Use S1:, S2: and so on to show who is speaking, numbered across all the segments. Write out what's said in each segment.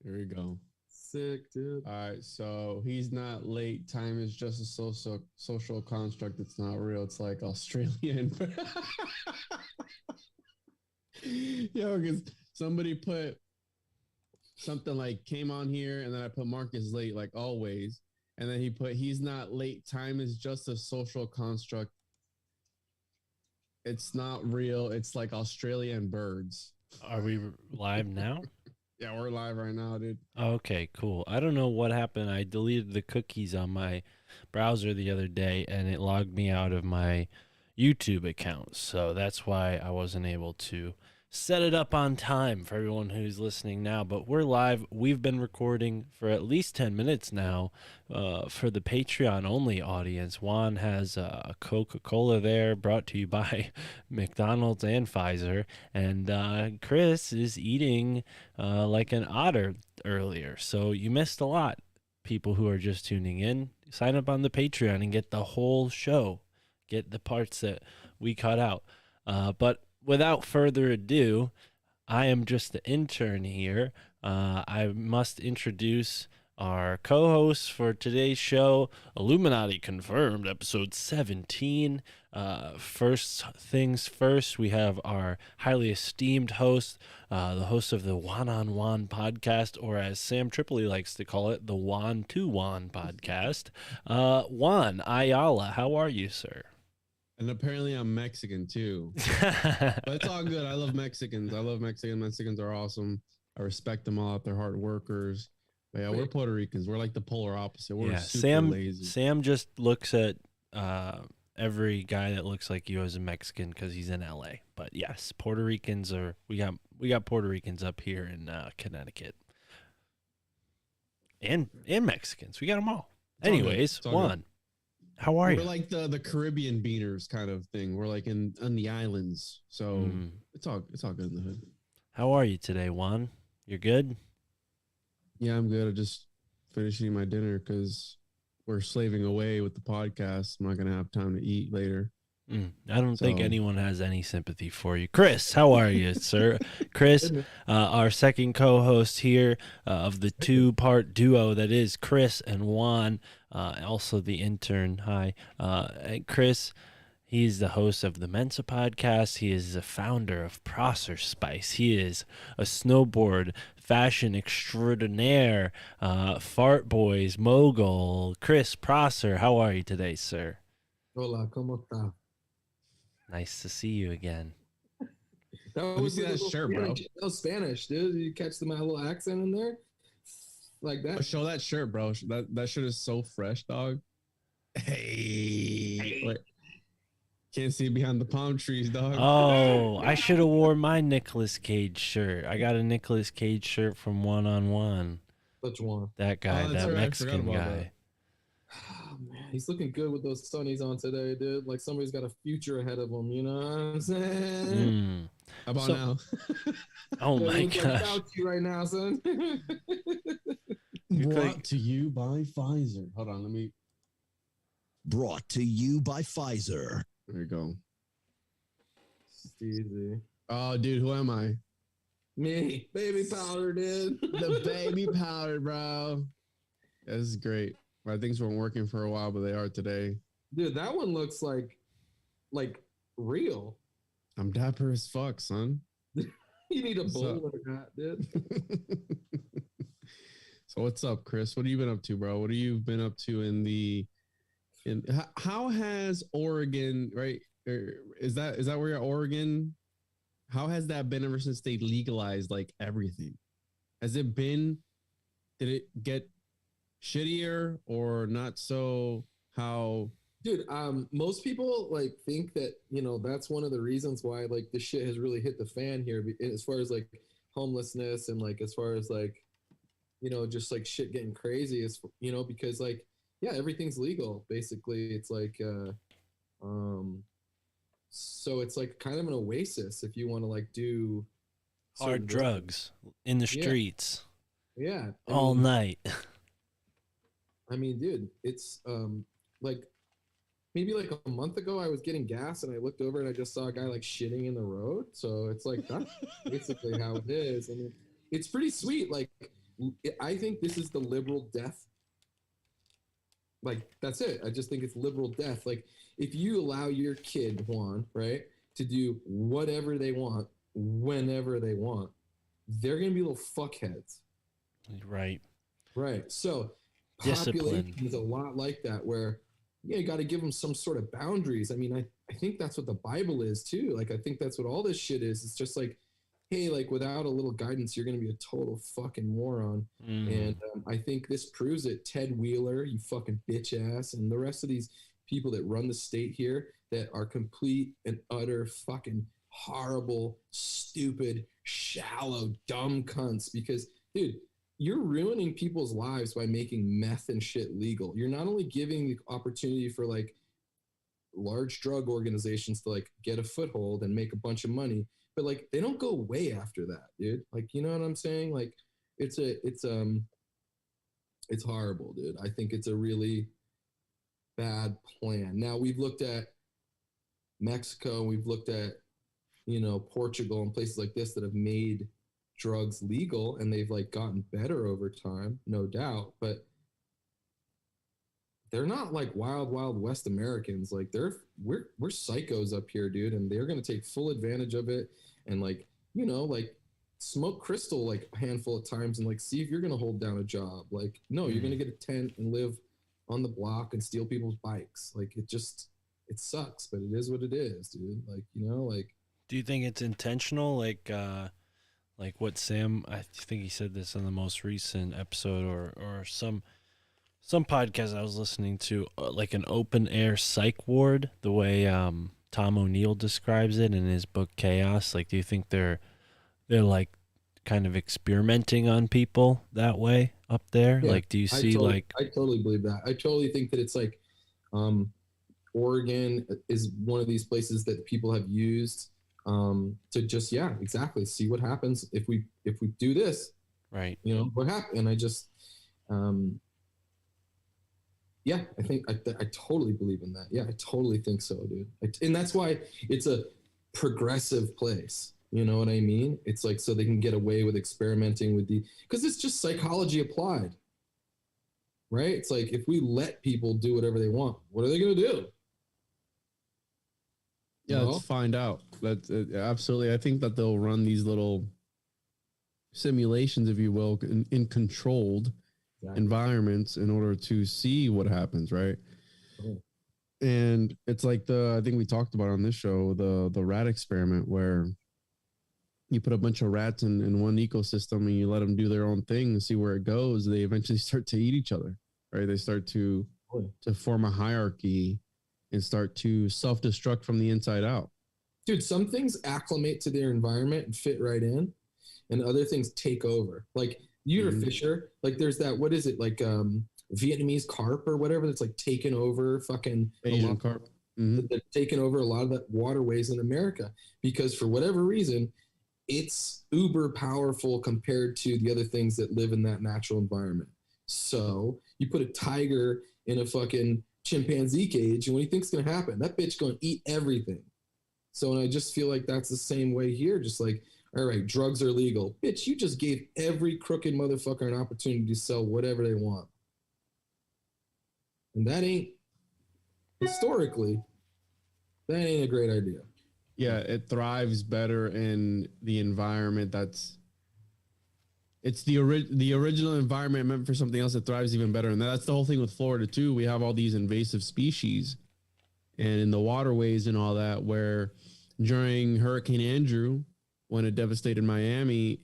S1: Here we go.
S2: Sick, dude.
S1: All right, so he's not late. Time is just a social construct. It's not real. It's like Australian. Yo, because somebody put something like came on here, and then I put Marcus late, like always, and then he put he's not late. Time is just a social construct. It's not real. It's like Australian birds.
S3: Are we live now?
S1: Yeah, we're live right now, dude.
S3: Okay, cool. I don't know what happened. I deleted the cookies on my browser the other day, and it logged me out of my YouTube account. So that's why I wasn't able to set it up on time for everyone who's listening now. But we're live. We've been recording for at least 10 minutes now for the Patreon-only audience. Juan has a Coca-Cola there, brought to you by McDonald's and Pfizer. And Chris is eating like an otter earlier. So you missed a lot, people who are just tuning in. Sign up on the Patreon and get the whole show. Get the parts that we cut out. But without further ado, I am just the intern here. I must introduce our co-hosts for today's show. Illuminati Confirmed, episode 17. First things first, we have our highly esteemed host, the host of the Juan on Juan podcast, or as Sam Tripoli likes to call it, the Juan to Juan podcast. Juan Ayala, how are you, sir?
S1: And apparently I'm Mexican too. But it's all good. I love Mexicans. I love Mexicans. Mexicans are awesome. I respect them all. They're hard workers. But yeah, we're Puerto Ricans. We're like the polar opposite. We're super lazy.
S3: Sam just looks at every guy that looks like you as a Mexican because he's in LA. But yes, Puerto Ricans are we got Puerto Ricans up here in Connecticut. And Mexicans. We got them all. Anyways, Juan. How are you?
S1: We're like the Caribbean beaners kind of thing. We're like on the islands, so it's all good in the hood.
S3: How are you today, Juan? You're good?
S1: Yeah, I'm good. I just finished eating my dinner because we're slaving away with the podcast. I'm not gonna have time to eat later.
S3: I don't think anyone has any sympathy for you. Chris, how are you, sir? Chris, our second co-host here of the two-part duo that is Chris and Juan, also the intern. Hi. Chris, he's the host of the Mensa podcast. He is the founder of Prosser Spice. He is a snowboard fashion extraordinaire, fart boys mogul. Chris Prosser, how are you today, sir?
S2: Hola, ¿cómo está?
S3: Nice to see you again.
S2: That was that shirt, Spanish, bro. That was Spanish, dude. You catch my little accent in there? Like that?
S1: Show that shirt, bro. That shirt is so fresh, dog. Hey. Wait. Can't see behind the palm trees, dog.
S3: Oh, I should have wore my Nicolas Cage shirt. I got a Nicolas Cage shirt from One on One.
S2: Which one?
S3: That guy, that right. Mexican guy. That.
S2: Oh, man, he's looking good with those sunnies on today, dude. Like somebody's got a future ahead of him, you know what I'm saying?
S1: How about now?
S3: Oh my gosh.
S2: Like right now, son.
S1: Brought to you by Pfizer. Hold on, let me.
S4: Brought to you by Pfizer.
S1: There you go.
S2: Easy.
S1: Oh, dude, who am I?
S2: Me, baby powder, dude.
S1: The baby powder, bro. Yeah, this is great. My things weren't working for a while, but they are today.
S2: Dude, that one looks like real.
S1: I'm dapper as fuck, son.
S2: You need a bowler hat, dude.
S1: So what's up, Chris? What have you been up to, bro? What have you been up to how has Oregon, right? Is that where you're at, Oregon? How has that been ever since they legalized like everything? Did it get shittier or not so? How?
S2: Dude, most people like think that, you know, that's one of the reasons why like the shit has really hit the fan here as far as like homelessness and like as far as like, you know, just like shit getting crazy is, you know, because like, yeah, everything's legal. Basically, it's like, so it's like kind of an oasis if you want to like do
S3: hard drugs in the streets.
S2: Yeah.
S3: All night.
S2: I mean, dude, it's like maybe like a month ago I was getting gas and I looked over and I just saw a guy like shitting in the road. So it's like that's basically how it is. I mean, it's pretty sweet. Like I think this is the liberal death. Like, that's it. I just think it's liberal death. Like, if you allow your kid, Juan, right, to do whatever they want, whenever they want, they're going to be little fuckheads.
S3: Right.
S2: Right. So
S3: Discipline.
S2: population is a lot like that, where, yeah, you got to give them some sort of boundaries. I mean, I think that's what the Bible is too. Like, I think that's what all this shit is. It's just like, hey, like, without a little guidance, you're going to be a total fucking moron. And I think this proves it. Ted Wheeler, you fucking bitch ass, and the rest of these people that run the state here that are complete and utter fucking horrible, stupid, shallow, dumb cunts. Because, dude, you're ruining people's lives by making meth and shit legal. You're not only giving the opportunity for like large drug organizations to like get a foothold and make a bunch of money, but like they don't go way after that, dude. Like, you know what I'm saying? Like, it's horrible, dude. I think it's a really bad plan. Now, we've looked at Mexico, we've looked at, you know, Portugal and places like this that have made drugs legal, and they've like gotten better over time, no doubt, but they're not like wild West Americans. Like, we're psychos up here, dude, and they're gonna take full advantage of it and, like, you know, like smoke crystal like a handful of times and like see if you're gonna hold down a job. Like, no, you're gonna get a tent and live on the block and steal people's bikes. Like, it sucks, but it is what it is, dude. Like, you know, like,
S3: Do you think it's intentional? Like what Sam, I think he said this on the most recent episode or some podcast I was listening to, like an open air psych ward, the way Tom O'Neill describes it in his book Chaos. Like, do you think they're like kind of experimenting on people that way up there? Yeah, like, do you see
S2: I totally believe that. I totally think that it's like Oregon is one of these places that people have used to just, yeah, exactly, see what happens if we do this,
S3: right?
S2: You know what happened. And I just yeah, I think I totally believe in that. Yeah, I totally think so, dude. And that's why it's a progressive place. You know what I mean? It's like, so they can get away with experimenting with because it's just psychology applied, right? It's like, if we let people do whatever they want, what are they going to do?
S1: Yeah, let's find out. That's absolutely. I think that they'll run these little simulations, if you will, in controlled environments in order to see what happens, right? And it's like I think we talked about on this show, the rat experiment, where you put a bunch of rats in one ecosystem and you let them do their own thing and see where it goes. They eventually start to eat each other, right? They start to form a hierarchy and start to self-destruct from the inside out.
S2: Dude, some things acclimate to their environment and fit right in, and other things take over. Like, you're a fisher, like there's that, what is it, like Vietnamese carp or whatever, that's like taken over fucking
S1: Asian carp.
S2: They're taking over a lot of the waterways in America because for whatever reason, it's uber powerful compared to the other things that live in that natural environment. So you put a tiger in a fucking chimpanzee cage, and what do you think's going to happen? That bitch going to eat everything. So, and I just feel like that's the same way here. Just like, all right, drugs are legal. Bitch, you just gave every crooked motherfucker an opportunity to sell whatever they want. And that ain't, historically, that ain't a great idea.
S1: Yeah, it thrives better in the environment it's the original environment meant for something else that thrives even better. And that's the whole thing with Florida too. We have all these invasive species and in the waterways and all that, where during Hurricane Andrew, when it devastated Miami,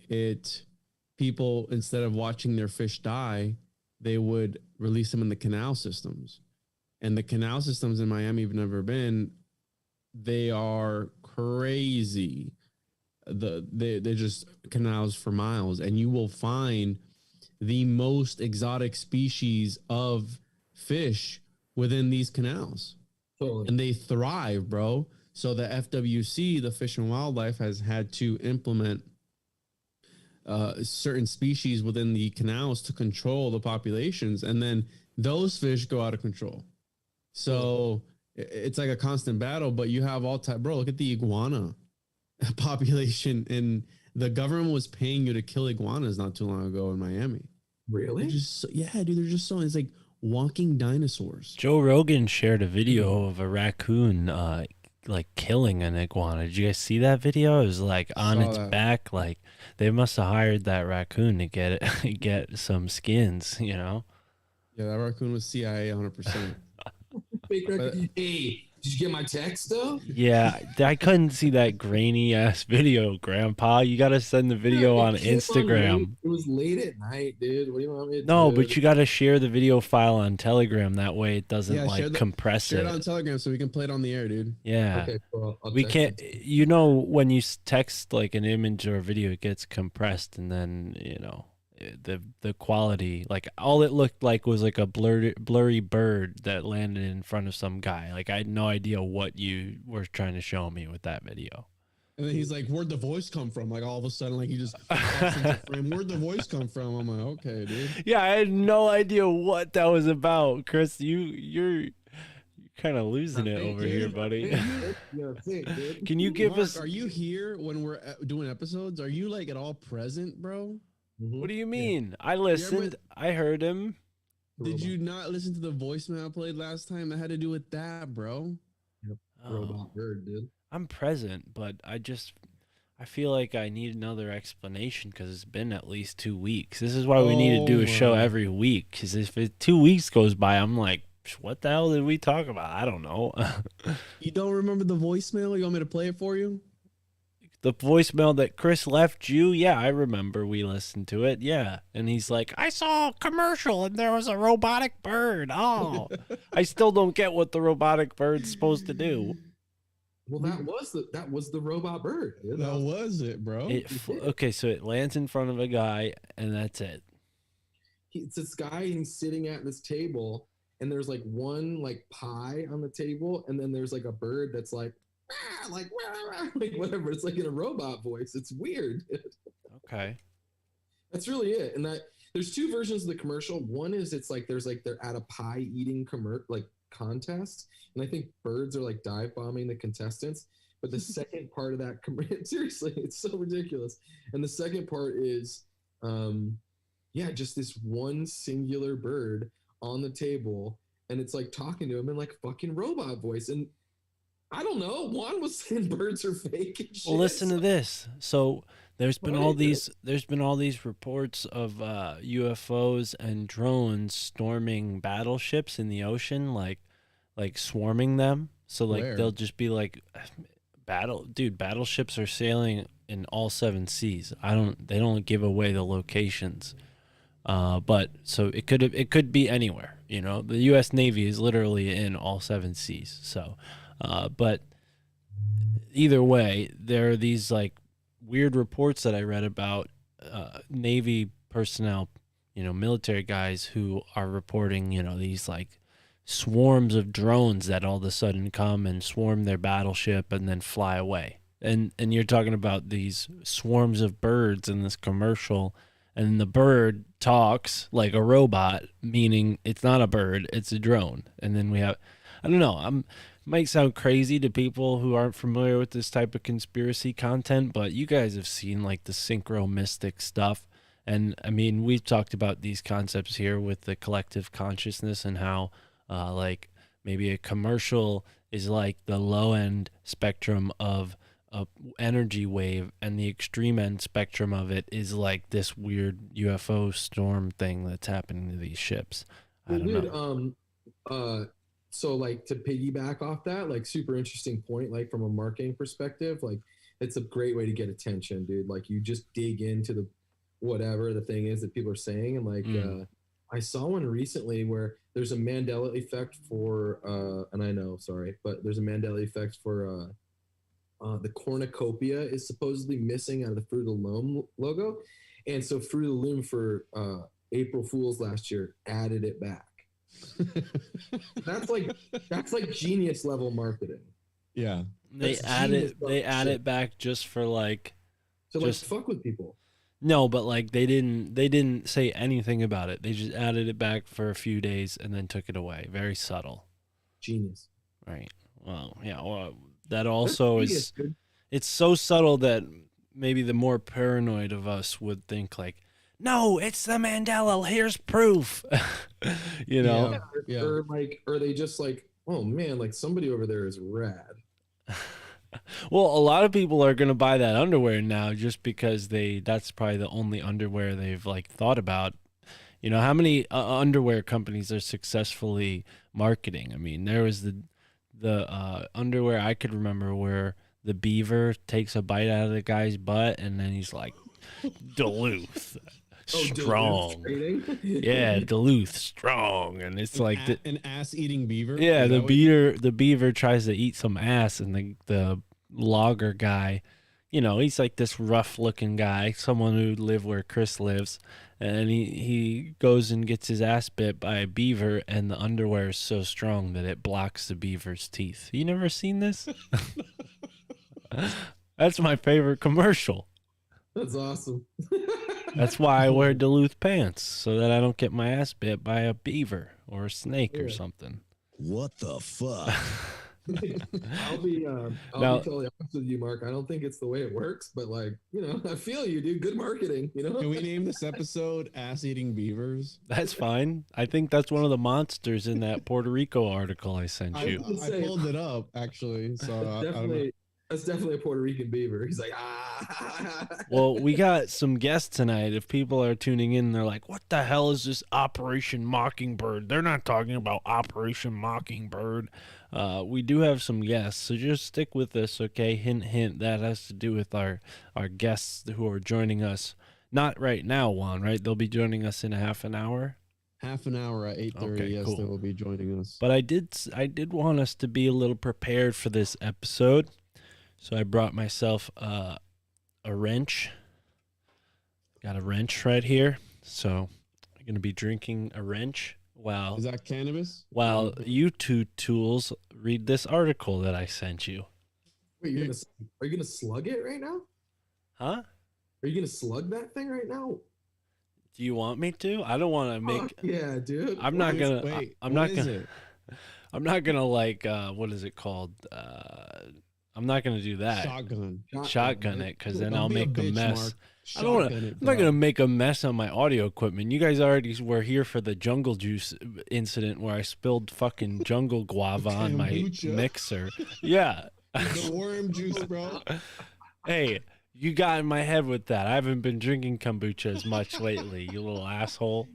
S1: people, instead of watching their fish die, they would release them in the canal systems. And the canal systems in Miami have never been, they are crazy. They're just canals for miles, and you will find the most exotic species of fish within these canals. Totally. And they thrive, bro. So the FWC, the Fish and Wildlife, has had to implement certain species within the canals to control the populations, and then those fish go out of control. So it's like a constant battle, but you have all type, bro. Look at the iguana population in the government was paying you to kill iguanas not too long ago in Miami.
S2: Really?
S1: Yeah, dude, they're just so, it's like walking dinosaurs.
S3: Joe Rogan shared a video of a raccoon like killing an iguana. Did you guys see that video? It was like on its back. Like they must have hired that raccoon to get it, get some skins, you know?
S1: Yeah, that raccoon was CIA 100%.
S2: Fake raccoon. Hey, did you get my text though?
S3: Yeah, I couldn't see that grainy ass video, Grandpa. You got to send the video on Instagram.
S2: It was late at night, dude. What do you want me to do?
S3: No, but you got to share the video file on Telegram. That way it doesn't compress
S1: share it on Telegram so we can play it on the air, dude.
S3: Yeah.
S2: Okay, cool.
S3: We can't, you know, when you text like an image or a video, it gets compressed, and then, you know, the quality, like all it looked like was like a blurry bird that landed in front of some guy. Like I had no idea what you were trying to show me with that video.
S1: And then he's like, "Where'd the voice come from?" Like all of a sudden, like he just pops into frame. Where'd the voice come from? I'm like, okay, dude.
S3: Yeah, I had no idea what that was about, Chris. You're kind of losing it over here, buddy. Can you give us?
S1: Are you here when we're doing episodes? Are you like at all present, bro?
S3: What do you mean? I listened. I heard him.
S1: Did you not listen to the voicemail I played last time? That had to do with that, bro.
S2: Yep. Robot bird, dude.
S3: I'm present, but I feel like I need another explanation because it's been at least 2 weeks. This is why we need to do a show every week. Because if 2 weeks goes by, I'm like, what the hell did we talk about? I don't know.
S1: You don't remember the voicemail? You want me to play it for you?
S3: The voicemail that Chris left you? Yeah, I remember we listened to it. Yeah. And he's like, I saw a commercial and there was a robotic bird. Oh, I still don't get what the robotic bird's supposed to do.
S2: Well, that was the robot bird. Dude.
S1: That was it, bro.
S3: Okay, so it lands in front of a guy and that's it.
S2: It's this guy and he's sitting at this table and there's like one like pie on the table and then there's like a bird that's like, like whatever. It's like in a robot voice. It's weird.
S3: Okay.
S2: That's really it. And that there's two versions of the commercial. One is it's like there's like they're at a pie eating contest, and I think birds are like dive bombing the contestants. But the second part of that seriously, it's so ridiculous. And the second part is just this one singular bird on the table, and it's like talking to him in like fucking robot voice. And I don't know. Juan was saying birds are fake and shit.
S3: Well, listen to this. So there's been all these reports of UFOs and drones storming battleships in the ocean, like swarming them. So like they'll just be like battleships are sailing in all 7 seas. They don't give away the locations. But so it could be anywhere, you know. The US Navy is literally in all 7 seas. So but either way, there are these like weird reports that I read about Navy personnel, you know, military guys who are reporting, you know, these like swarms of drones that all of a sudden come and swarm their battleship and then fly away. And you're talking about these swarms of birds in this commercial, and the bird talks like a robot, meaning it's not a bird, it's a drone. And then we have, I don't know, might sound crazy to people who aren't familiar with this type of conspiracy content, but you guys have seen like the synchro mystic stuff. And I mean, we've talked about these concepts here with the collective consciousness and how like maybe a commercial is like the low end spectrum of a energy wave, and the extreme end spectrum of it is like this weird UFO storm thing that's happening to these ships. I don't know.
S2: So like to piggyback off that, like super interesting point, like from a marketing perspective, like it's a great way to get attention, dude. Like you just dig into the whatever the thing is that people are saying. And like I saw one recently where there's a Mandela effect for and I know, sorry, but there's a Mandela effect for the cornucopia is supposedly missing out of the Fruit of the Loom logo. And so Fruit of the Loom for April Fools last year added it back. That's like genius level marketing.
S1: Yeah.
S3: They add it back just for like
S2: fuck with people.
S3: No, but like they didn't say anything about it. They just added it back for a few days and then took it away. Very subtle.
S2: Genius.
S3: Right. Well, yeah, well, that also is, it's so subtle that maybe the more paranoid of us would think like, no, it's the Mandela. Here's proof. You know?
S1: Yeah.
S2: Or they just like, oh man, like somebody over there is rad.
S3: Well, a lot of people are going to buy that underwear now just because that's probably the only underwear they've like thought about. You know, how many underwear companies are successfully marketing? I mean, there was the underwear I could remember where the beaver takes a bite out of the guy's butt and then he's like, Duluth. Strong. Yeah, Duluth strong, and it's like
S1: an ass-eating beaver.
S3: Yeah, the beaver tries to eat some ass, and the logger guy, you know, he's like this rough-looking guy, someone who lived where Chris lives, and he goes and gets his ass bit by a beaver, and the underwear is so strong that it blocks the beaver's teeth. You never seen this? That's my favorite commercial.
S2: That's awesome.
S3: That's why I wear Duluth pants, so that I don't get my ass bit by a beaver or a snake or something.
S4: What the fuck?
S2: I'll be totally honest with you, Mark. I don't think it's the way it works, but like, you know, I feel you, dude. Good marketing, you know?
S1: Can we name this episode Ass-Eating Beavers?
S3: That's fine. I think that's one of the monsters in that Puerto Rico article I sent you.
S1: I pulled it up, actually. So
S2: that's definitely a Puerto Rican beaver. He's like, ah.
S3: Well, we got some guests tonight. If people are tuning in, they're like, what the hell is this Operation Mockingbird? They're not talking about Operation Mockingbird. We do have some guests, so just stick with us, okay? Hint, hint. That has to do with our guests who are joining us. Not right now, Juan, right? They'll be joining us in a half an hour.
S1: Half an hour at 8:30.
S3: Okay,
S1: yes,
S3: cool.
S1: They will be joining us.
S3: But I did want us to be a little prepared for this episode. So I brought myself a wrench. Got a wrench right here. So I'm going to be drinking a wrench while...
S1: Is that cannabis?
S3: While you two tools read this article that I sent you.
S2: Wait, are you going to slug it right now?
S3: Huh?
S2: Are you going to slug that thing right now?
S3: Do you want me to? I don't want to make...
S2: yeah, dude.
S3: I'm not going to...
S1: Wait,
S3: I'm not
S1: what is
S3: going
S1: it?
S3: I'm not going to like... what is it called? I'm not going to do that. Shotgun it, because then I'll make a mess. I don't want to. I'm not going to make a mess on my audio equipment. You guys already were here for the jungle juice incident where I spilled fucking jungle guava on my mixer. Yeah.
S1: The worm juice, bro.
S3: Hey, you got in my head with that. I haven't been drinking kombucha as much lately, you little asshole.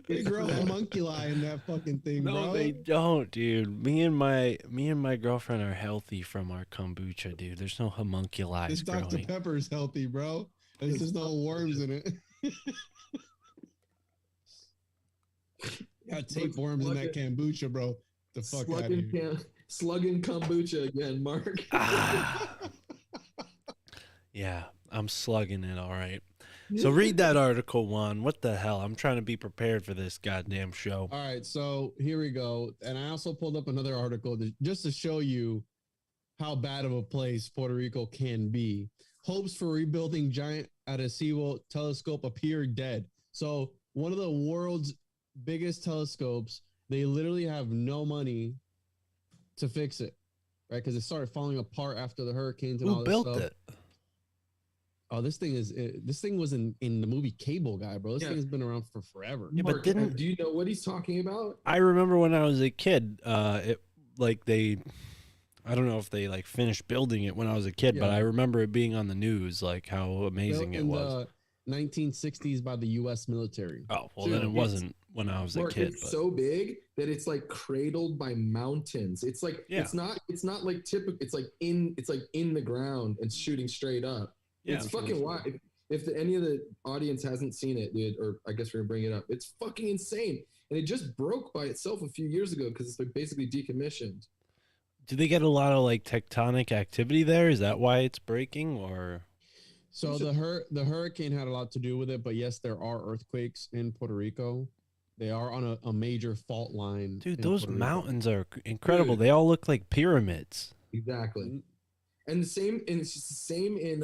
S1: They grow homunculi in that fucking thing, bro.
S3: No, they don't, dude. Me and my girlfriend are healthy from our kombucha, dude. There's no homunculi
S1: This
S3: growing.
S1: Dr. Pepper's healthy, bro. There's just no worms in it. Got tapeworms in that kombucha, bro. The fuck out of here.
S2: Slugging kombucha again, Mark.
S3: Yeah, I'm slugging it, all right. So read that article, Juan. What the hell? I'm trying to be prepared for this goddamn show.
S1: All right, so here we go. And I also pulled up another article just to show you how bad of a place Puerto Rico can be. Hopes for rebuilding giant Arecibo telescope appear dead. So one of the world's biggest telescopes, they literally have no money to fix it, right? Because it started falling apart after the hurricanes and all
S3: Who
S1: this
S3: built
S1: stuff.
S3: it?
S1: Oh, this thing was in the movie Cable Guy, bro. This thing has been around for forever.
S3: Yeah,
S2: Mark,
S3: but
S2: do you know what he's talking about?
S3: I remember when I was a kid, I don't know if they like finished building it when I was a kid, but I remember it being on the news, like how amazing it was.
S1: The 1960s by the U.S. military.
S3: Oh, well, then it wasn't when I was a kid.
S2: It's so big that it's like cradled by mountains. It's like it's not like typical. It's like in the ground and shooting straight up. Yeah, it's fucking wild. If any of the audience hasn't seen it, dude, or I guess we're gonna bring it up. It's fucking insane, and it just broke by itself a few years ago because it's like basically decommissioned.
S3: Do they get a lot of like tectonic activity there? Is that why it's breaking, or?
S1: So the hurricane had a lot to do with it, but yes, there are earthquakes in Puerto Rico. They are on a major fault line.
S3: Dude, those mountains are incredible. Dude. They all look like pyramids.
S2: Exactly. And it's just the same in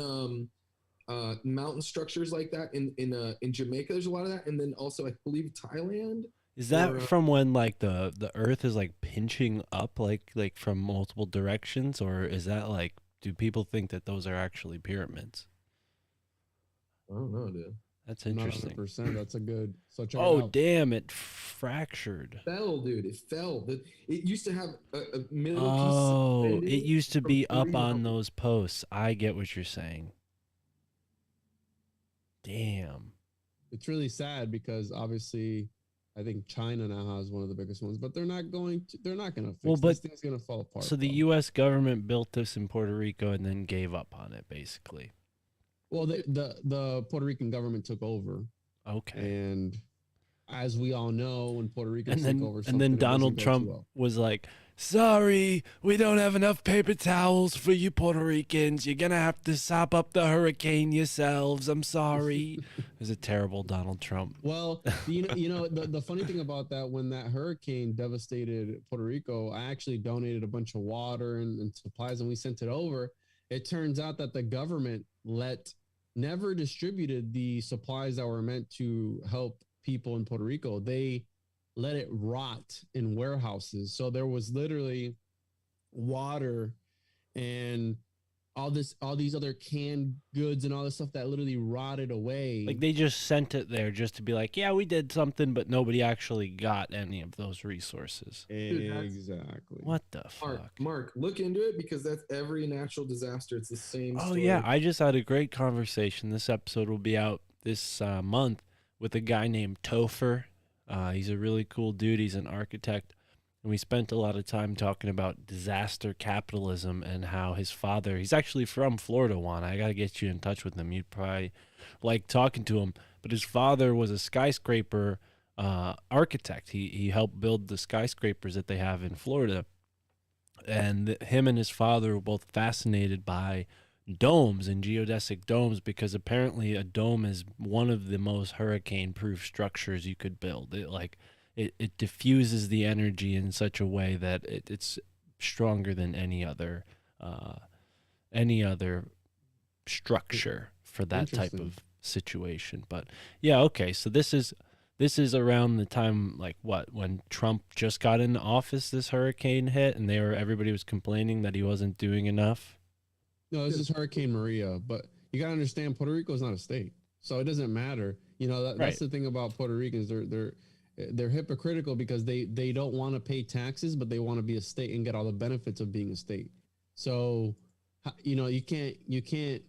S2: mountain structures like that in Jamaica. There's a lot of that, and then also I believe Thailand.
S3: Is that from when like the Earth is like pinching up like from multiple directions, or is that like do people think that those are actually pyramids?
S2: I don't know, dude.
S3: That's
S1: Not
S3: interesting.
S1: 100%. That's a good. So check it
S3: Oh,
S1: out.
S3: damn, it fractured.
S2: Fell, dude. It fell. It used to have a middle
S3: Oh,
S2: piece.
S3: it used to
S2: from
S3: be up
S2: 3
S3: on
S2: levels.
S3: those posts. I get what you're saying. Damn.
S1: It's really sad because obviously, I think China now has one of the biggest ones, but they're not going to. They're not going to fix.
S3: Well,
S1: This
S3: but
S1: thing's going to fall apart.
S3: so the
S1: bro.
S3: U.S. government built this in Puerto Rico and then gave up on it, basically.
S1: Well, the Puerto Rican government took over,
S3: Okay.
S1: and as we all know, when Puerto Ricans
S3: And
S1: take over,
S3: then
S1: something,
S3: Donald Trump was like, "Sorry, we don't have enough paper towels for you Puerto Ricans. You're gonna have to sop up the hurricane yourselves. I'm sorry." It was a terrible Donald Trump.
S1: Well, the funny thing about that, when that hurricane devastated Puerto Rico, I actually donated a bunch of water and supplies, and we sent it over. It turns out that the government never distributed the supplies that were meant to help people in Puerto Rico. They let it rot in warehouses. So there was literally water and all these other canned goods and all this stuff that literally rotted away.
S3: Like they just sent it there just to be like, "Yeah, we did something," but nobody actually got any of those resources.
S1: Exactly.
S3: What the fuck?
S2: Mark, look into it because that's every natural disaster. It's the same
S3: Oh
S2: story.
S3: yeah, I just had a great conversation. This episode will be out this month with a guy named Topher. He's a really cool dude. He's an architect. And we spent a lot of time talking about disaster capitalism and how his father, he's actually from Florida, Juan. I got to get you in touch with him. You'd probably like talking to him. But his father was a skyscraper architect. He helped build the skyscrapers that they have in Florida. And him and his father were both fascinated by domes and geodesic domes because apparently a dome is one of the most hurricane-proof structures you could build. It diffuses the energy in such a way that it's stronger than any other structure for that type of situation. But yeah, okay. So this is around the time when Trump just got into office. This hurricane hit, and everybody was complaining that he wasn't doing enough.
S1: No, this is Hurricane Maria, but you gotta understand Puerto Rico is not a state, so it doesn't matter. That's the thing about Puerto Ricans. They're hypocritical because they don't want to pay taxes, but they want to be a state and get all the benefits of being a state. So, you can't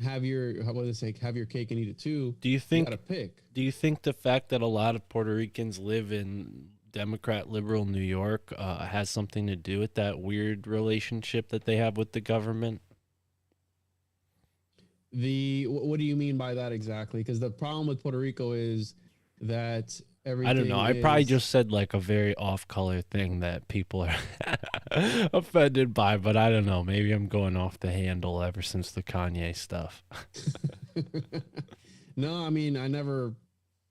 S1: have your have your cake and eat it too.
S3: Do you think?
S1: You gotta pick.
S3: Do you think the fact that a lot of Puerto Ricans live in Democrat liberal New York has something to do with that weird relationship that they have with the government?
S1: What do you mean by that exactly? Because the problem with Puerto Rico is that everything.
S3: I don't know. I probably just said like a very off-color thing that people are offended by, but I don't know. Maybe I'm going off the handle ever since the Kanye stuff.
S1: No, I mean, I never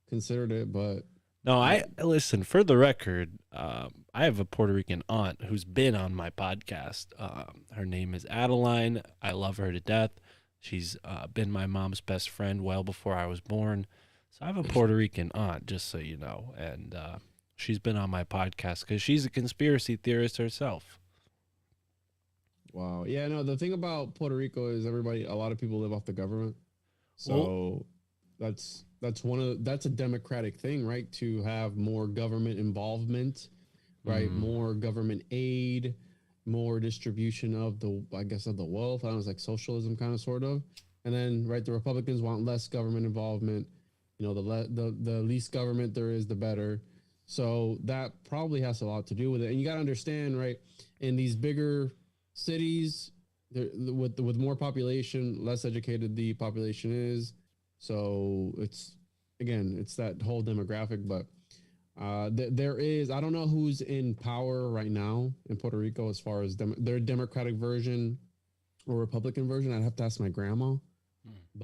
S1: considered it, but
S3: no, listen, for the record, I have a Puerto Rican aunt who's been on my podcast. Her name is Adeline. I love her to death. She's been my mom's best friend well before I was born. So I have a Puerto Rican aunt, just so you know, and she's been on my podcast because she's a conspiracy theorist herself.
S1: Wow. Yeah, no, the thing about Puerto Rico is a lot of people live off the government. So that's a democratic thing, right? To have more government involvement, right? More government aid, more distribution of the wealth. I don't know, it's like socialism kind of sort of. And then, right, the Republicans want less government involvement. The least government there is, the better. So that probably has a lot to do with it. And you got to understand, right, in these bigger cities, with more population, less educated the population is. So it's that whole demographic. But there is, I don't know who's in power right now in Puerto Rico as far as their Democratic version or Republican version. I'd have to ask my grandma,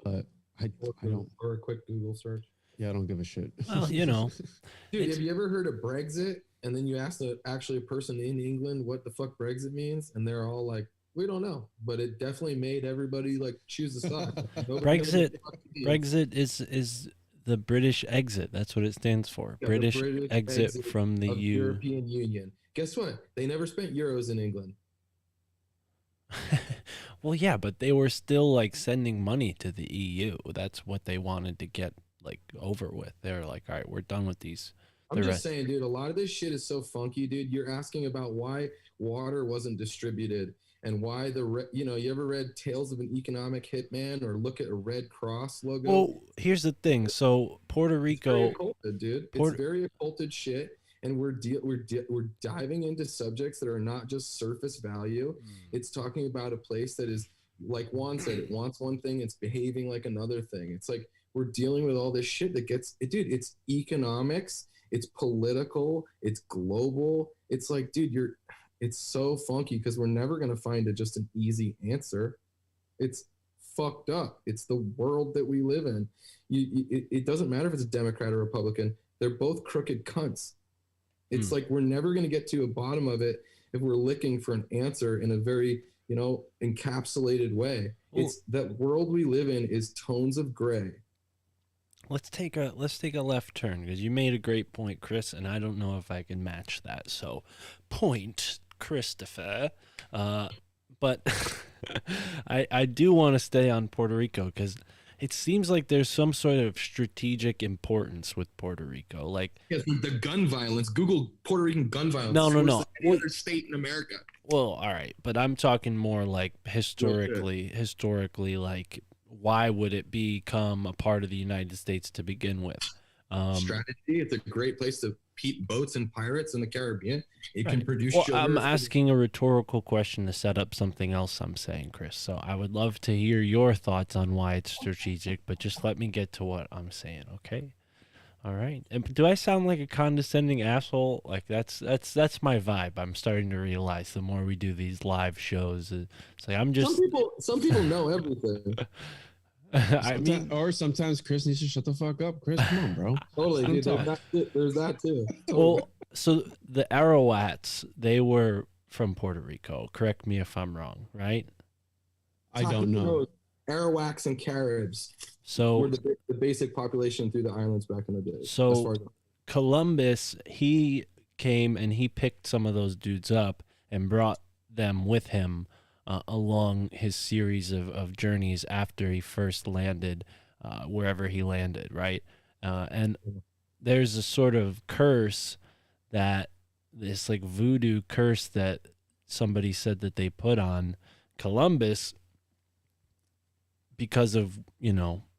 S1: but I don't.
S2: Or a quick Google search.
S1: Yeah, I don't give a shit.
S3: Well,
S2: Dude, have you ever heard of Brexit? And then you ask a person in England what the fuck Brexit means, and they're all like, "We don't know," but it definitely made everybody like choose a side.
S3: Brexit is the British exit. That's what it stands for.
S2: Yeah,
S3: British exit from the
S2: European Union. Guess what? They never spent euros in England.
S3: Well, yeah, but they were still like sending money to the EU. That's what they wanted to get like over with. They're like, all right, we're done with these.
S2: I'm just saying, dude, a lot of this shit is so funky, dude. You're asking about why water wasn't distributed and why you ever read Tales of an Economic Hitman or look at a Red Cross logo?
S3: Well, here's the thing. So Puerto Rico,
S2: it's very occulted, dude. It's very occulted shit, and we're diving into subjects that are not just surface value. It's talking about a place that is, like Juan said, it wants one thing, it's behaving like another thing. It's like we're dealing with all this shit that gets it, dude. It's economics. It's political, it's global. It's like, dude, it's so funky because we're never going to find just an easy answer. It's fucked up. It's the world that we live in. It doesn't matter if it's a Democrat or Republican. They're both crooked cunts. It's like we're never going to get to a bottom of it if we're looking for an answer in a very, encapsulated way. It's that world we live in is tones of gray.
S3: Let's take a left turn because you made a great point, Chris, and I don't know if I can match that. So, point, Christopher. But I do want to stay on Puerto Rico because it seems like there's some sort of strategic importance with Puerto Rico. Like
S2: the gun violence. Google Puerto Rican gun violence.
S3: No.
S2: Any other state in America.
S3: Well, all right, but I'm talking more like historically, like. Why would it become a part of the United States to begin with?
S2: Strategy. It's a great place to keep boats and pirates in the Caribbean. It can produce.
S3: Well, I'm asking a rhetorical question to set up something else I'm saying, Chris. So I would love to hear your thoughts on why it's strategic, but just let me get to what I'm saying, okay? All right. And do I sound like a condescending asshole? Like that's my vibe. I'm starting to realize the more we do these live shows, it's like I'm just.
S2: Some people know everything.
S1: Sometimes Chris needs to shut the fuck up. Chris, come on, bro.
S2: Totally, dude. There's that too.
S3: Well, so the Arawats, they were from Puerto Rico. Correct me if I'm wrong, right?
S1: I don't know.
S2: Arawaks and Caribs.
S3: So
S2: were the basic population through the islands back in the day.
S3: So Columbus, he came and he picked some of those dudes up and brought them with him along his series of journeys after he first landed wherever he landed, right? And there's a sort of curse this like voodoo curse that somebody said that they put on Columbus because of,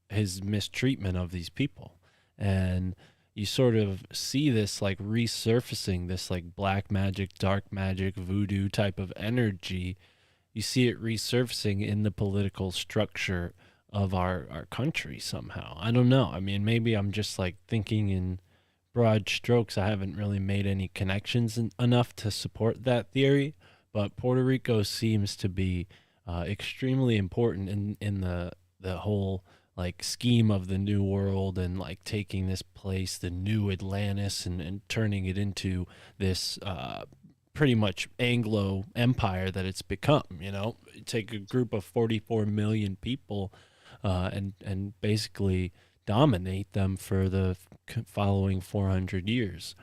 S3: his mistreatment of these people. And you sort of see this like resurfacing, this like black magic, dark magic, voodoo type of energy. You see it resurfacing in the political structure of our country somehow. I don't know. I mean, maybe I'm just like thinking in broad strokes. I haven't really made any connections enough to support that theory, but Puerto Rico seems to be extremely important in the whole like scheme of the New World and like taking this place, the new Atlantis, and turning it into this pretty much Anglo empire that it's become. Take a group of 44 million people and basically dominate them for the following 400 years.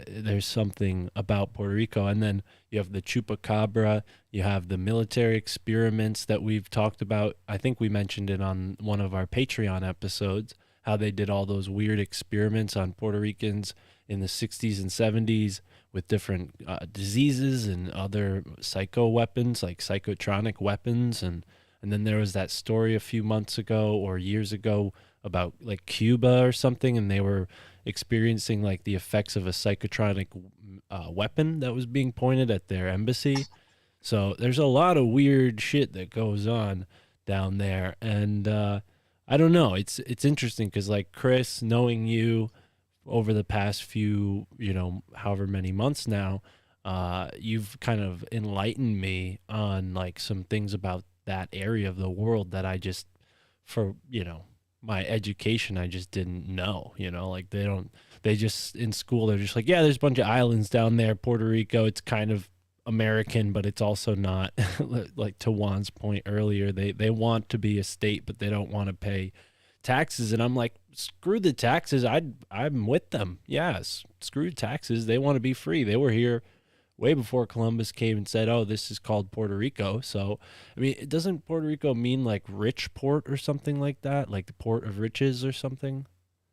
S3: There's something about Puerto Rico. And then you have the chupacabra, you have the military experiments that we've talked about. I think we mentioned it on one of our Patreon episodes, how they did all those weird experiments on Puerto Ricans in the 60s and 70s with different diseases and other psycho weapons, like psychotronic weapons. And then there was that story a few months ago or years ago about like Cuba or something, and they were experiencing like the effects of a psychotronic weapon that was being pointed at their embassy. So there's a lot of weird shit that goes on down there. And I don't know. It's interesting because like Chris, knowing you over the past few, however many months now, you've kind of enlightened me on like some things about that area of the world that I just, for, my education, I just didn't know, like they just in school, they're just like, yeah, there's a bunch of islands down there, Puerto Rico. It's kind of American, but it's also not. Like to Juan's point earlier, they want to be a state, but they don't want to pay taxes. And I'm like, screw the taxes. I'm with them. Yes. Screw taxes. They want to be free. They were here way before Columbus came and said, "Oh, this is called Puerto Rico." So, I mean, doesn't Puerto Rico mean like rich port or something like that, like the port of riches or something?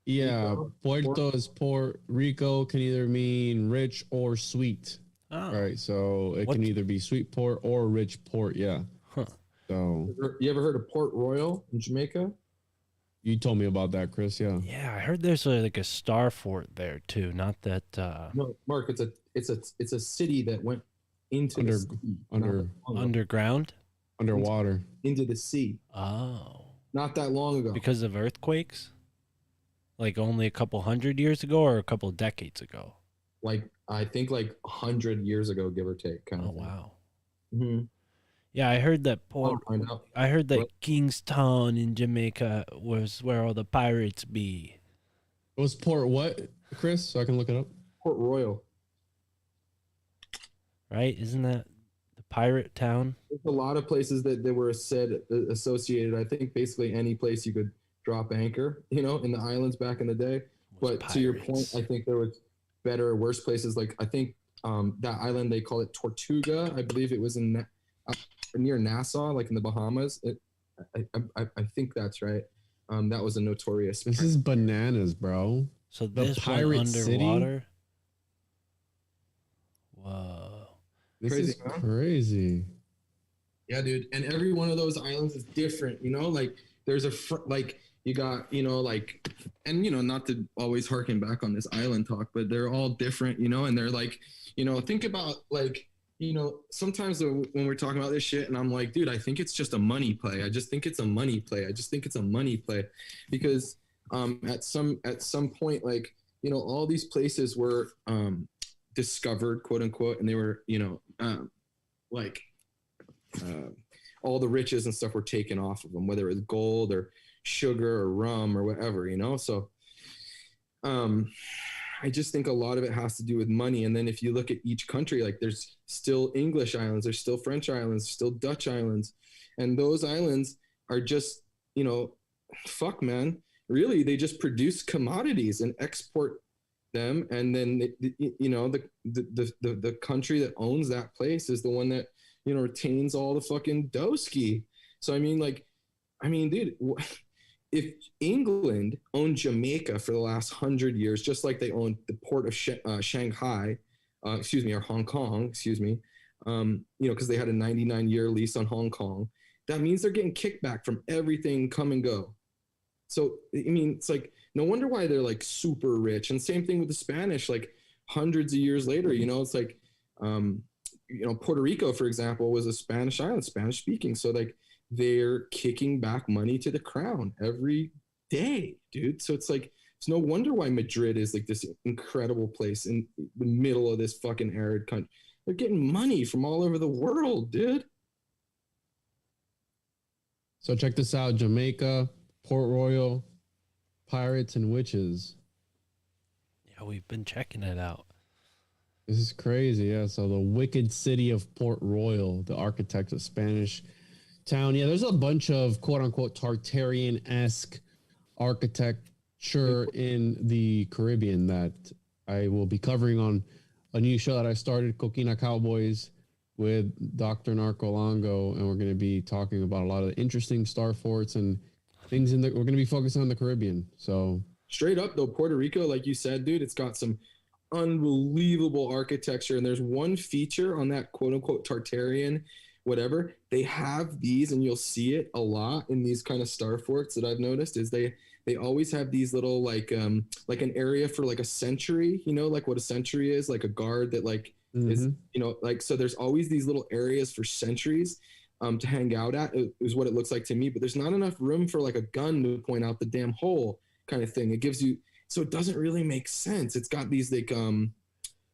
S1: Yeah,
S2: Rico,
S1: Puerto is Puerto Rico can either mean rich or sweet.
S3: Oh,
S1: Right. So it
S3: what?
S1: can either be sweet port or rich port. Yeah.
S3: Huh.
S1: So
S2: You ever heard of Port Royal in Jamaica?
S1: you told me about that, Chris. Yeah.
S3: Yeah, I heard there's like a star fort there too. Not that.
S2: No, Mark, it's a city that went into the
S1: Under
S2: sea,
S1: under
S2: not that long ago.
S3: Underground.
S1: underwater.
S2: Into the sea,
S3: Oh,
S2: not that long ago.
S3: because of earthquakes. Like only a couple hundred years ago, or a couple decades ago.
S2: Like I think like 100 years ago, give or take, kind
S3: Oh
S2: of thing.
S3: wow.
S2: Mm-hmm.
S3: Yeah, I heard that Port.
S2: I'll find out.
S3: I heard that
S2: What?
S3: Kingstown in Jamaica was where all the pirates be.
S1: It was port what, Chris? So I can look it up.
S2: Port Royal.
S3: Right? Isn't that the pirate town?
S2: There's a lot of places that were said associated. I think basically any place you could drop anchor, in the islands back in the day.
S3: Was
S2: But to your point,
S3: pirates.
S2: I think there was better or worse places. Like I think that island they call it Tortuga. I believe it was in near Nassau, like in the Bahamas. I think that's right. That was a notorious.
S1: This is bananas, bro.
S3: So
S1: the
S3: this
S1: pirate
S3: one
S1: city?
S3: underwater. Whoa.
S1: This
S2: Crazy,
S1: is
S2: huh?
S1: crazy.
S2: Yeah, dude. And every one of those islands is different, like there's like you got, like, and, not to always harken back on this island talk, but they're all different, and they're like, think about like, sometimes when we're talking about this shit and I'm like, dude, I think it's just a money play. I just think it's a money play. I just think it's a money play because at some point, like, all these places were discovered, quote unquote, and they were, like, all the riches and stuff were taken off of them, whether it was gold or sugar or rum or whatever, So I just think a lot of it has to do with money. And then if you look at each country, like there's still English islands, there's still French islands, still Dutch islands. And those islands are just, fuck, man. Really, they just produce commodities and export them. And then, the country that owns that place is the one that, retains all the fucking doski. So, dude, if England owned Jamaica for the last 100 years, just like they owned the port of Shanghai, or Hong Kong, because they had a 99-year lease on Hong Kong, that means they're getting kickback from everything come and go. So, it's like, no wonder why they're like super rich. And same thing with the Spanish, like hundreds of years later, it's like, Puerto Rico, for example, was a Spanish island, Spanish speaking. So like they're kicking back money to the crown every day, dude. So it's like, it's no wonder why Madrid is like this incredible place in the middle of this fucking arid country. They're getting money from all over the world, dude.
S1: So check this out: Jamaica, Port Royal, pirates and witches.
S3: Yeah, we've been checking it out.
S1: This is crazy. Yeah. So the wicked city of Port Royal, the architect of Spanish town. Yeah, there's a bunch of quote unquote Tartarian-esque architecture in the Caribbean that I will be covering on a new show that I started, Coquina Cowboys, with Dr. Narco Longo, and we're going to be talking about a lot of the interesting star forts and things we're going to be focusing on the Caribbean. So
S2: straight up though, Puerto Rico, like you said, dude, it's got some unbelievable architecture. And there's one feature on that quote unquote Tartarian, whatever, they have these, and you'll see it a lot in these kind of star forts that I've noticed, is they always have these little like an area for like a sentry, like what a sentry is, like a guard that like is, like, so there's always these little areas for sentries to hang out at, is what it looks like to me. But there's not enough room for like a gun to point out the damn hole kind of thing. It gives you, so it doesn't really make sense. It's got these like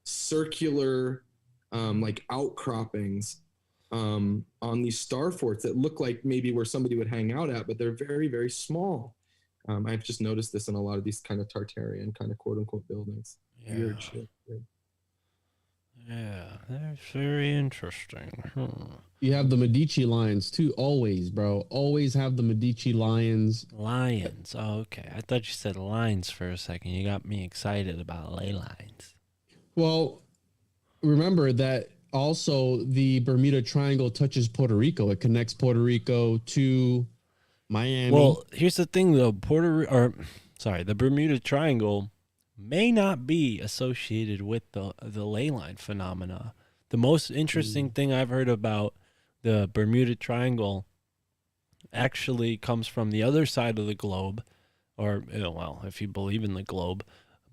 S2: circular like outcroppings on these star forts that look like maybe where somebody would hang out at, but they're very, very small. I've just noticed this in a lot of these kind of Tartarian kind of quote unquote buildings.
S3: Yeah.
S2: Weird shit.
S3: Yeah, that's very interesting.
S1: you have the Medici lions too. Always, bro. Always have the Medici lions.
S3: Lions. Oh, okay. I thought you said lines for a second. You got me excited about ley lines.
S1: Well, remember that also the Bermuda Triangle touches Puerto Rico. It connects Puerto Rico to Miami.
S3: Well, here's the thing though, the Bermuda Triangle may not be associated with the ley line phenomena. The most interesting thing I've heard about the Bermuda Triangle actually comes from the other side of the globe, or well, if you believe in the globe.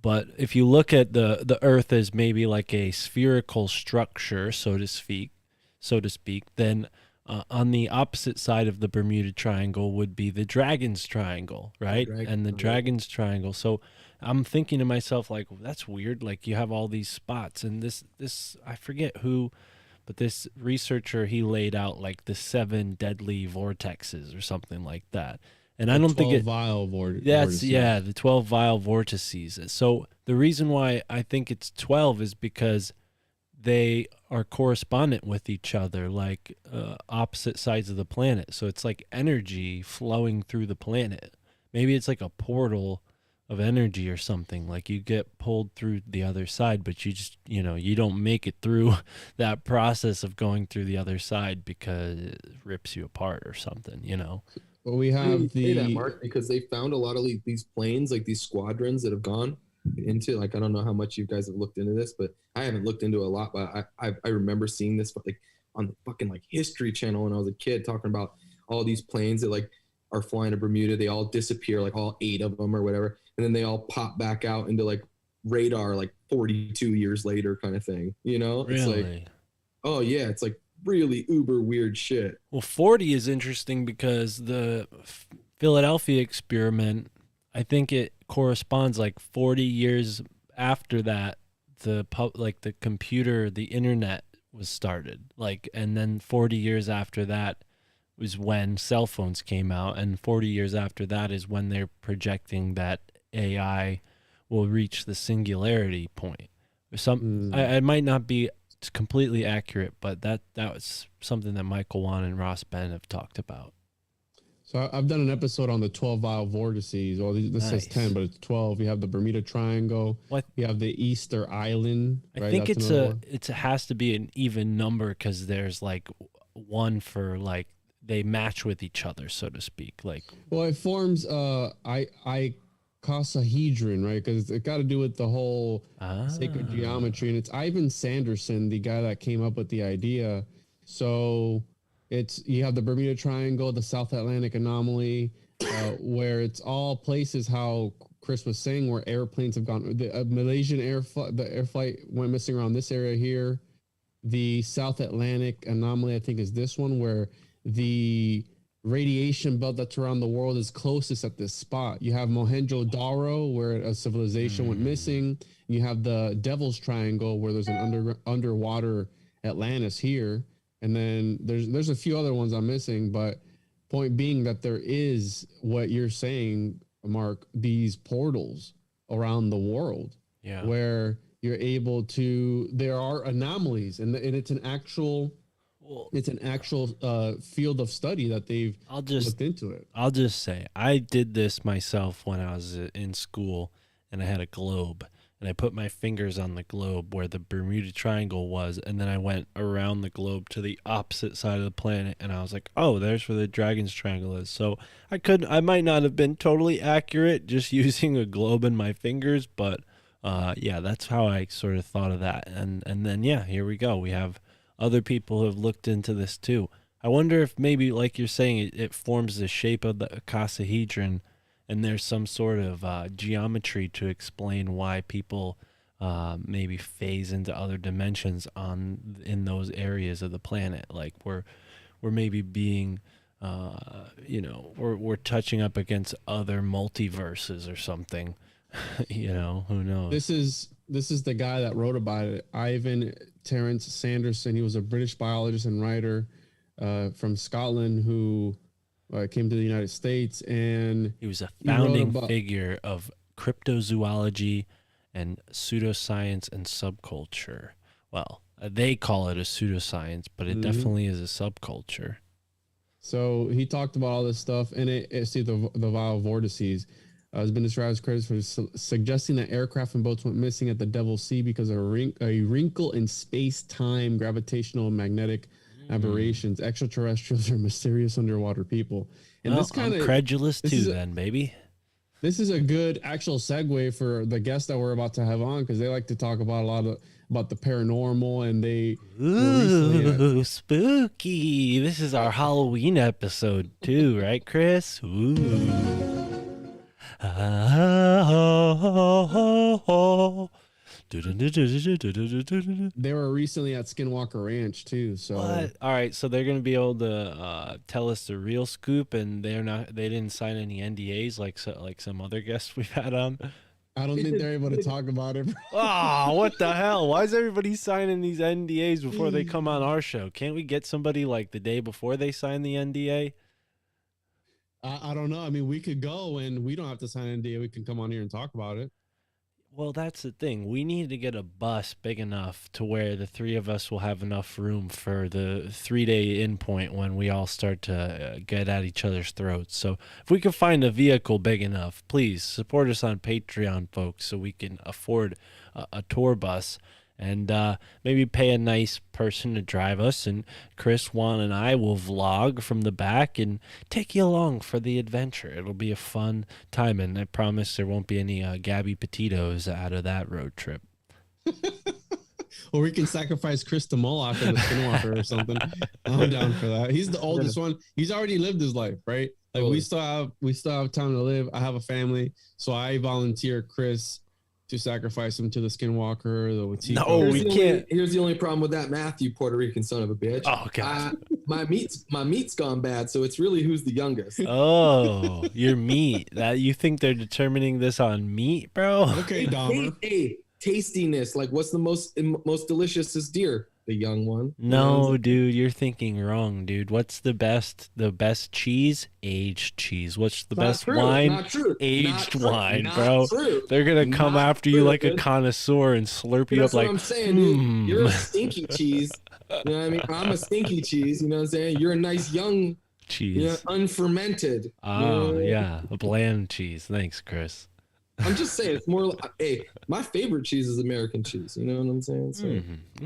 S3: But if you look at the Earth as maybe like a spherical structure, so to speak, then on the opposite side of the Bermuda Triangle would be the Dragon's Triangle, right? And the Dragon's Triangle. So I'm thinking to myself, like, well, that's weird. Like, you have all these spots, and this I forget who, but this researcher, he laid out like the 7 deadly vortexes or something like that. And I don't think it.
S1: Vortices.
S3: Yeah, the 12 vile vortices. So the reason why I think it's 12 is because they are correspondent with each other, like opposite sides of the planet. So it's like energy flowing through the planet. Maybe it's like a portal of energy or something. Like you get pulled through the other side, but you just, you don't make it through that process of going through the other side because it rips you apart or something,
S1: But we have
S2: say that, Mark, because they found a lot of these planes, like these squadrons that have gone into, like, I don't know how much you guys have looked into this, but I haven't looked into a lot. But I remember seeing this like on the fucking like History Channel when I was a kid, talking about all these planes that like are flying to Bermuda. They all disappear, like all 8 of them or whatever, and then they all pop back out into like radar like 42 years later, kind of thing.
S3: Really?
S2: It's like, oh yeah, it's like really uber weird shit.
S3: Well, 40 is interesting because the Philadelphia experiment, I think it corresponds like 40 years after that, the computer, the internet was started. Like, and then 40 years after that was when cell phones came out, and 40 years after that is when they're projecting that AI will reach the singularity point. I might not be completely accurate, but that was something that Michael Juan and Ross Ben have talked about.
S1: So I've done an episode on the 12 vile vortices. Well, this says 10, but it's 12. You have the Bermuda Triangle.
S3: What?
S1: You have the Easter Island.
S3: I
S1: right?
S3: think
S1: That's
S3: it has to be an even number because there's like one for like they match with each other, so to speak. Like,
S1: well, it forms icosahedron, right? Because it got to do with the whole sacred geometry, and it's Ivan Sanderson, the guy that came up with the idea. So you have the Bermuda Triangle, the South Atlantic anomaly, where it's all places, how Chris was saying, where airplanes have gone. The Malaysian air flight went missing around this area here. The South Atlantic anomaly, I think, is this one, where the radiation belt that's around the world is closest at this spot. You have Mohenjo-Daro, where a civilization went missing. You have the Devil's Triangle, where there's an underwater Atlantis here. And then there's a few other ones I'm missing, but point being that there is what you're saying, Mark, these portals around the world, where you're able to. There are anomalies, and it's an actual field of study that they've looked into it.
S3: I'll just say I did this myself when I was in school, and I had a globe. And I put my fingers on the globe where the Bermuda Triangle was, and then I went around the globe to the opposite side of the planet, and I was like, oh, there's where the Dragon's Triangle is. So I might not have been totally accurate just using a globe in my fingers, but that's how I sort of thought of that. And then, here we go. We have other people who have looked into this too. I wonder if maybe, like you're saying, it forms the shape of the icosahedron, and there's some sort of geometry to explain why people maybe phase into other dimensions in those areas of the planet. Like we're maybe being, we're touching up against other multiverses or something. Who knows?
S1: This is the guy that wrote about it, Ivan Terence Sanderson. He was a British biologist and writer from Scotland who came to the United States, and
S3: he was a founding figure of cryptozoology and pseudoscience and subculture. Well, they call it a pseudoscience, but it definitely is a subculture.
S1: So he talked about all this stuff, and see the vile vortices. Has been described as credits for suggesting that aircraft and boats went missing at the Devil's Sea because of a wrinkle in space-time gravitational and magnetic aberrations. Extraterrestrials are mysterious underwater people. And
S3: well,
S1: this kind of
S3: credulous too, then, baby.
S1: This is a good actual segue for the guests that we're about to have on, because they like to talk about about the paranormal, and they
S3: Ooh, spooky. This is our Halloween episode too, right, Chris? Ooh.
S1: They were recently at Skinwalker Ranch too. So
S3: what? All right, so they're gonna be able to tell us the real scoop, and they didn't sign any NDAs like some other guests we've had on.
S1: I don't think they're able to talk about it.
S3: Oh, what the hell? Why is everybody signing these NDAs before they come on our show? Can't we get somebody like the day before they sign the NDA?
S1: I don't know. I mean, we could go and we don't have to sign an NDA. We can come on here and talk about it.
S3: Well, that's the thing. We need to get a bus big enough to where the three of us will have enough room for the 3-day in point when we all start to get at each other's throats. So if we can find a vehicle big enough, please support us on Patreon, folks, so we can afford a tour bus. And maybe pay a nice person to drive us, and Chris, Juan, and I will vlog from the back and take you along for the adventure. It'll be a fun time, and I promise there won't be any Gabby Petitos out of that road trip.
S1: Or we can sacrifice Chris to Moloch or the Skinwalker or something. I'm down for that. He's the oldest one. He's already lived his life, right? Like we still have time to live. I have a family, so I volunteer Chris to sacrifice him to the Skinwalker.
S3: No, we can't.
S2: Here's the only problem with that math, you Puerto Rican son of a bitch.
S3: Oh God,
S2: my meat's gone bad, so it's really who's the youngest.
S3: Oh, your meat. That you think they're determining this on meat, bro?
S1: Okay, Dahmer.
S2: Hey, tastiness. Like, what's the most delicious is deer? The young one.
S3: No, dude, you're thinking wrong, dude. What's the best cheese? Aged cheese. What's the best wine?
S2: Not true.
S3: Aged
S2: Not
S3: wine,
S2: true.
S3: bro.
S2: Not true.
S3: They're gonna come
S2: Not
S3: after you
S2: true,
S3: like a
S2: dude.
S3: connoisseur and slurp you
S2: That's
S3: up
S2: what
S3: like.
S2: I'm saying, dude. You're a stinky cheese. You know what I mean? I'm a stinky cheese. You know what I'm saying? You're a nice young
S3: cheese.
S2: You know, unfermented.
S3: Oh, yeah. A bland cheese. Thanks, Chris.
S2: I'm just saying, it's more like, hey, my favorite cheese is American cheese. You know what I'm saying? So,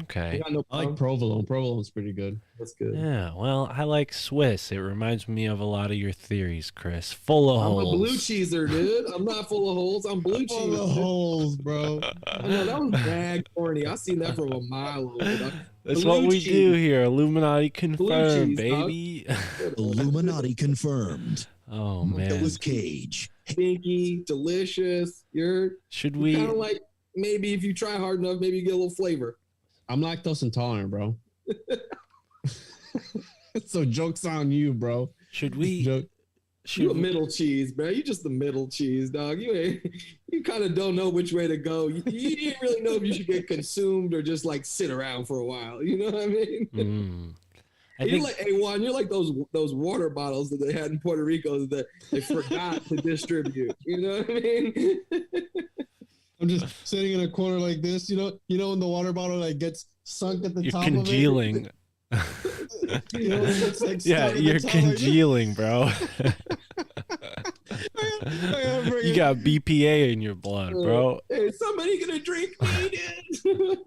S3: okay.
S2: No
S1: I like provolone. Provolone's pretty good.
S2: That's good.
S3: Yeah, well, I like Swiss. It reminds me of a lot of your theories, Chris. Full of holes.
S2: I'm a blue cheeser, dude. I'm not full of holes. I'm blue cheese.
S1: Full of holes, bro.
S2: I know, that was bad corny. I seen that from a mile away.
S3: That's
S2: Blue
S3: what we
S2: cheese.
S3: do here. Illuminati confirmed,
S2: cheese,
S3: baby.
S4: Illuminati confirmed.
S3: Oh, man.
S4: Nicolas Cage.
S2: Stinky, delicious.
S3: Should
S2: Kind
S3: we?
S2: of like, maybe if you try hard enough, maybe you get a little flavor.
S1: I'm lactose intolerant, bro. So joke's on you, bro.
S3: Should we?
S1: Joke.
S2: You a middle cheese, bro. You just the middle cheese, dog. You kind of don't know which way to go. You didn't really know if you should get consumed or just like sit around for a while. You know what I mean? You're like, hey Juan, you're like those water bottles that they had in Puerto Rico that they forgot to distribute. You know what I mean?
S1: I'm just sitting in a corner like this, you know when the water bottle like gets sunk at the
S3: You're
S1: top
S3: congealing.
S1: of it. You know, it's like
S3: Yeah,
S1: stuck at the
S3: you're
S1: top
S3: congealing, bro.
S1: like
S3: You got BPA in your blood, bro.
S2: Hey, somebody gonna drink me, dude?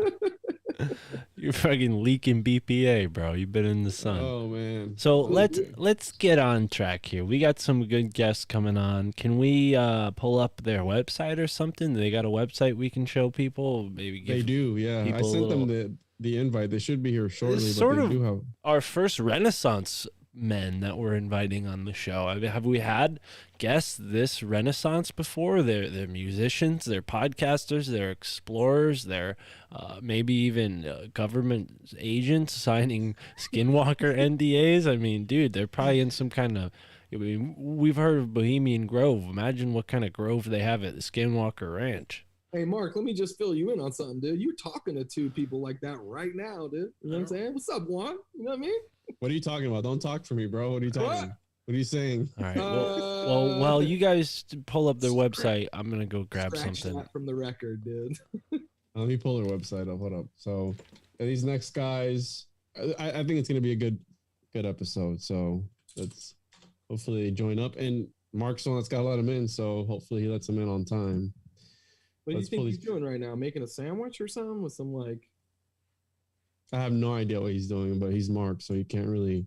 S3: You're fucking leaking BPA, bro. You've been in the sun.
S1: Oh man.
S3: So let's get on track here. We got some good guests coming on. Can we pull up their website or something? They got a website we can show people. Maybe give
S1: They do, yeah. I
S3: people a
S1: sent
S3: little-
S1: them the invite. They should be here shortly,
S3: This is
S1: but
S3: sort
S1: they
S3: of
S1: do have.
S3: our first Renaissance men that we're inviting on the show. I mean, have we had guests this Renaissance before? They're musicians, they're podcasters, they're explorers, they're maybe even government agents signing Skinwalker NDAs. I mean, dude, they're probably in some kind of. I mean, we've heard of Bohemian Grove. Imagine what kind of grove they have at the Skinwalker Ranch.
S2: Hey Mark, let me just fill you in on something, dude. You're talking to two people like that right now, dude. You know what I'm saying? What's up, Juan? You know what I mean?
S1: What are you talking about? Don't talk for me, bro. What are you talking? What are you saying?
S3: All right. Well, while you guys pull up their website, I'm gonna go grab
S2: Scratch
S3: something.
S2: that from the record, dude.
S1: Let me pull their website up. Hold up. So these next guys, I think it's gonna be a good episode. So let's hopefully they join up. And Mark's the one that's got to let him in, so hopefully he lets him in on time.
S2: What do you
S1: Let's
S2: think
S1: pull
S2: he's
S1: these-
S2: doing right now? Making a sandwich or something with some like?
S1: I have no idea what he's doing, but he's Mark, so you can't really.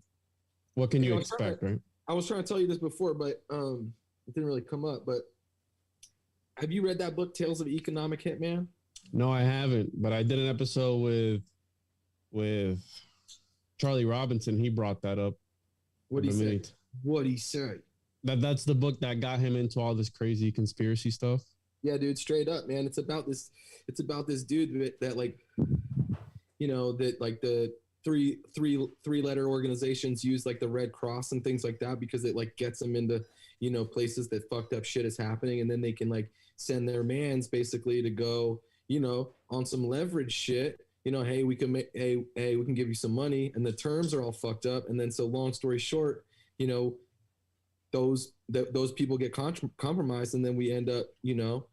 S1: What can
S2: You
S1: you
S2: know,
S1: expect, right?
S2: I was trying to tell you this before, but it didn't really come up. But have you read that book, Tales of Economic Hitman?
S1: No, I haven't, but I did an episode with Charlie Robinson. He brought that up.
S2: What do you say? What do you say?
S1: That's the book that got him into all this crazy conspiracy stuff.
S2: Yeah, dude, straight up, man. It's about this dude that like, you know, that like the three letter organizations use like the Red Cross and things like that because it like gets them into, you know, places that fucked up shit is happening, and then they can like send their mans basically to go, you know, on some leverage shit. You know, hey, we can we can give you some money, and the terms are all fucked up, and then so long story short, you know, those people get compromised, and then we end up, you know,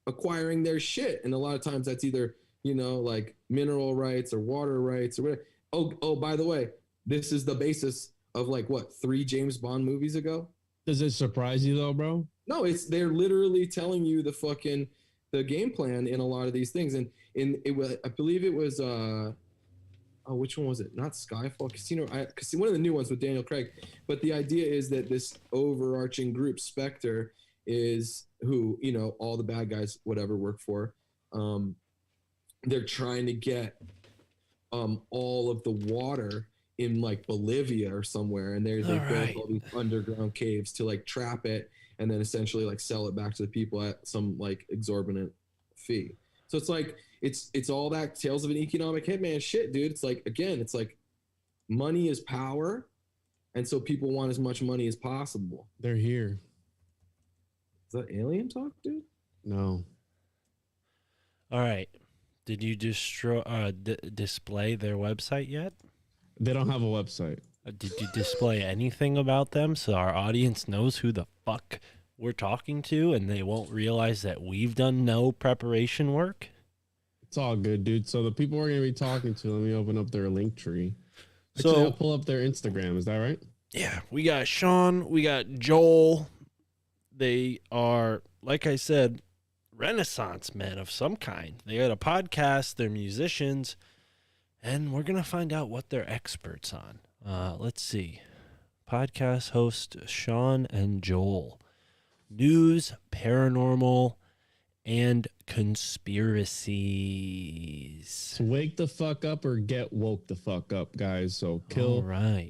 S2: acquiring their shit, and a lot of times that's either, you know, like mineral rights or water rights or whatever. Oh, by the way, this is the basis of like what 3 James Bond movies ago.
S1: Does it surprise you though, bro?
S2: No, they're literally telling you the game plan in a lot of these things, and I believe it was which one was it? Not Skyfall, Casino. One of the new ones with Daniel Craig. But the idea is that this overarching group, Spectre, is who, you know, all the bad guys, whatever, work for. They're trying to get all of the water in like Bolivia or somewhere, and they build all these underground caves to like trap it, and then essentially like sell it back to the people at some like exorbitant fee. So it's like it's all that Tales of an Economic Hitman shit, dude. It's like, again, it's like money is power, and so people want as much money as possible.
S1: They're here.
S2: Is that alien talk, dude?
S1: No.
S3: All right. Did you display their website yet?
S1: They don't have a website.
S3: Did you display anything about them so our audience knows who the fuck we're talking to and they won't realize that we've done no preparation work?
S1: It's all good, dude. So the people we're going to be talking to, let me open up their link tree.
S3: So
S1: Actually, I'll pull up their Instagram. Is that right?
S3: Yeah, we got Sean, we got Joel. They are, like I said, Renaissance men of some kind. They got a podcast, they're musicians, and we're going to find out what they're experts on. Let's see. Podcast host Sean and Joel. News, paranormal, and conspiracies.
S1: So wake the fuck up or get woke the fuck up, guys. So kill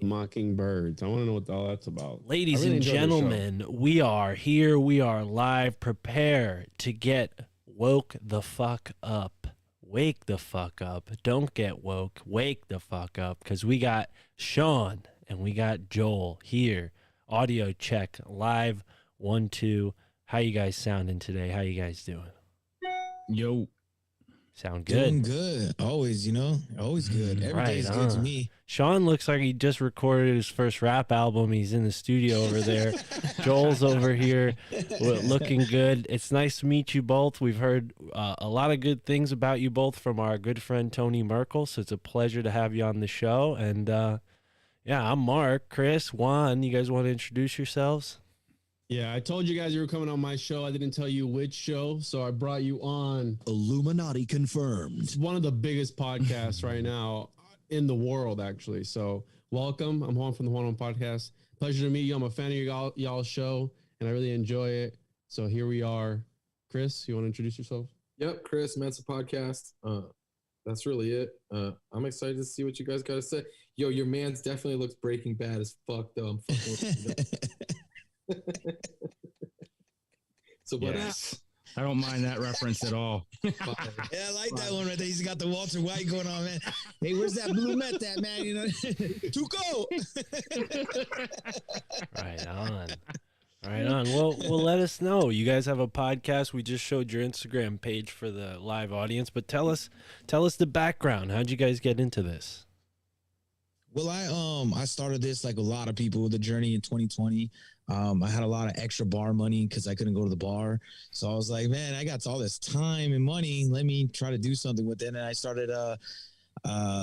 S1: mockingbirds. I want to know what all that's about.
S3: Ladies and gentlemen, we are here. We are live. Prepare to get woke the fuck up. Wake the fuck up. Don't get woke. Wake the fuck up, because we got Sean and we got Joel here. Audio check live. 1, 2. How you guys sounding today? How you guys doing?
S5: Yo.
S3: Sound good?
S5: Doing good. Always, you know, always good. Every day is good to me.
S3: Sean looks like he just recorded his first rap album. He's in the studio over there. Joel's over here looking good. It's nice to meet you both. We've heard a lot of good things about you both from our good friend Tony Merkel, so it's a pleasure to have you on the show. And yeah, I'm Mark, Chris, Juan. You guys want to introduce yourselves?
S1: Yeah, I told you guys you were coming on my show. I didn't tell you which show, so I brought you on.
S4: Illuminati confirmed.
S1: It's one of the biggest podcasts right now in the world, actually. So welcome. I'm Juan from the Juan Podcast. Pleasure to meet you. I'm a fan of y'all's show, and I really enjoy it. So here we are. Chris, you want to introduce yourself?
S2: Yep, Chris, Mensa Podcast. That's really it. I'm excited to see what you guys got to say. Yo, your man's definitely looks Breaking Bad as fuck, though. I'm fucking with you. So what?
S5: Yes. I don't mind that reference at all.
S4: Yeah, I like that one right there. He's got the Walter White going on, man. Hey, where's that blue met that, man? You know, Tuco.
S3: Right on. Right on. Well, let us know. You guys have a podcast. We just showed your Instagram page for the live audience, but tell us the background. How'd you guys get into this?
S5: Well, I started this like a lot of people, the journey in 2020. I had a lot of extra bar money because I couldn't go to the bar. So I was like, man, I got all this time and money. Let me try to do something with it. And I started a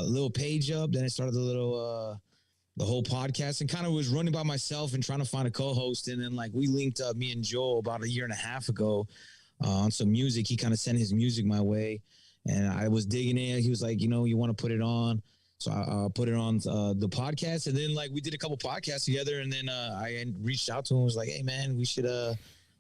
S5: little page up. Then I started a little the whole podcast, and kind of was running by myself and trying to find a co-host. And then like we linked up, me and Joel, about 1.5 years ago on some music. He kind of sent his music my way, and I was digging it. He was like, you know, you want to put it on? So I put it on the podcast, and then like we did a couple podcasts together, and then I reached out to him, was like, hey man, we should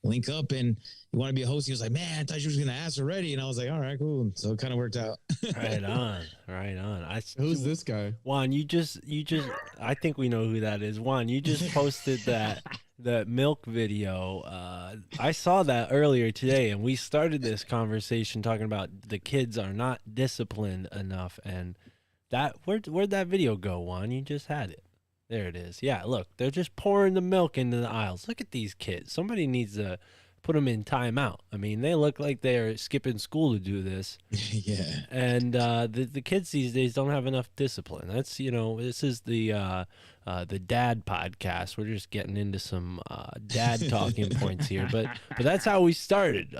S5: link up, and you want to be a host? He was like, man, I thought you was gonna ask already, and I was like, all right, cool. So it kind of worked out.
S3: Right on, right on.
S1: Who's this guy?
S3: Juan, you just I think we know who that is. Juan, you just posted that milk video. I saw that earlier today, and we started this conversation talking about the kids are not disciplined enough, and that where'd that video go, Juan? You just had it. There it is. Yeah, look, they're just pouring the milk into the aisles. Look at these kids. Somebody needs to put them in timeout. I mean, they look like they're skipping school to do this.
S5: Yeah.
S3: And the kids these days don't have enough discipline. That's, you know, this is the dad podcast. We're just getting into some dad talking points here, but that's how we started.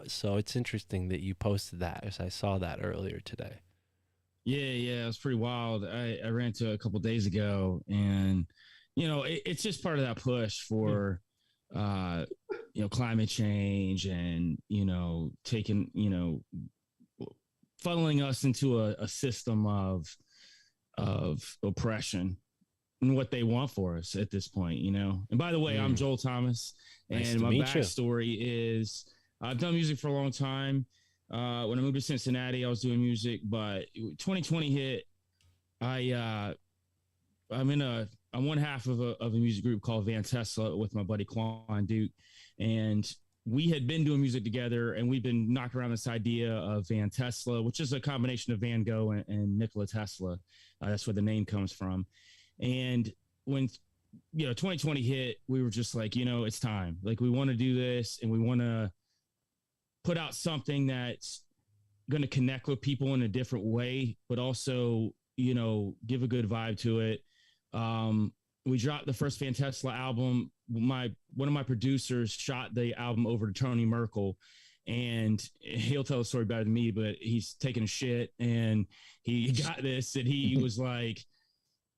S3: So it's interesting that you posted that, as I saw that earlier today.
S6: Yeah, it was pretty wild. I ran into it a couple days ago, and you know, it's just part of that push for you know, climate change, and you know, taking, you know, funneling us into a system of oppression and what they want for us at this point, you know. And by the way, I'm Joel Thomas, and my backstory is I've done music for a long time. When I moved to Cincinnati, I was doing music, but 2020 hit. I'm one half of a music group called Van Tesla with my buddy Quan Duke, and we had been doing music together, and we've been knocking around this idea of Van Tesla, which is a combination of Van Gogh and Nikola Tesla. That's where the name comes from. And when 2020 hit, we were just like, you know, it's time. Like, we want to do this, and we want to put out something that's going to connect with people in a different way, but also, you know, give a good vibe to it. We dropped the first Van Tesla album. One of my producers shot the album over to Tony Merkel, and he'll tell the story better than me, but he's taking a shit, and he got this, and he was like,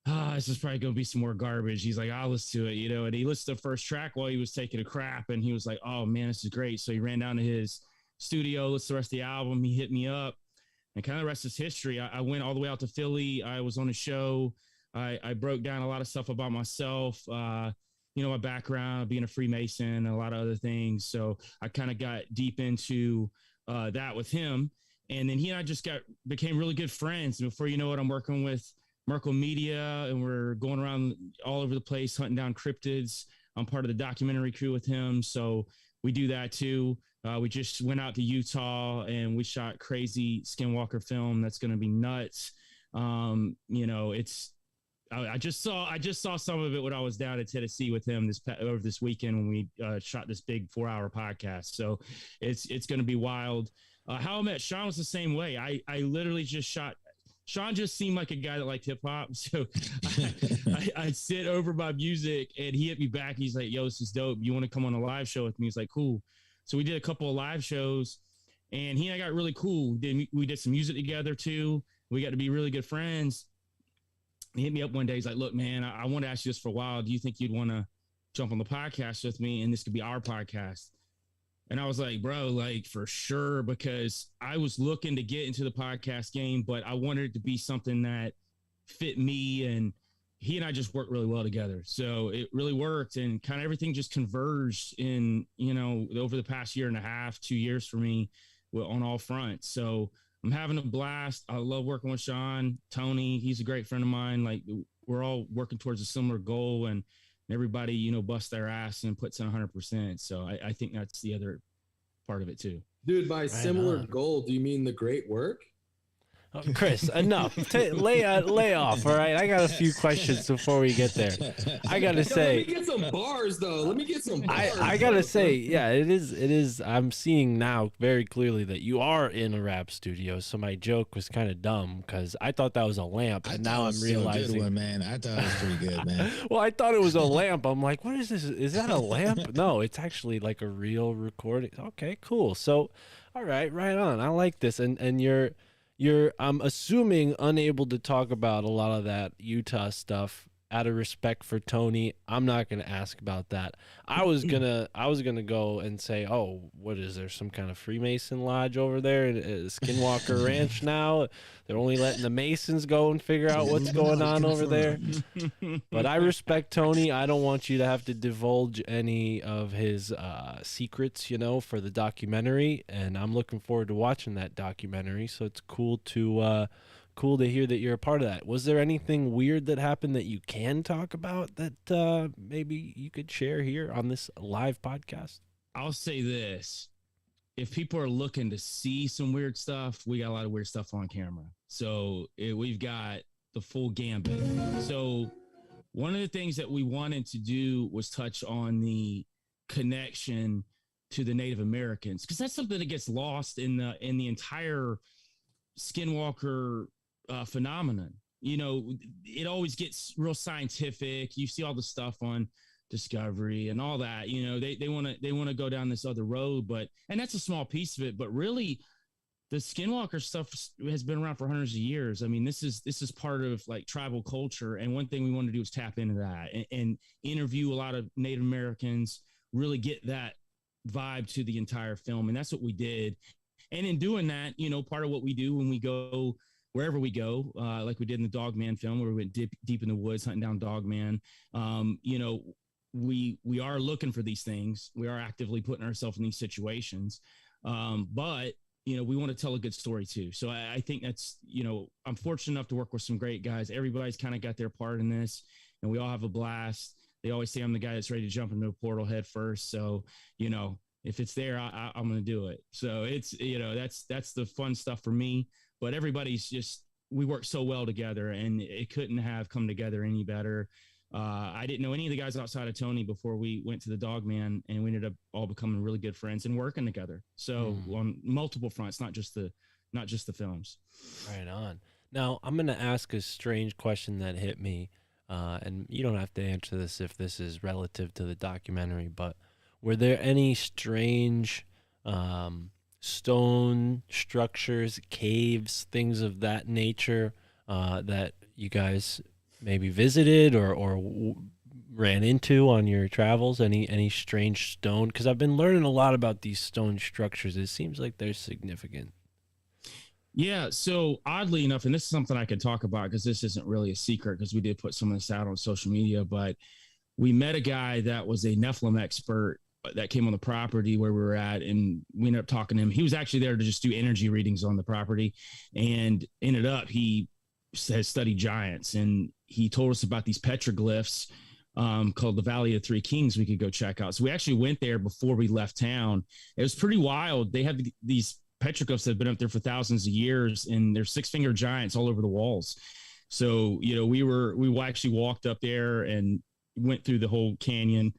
S6: this is probably going to be some more garbage. He's like, I'll listen to it, you know, and he listened to the first track while he was taking a crap, and he was like, oh man, this is great. So he ran down to his studio, listened to the rest of the album. He hit me up, and kind of the rest is history. I went all the way out to Philly. I was on a show. I broke down a lot of stuff about myself, you know, my background, being a Freemason, and a lot of other things. So I kind of got deep into that with him. And then he and I just became really good friends. And before you know it, I'm working with Merkel Media, and we're going around all over the place hunting down cryptids. I'm part of the documentary crew with him. So we do that too. We just went out to Utah, and we shot crazy skinwalker film that's going to be nuts. You know, I just saw some of it when I was down in Tennessee with him this weekend when we shot this big 4-hour podcast. So it's going to be wild. How I Met Sean was the same way. I literally just shot. Sean just seemed like a guy that liked hip hop. So I'd sit over my music, and he hit me back. He's like, yo, this is dope. You want to come on a live show with me? He's like, cool. So we did a couple of live shows, and he and I got really cool. We did some music together too. We got to be really good friends. He hit me up one day. He's like, look, man, I want to ask you this for a while. Do you think you'd want to jump on the podcast with me, and this could be our podcast? And I was like, bro, like, for sure, because I was looking to get into the podcast game, but I wanted it to be something that fit me, and he and I just worked really well together. So it really worked, and kind of everything just converged in, you know, over the past 1.5 years, 2 years for me on all fronts. So I'm having a blast. I love working with Sean, Tony. He's a great friend of mine. Like, we're all working towards a similar goal, and everybody, you know, busts their ass and puts in 100%. So I think that's the other part of it too.
S2: Dude, by similar goal, do you mean the great work?
S3: Oh, Chris, enough. Lay off, all right? I got a few questions before we get there. I got to say...
S2: Let me get some bars, though. Let me get some bars.
S3: I got to say, yeah, it is. I'm seeing now very clearly that you are in a rap studio, so my joke was kind of dumb because I thought that was a lamp, and now I'm realizing...
S5: Good one, man. I thought it was pretty good, man.
S3: Well, I thought it was a lamp. I'm like, what is this? Is that a lamp? No, it's actually like a real recording. Okay, cool. So, all right on. I like this. And you're I'm assuming unable to talk about a lot of that Utah stuff out of respect for Tony, I'm not gonna ask about that. I was gonna go and say, oh, what is there, some kind of Freemason lodge over there at Skinwalker Ranch now? They're only letting the Masons go and figure out what's going on over there. But I respect Tony. I don't want you to have to divulge any of his secrets, for the documentary. And I'm looking forward to watching that documentary. So it's cool to hear that you're a part of that. Was there anything weird that happened that you can talk about that maybe you could share here on this live podcast?
S6: I'll say this. If people are looking to see some weird stuff, we got a lot of weird stuff on camera. So we've got the full gambit. So one of the things that we wanted to do was touch on the connection to the Native Americans, because that's something that gets lost in the entire Skinwalker phenomenon. It always gets real scientific. You see all the stuff on Discovery and all that. They want to go down this other road, and that's a small piece of it. But really, the Skinwalker stuff has been around for hundreds of years. I mean, this is part of like tribal culture, and one thing we want to do is tap into that and interview a lot of Native Americans, really get that vibe to the entire film, and that's what we did. And in doing that, part of what we do when we go wherever we go, like we did in the Dogman film, where we went deep in the woods hunting down Dogman, we are looking for these things. We are actively putting ourselves in these situations, but we want to tell a good story too. So I think that's, I'm fortunate enough to work with some great guys. Everybody's kind of got their part in this, and we all have a blast. They always say I'm the guy that's ready to jump into a portal head first. So, if it's there, I'm going to do it. So it's, that's the fun stuff for me. But everybody's we work so well together, and it couldn't have come together any better. I didn't know any of the guys outside of Tony before we went to the Dogman, and we ended up all becoming really good friends and working together. So on multiple fronts, not just the films.
S3: Right on. Now I'm going to ask a strange question that hit me, and you don't have to answer this if this is relative to the documentary, but were there any strange stone structures, caves, things of that nature that you guys maybe visited or ran into on your travels? Any strange stone? Because I've been learning a lot about these stone structures. It seems like they're significant.
S6: Yeah. So oddly enough, and this is something I can talk about because this isn't really a secret, because we did put some of this out on social media, but we met a guy that was a Nephilim expert that came on the property where we were at, and we ended up talking to him. He was actually there to just do energy readings on the property, and ended up, he has studied giants, and he told us about these petroglyphs called the Valley of Three Kings we could go check out. So we actually went there before we left town. It was pretty wild. They have these petroglyphs that have been up there for thousands of years, and they're 6-finger giants all over the walls. So, we actually walked up there and went through the whole canyon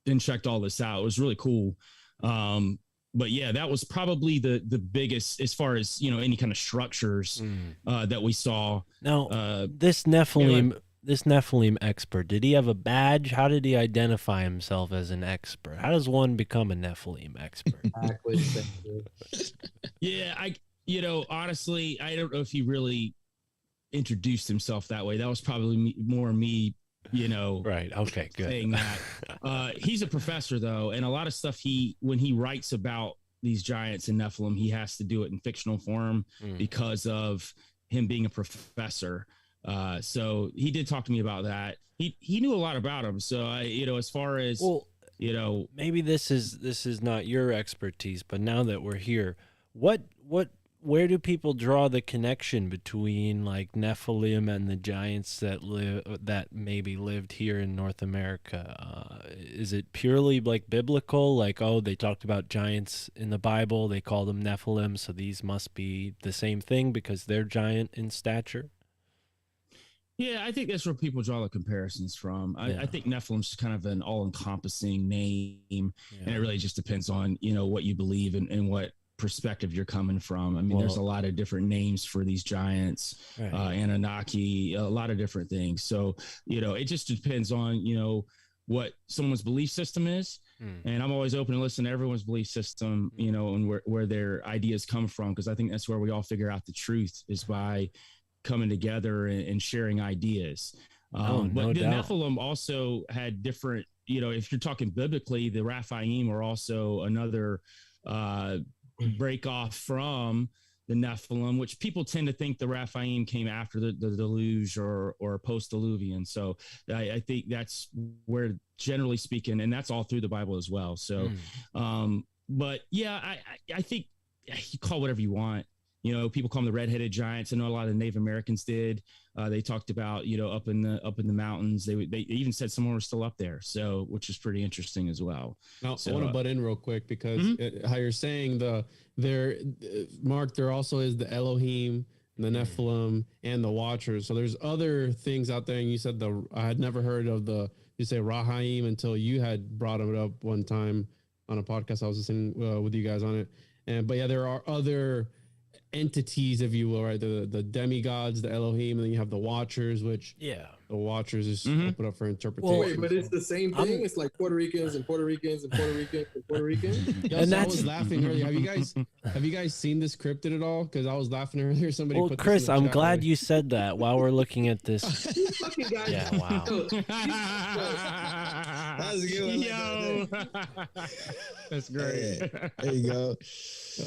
S6: and checked all this out. It was really cool. But yeah, that was probably the biggest as far as, any kind of structures that we saw.
S3: Now, this Nephilim expert, did he have a badge? How did he identify himself as an expert? How does one become a Nephilim expert?
S2: Exactly.
S6: Yeah, honestly, I don't know if he really introduced himself that way. That was probably more me,
S3: right. Okay, good.
S6: Saying that. He's a professor though, and a lot of stuff when he writes about these giants and Nephilim, he has to do it in fictional form because of him being a professor. So he did talk to me about that. He knew a lot about him. So as far as
S3: maybe this is not your expertise, but now that we're here, where do people draw the connection between like Nephilim and the giants that maybe lived here in North America? Is it purely like biblical? Like, oh, they talked about giants in the Bible, they called them Nephilim, so these must be the same thing because they're giant in stature?
S6: Yeah, I think that's where people draw the comparisons from. I think Nephilim's just kind of an all-encompassing name, and it really just depends on, what you believe and what perspective you're coming from. I mean, there's a lot of different names for these giants, right. Anunnaki, a lot of different things. So, it just depends on, what someone's belief system is. And I'm always open to listen to everyone's belief system, and where their ideas come from. Because I think that's where we all figure out the truth, is by coming together and sharing ideas.
S3: No
S6: the
S3: doubt.
S6: Nephilim also had different, if you're talking biblically, the Raphaim are also another break off from the Nephilim, which people tend to think the Raphaim came after the deluge or post-diluvian. So I think that's where, generally speaking, and that's all through the Bible as well. So, but yeah, I think you call whatever you want. People call them the redheaded giants. I know a lot of the Native Americans did. They talked about, up in the mountains. They even said someone was still up there. So, which is pretty interesting as well.
S1: Now,
S6: So,
S1: I want to butt in real quick because how you're saying Mark, there also is the Elohim, the Nephilim, and the Watchers. So there's other things out there. And you said I had never heard of you say Rahaim until you had brought it up one time on a podcast. I was listening with you guys on it. But yeah, there are other entities, if you will, right? The demigods, the Elohim, and then you have the Watchers, which the Watchers is open up for interpretation.
S2: Wait, but it's the same thing. It's like Puerto Ricans and Puerto Ricans and Puerto Ricans and Puerto Ricans.
S1: And I was laughing earlier. Have you guys seen this cryptid at all? Because I was laughing earlier. Somebody put this
S3: Chris,
S1: in the
S3: I'm
S1: chat,
S3: glad
S1: right?
S3: you said that while we're looking at this.
S2: Fucking guys.
S3: Yeah, wow.
S5: That was a good one.
S6: Yo, that's great.
S5: There you go.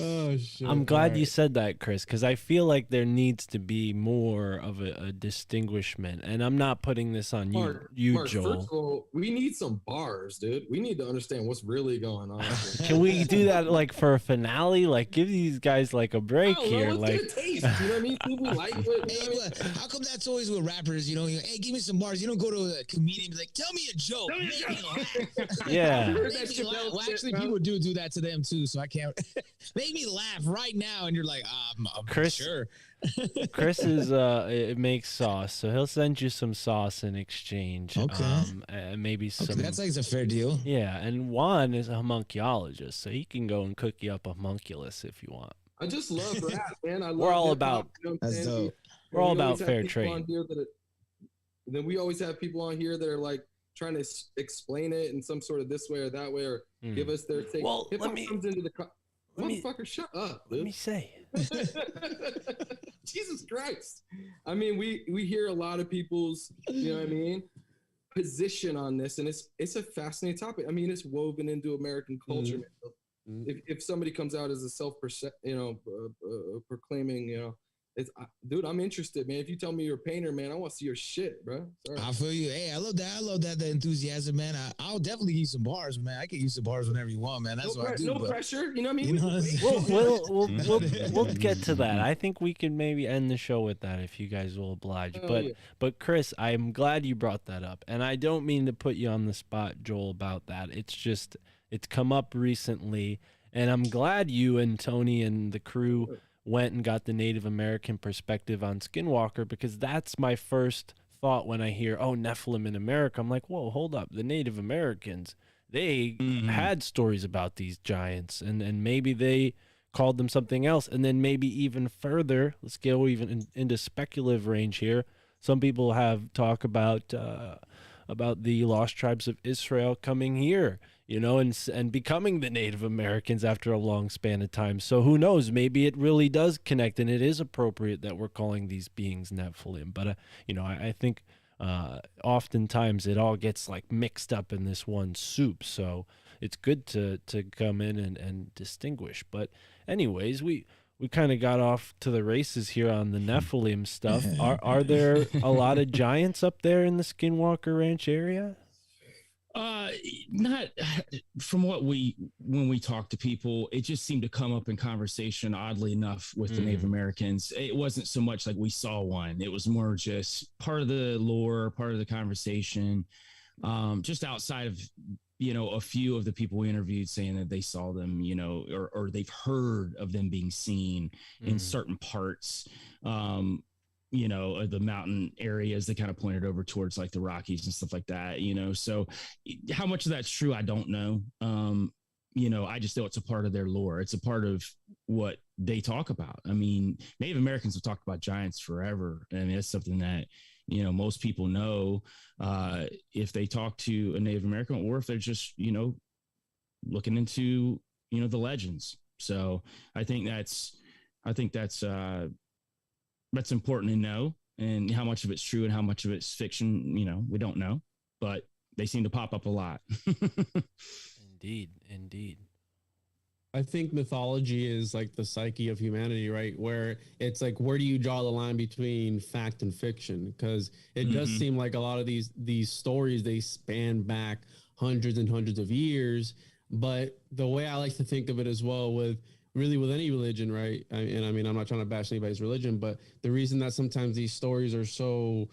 S1: Oh shit!
S3: I'm glad you said that, Chris, because I feel like there needs to be more of a distinguishment. And I'm not putting this on
S2: Mark,
S3: Joel.
S2: First of all, we need some bars, dude. We need to understand what's really going on.
S3: Can we do that like for a finale? Like give these guys like a break here. Like
S2: taste. You know what I mean? See if we like it.
S5: Hey, look, how come that's always with rappers? Hey, give me some bars. You don't go to a comedian and be like, tell me a joke. Make me laugh.
S3: yeah.
S5: Make me laugh. Well, actually, people do that to them too, so I can't. Make me laugh right now, and you're like, I'm
S3: Chris,
S5: sure.
S3: Chris is it makes sauce, so he'll send you some sauce in exchange.
S5: Okay.
S3: And maybe some.
S5: Okay, that's like a fair deal.
S3: Yeah, and Juan is a homunculologist, so he can go and cook you up a homunculus if you want.
S2: I just love rap, man.
S3: We're all about.
S5: That's dope.
S3: We're all about fair trade.
S2: Then we always have people on here that are like trying to explain it in some sort of this way or that way, or give us their take.
S3: Well,
S2: Hip-hop comes into the motherfucker, shut up, dude.
S3: Let me say.
S2: Jesus Christ. I mean, we hear a lot of people's, you know what I mean, position on this, and it's a fascinating topic. I mean, it's woven into American culture. If somebody comes out as a proclaiming, dude, I'm interested, man. If you tell me you're a painter, man, I want to see your shit, bro. Sorry.
S5: I feel you. Hey, I love that the enthusiasm, man. I'll definitely use some bars, man. I can use some bars whenever you want, man. That's what I do.
S2: No pressure, you know what I mean?
S5: You know
S3: We'll get to that. I think we can maybe end the show with that if you guys will oblige. But Chris, I'm glad you brought that up, and I don't mean to put you on the spot, Joel, about that. It's come up recently, and I'm glad you and Tony and the crew went and got the Native American perspective on Skinwalker, because that's my first thought when I hear, Nephilim in America. I'm like, whoa, hold up. The Native Americans, they had stories about these giants, and maybe they called them something else. And then maybe even further, let's go even into speculative range here. Some people have talk about the lost tribes of Israel coming here, and becoming the Native Americans after a long span of time. So who knows? Maybe it really does connect, and it is appropriate that we're calling these beings Nephilim. But I think oftentimes it all gets like mixed up in this one soup. So it's good to come in and distinguish. But anyways, we kind of got off to the races here on the Nephilim stuff. Are there a lot of giants up there in the Skinwalker Ranch area?
S6: Not from when we talk to people, it just seemed to come up in conversation, oddly enough, with the Native Americans. It wasn't so much like we saw one. It was more just part of the lore, part of the conversation, just outside of, a few of the people we interviewed saying that they saw them, or they've heard of them being seen in certain parts, the mountain areas that kind of pointed over towards like the Rockies and stuff like that, so how much of that's true, I don't know. I just know it's a part of their lore. It's a part of what they talk about. I mean, Native Americans have talked about giants forever. I mean, it's something that, most people know, if they talk to a Native American, or if they're just, looking into, the legends. So I think that's important to know. and how much of it's true and how much of it's fiction, we don't know, but they seem to pop up a lot.
S3: Indeed.
S1: I think mythology is like the psyche of humanity, right? Where it's like, where do you draw the line between fact and fiction? Because it does seem like a lot of these stories, they span back hundreds and hundreds of years. But the way I like to think of it as well, with any religion, right? I mean, I'm not trying to bash anybody's religion, but the reason that sometimes these stories are so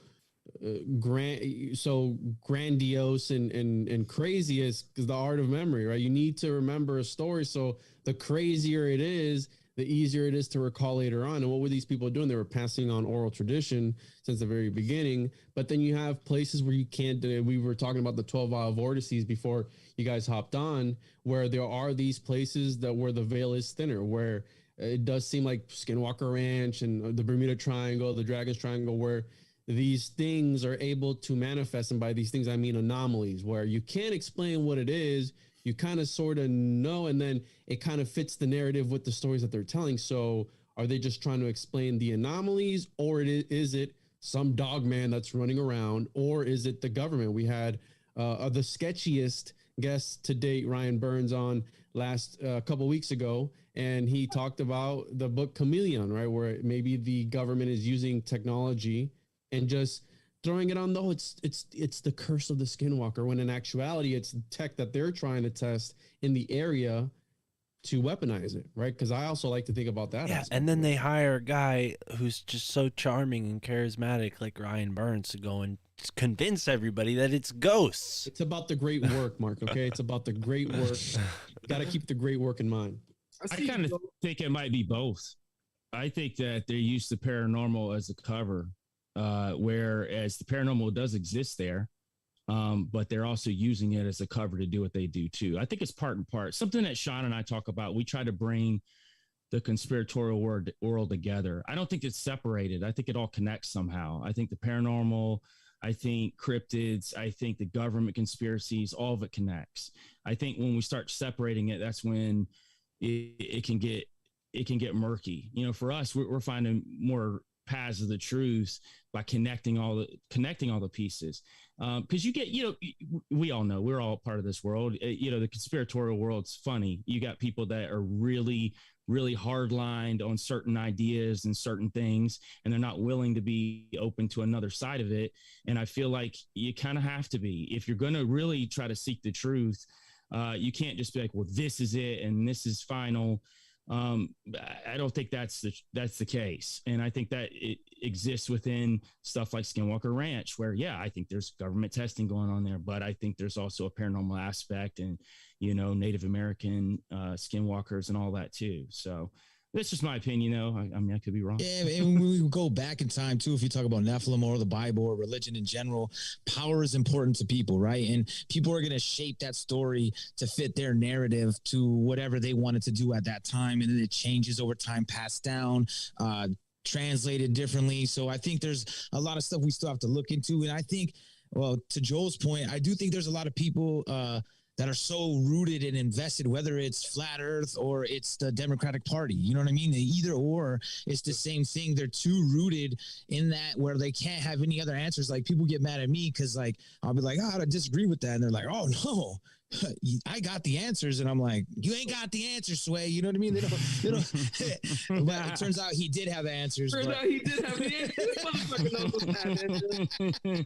S1: grandiose and crazy is because the art of memory, right? You need to remember a story, so the crazier it is, the easier it is to recall later on. And what were these people doing? They were passing on oral tradition since the very beginning. But then you have places where you can't do it. We were talking about the 12 Vial Vortices before you guys hopped on, where there are these places that where the veil is thinner, where it does seem like Skinwalker Ranch and the Bermuda Triangle, the Dragon's Triangle, where these things are able to manifest. And by these things, I mean anomalies, where you can't explain what it is. You kind of sort of know, and then it kind of fits the narrative with the stories that they're telling. So are they just trying to explain the anomalies, or is it some dog man that's running around, or is it the government? We had the sketchiest guest to date, Ryan Burns, on last couple weeks ago, and he talked about the book Chameleon, right, where maybe the government is using technology and just throwing it on it's the curse of the Skinwalker, when in actuality it's tech that they're trying to test in the area to weaponize it, right? Because I also like to think about that.
S3: Yeah, and then they hire a guy who's just so charming and charismatic like Ryan Burns to go and convince everybody that it's ghosts.
S1: It's about the great work, Mark, okay? It's about the great work. Got to keep the great work in mind.
S6: I kind of think it might be both. I think that they use the paranormal as a cover, whereas the paranormal does exist there, but they're also using it as a cover to do what they do too. I think it's part and part. Something that Sean and I talk about. We try to bring the conspiratorial world together. I don't think it's separated. I think it all connects somehow. I think the paranormal, I think cryptids, I think the government conspiracies, all of it connects. I think when we start separating it, that's when it can get murky. For us, we're finding more paths of the truth by connecting all the pieces, because you get, we all know we're all part of this world. The conspiratorial world's funny. You got people that are really hard-lined on certain ideas and certain things, and they're not willing to be open to another side of it. And I feel like you kind of have to be, if you're going to really try to seek the truth. You can't just be like, well, this is it and this is final. I don't think that's the case. And I think that it exists within stuff like Skinwalker Ranch, where, yeah, I think there's government testing going on there, but I think there's also a paranormal aspect and, Native American skinwalkers and all that too. So that's just my opinion, though. I mean, I could be wrong.
S5: Yeah, and when we go back in time too, if you talk about Nephilim or the Bible or religion in general, power is important to people, right? And people are going to shape that story to fit their narrative to whatever they wanted to do at that time, and then it changes over time, passed down, translated differently. So I think there's a lot of stuff we still have to look into, and I think, well, to Joel's point, I do think there's a lot of people that are so rooted and invested, whether it's flat earth or it's the Democratic Party, you know what I mean? Either or, it's the same thing. They're too rooted in that where they can't have any other answers. Like, people get mad at me because, like, I'll be like, I disagree with that. And they're like, oh no, I got the answers. And I'm like, you ain't got the answers, Sway. You know what I mean? They don't. But it turns out he did have answers.
S2: Turns out he did have the answers.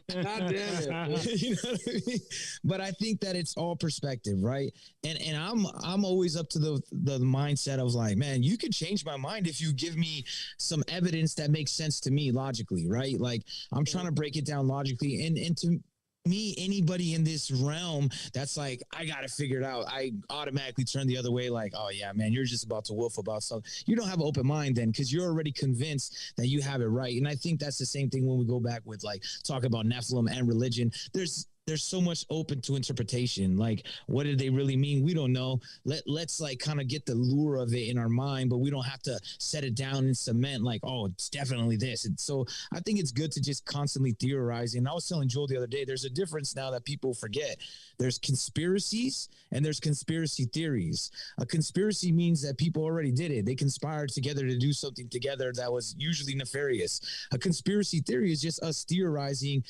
S2: God damn it.
S5: You know what I mean? But I think that it's all perspective, right? And I'm always up to the mindset of like, man, you could change my mind if you give me some evidence that makes sense to me logically, right? Like, I'm trying to break it down logically, and to me, anybody in this realm that's like, I gotta figure it out, I automatically turn the other way, like, oh yeah, man, you're just about to wolf about something. You don't have an open mind then, because you're already convinced that you have it right. And I think that's the same thing when we go back with like talk about Nephilim and religion. There's there's so much open to interpretation. Like, what did they really mean? We don't know. Let's like kind of get the lure of it in our mind, but we don't have to set it down in cement like, oh, it's definitely this. And so I think it's good to just constantly theorize. And I was telling Joel the other day, there's a difference now that people forget. There's conspiracies and there's conspiracy theories. A conspiracy means that people already did it. They conspired together to do something together that was usually nefarious. A conspiracy theory is just us theorizing,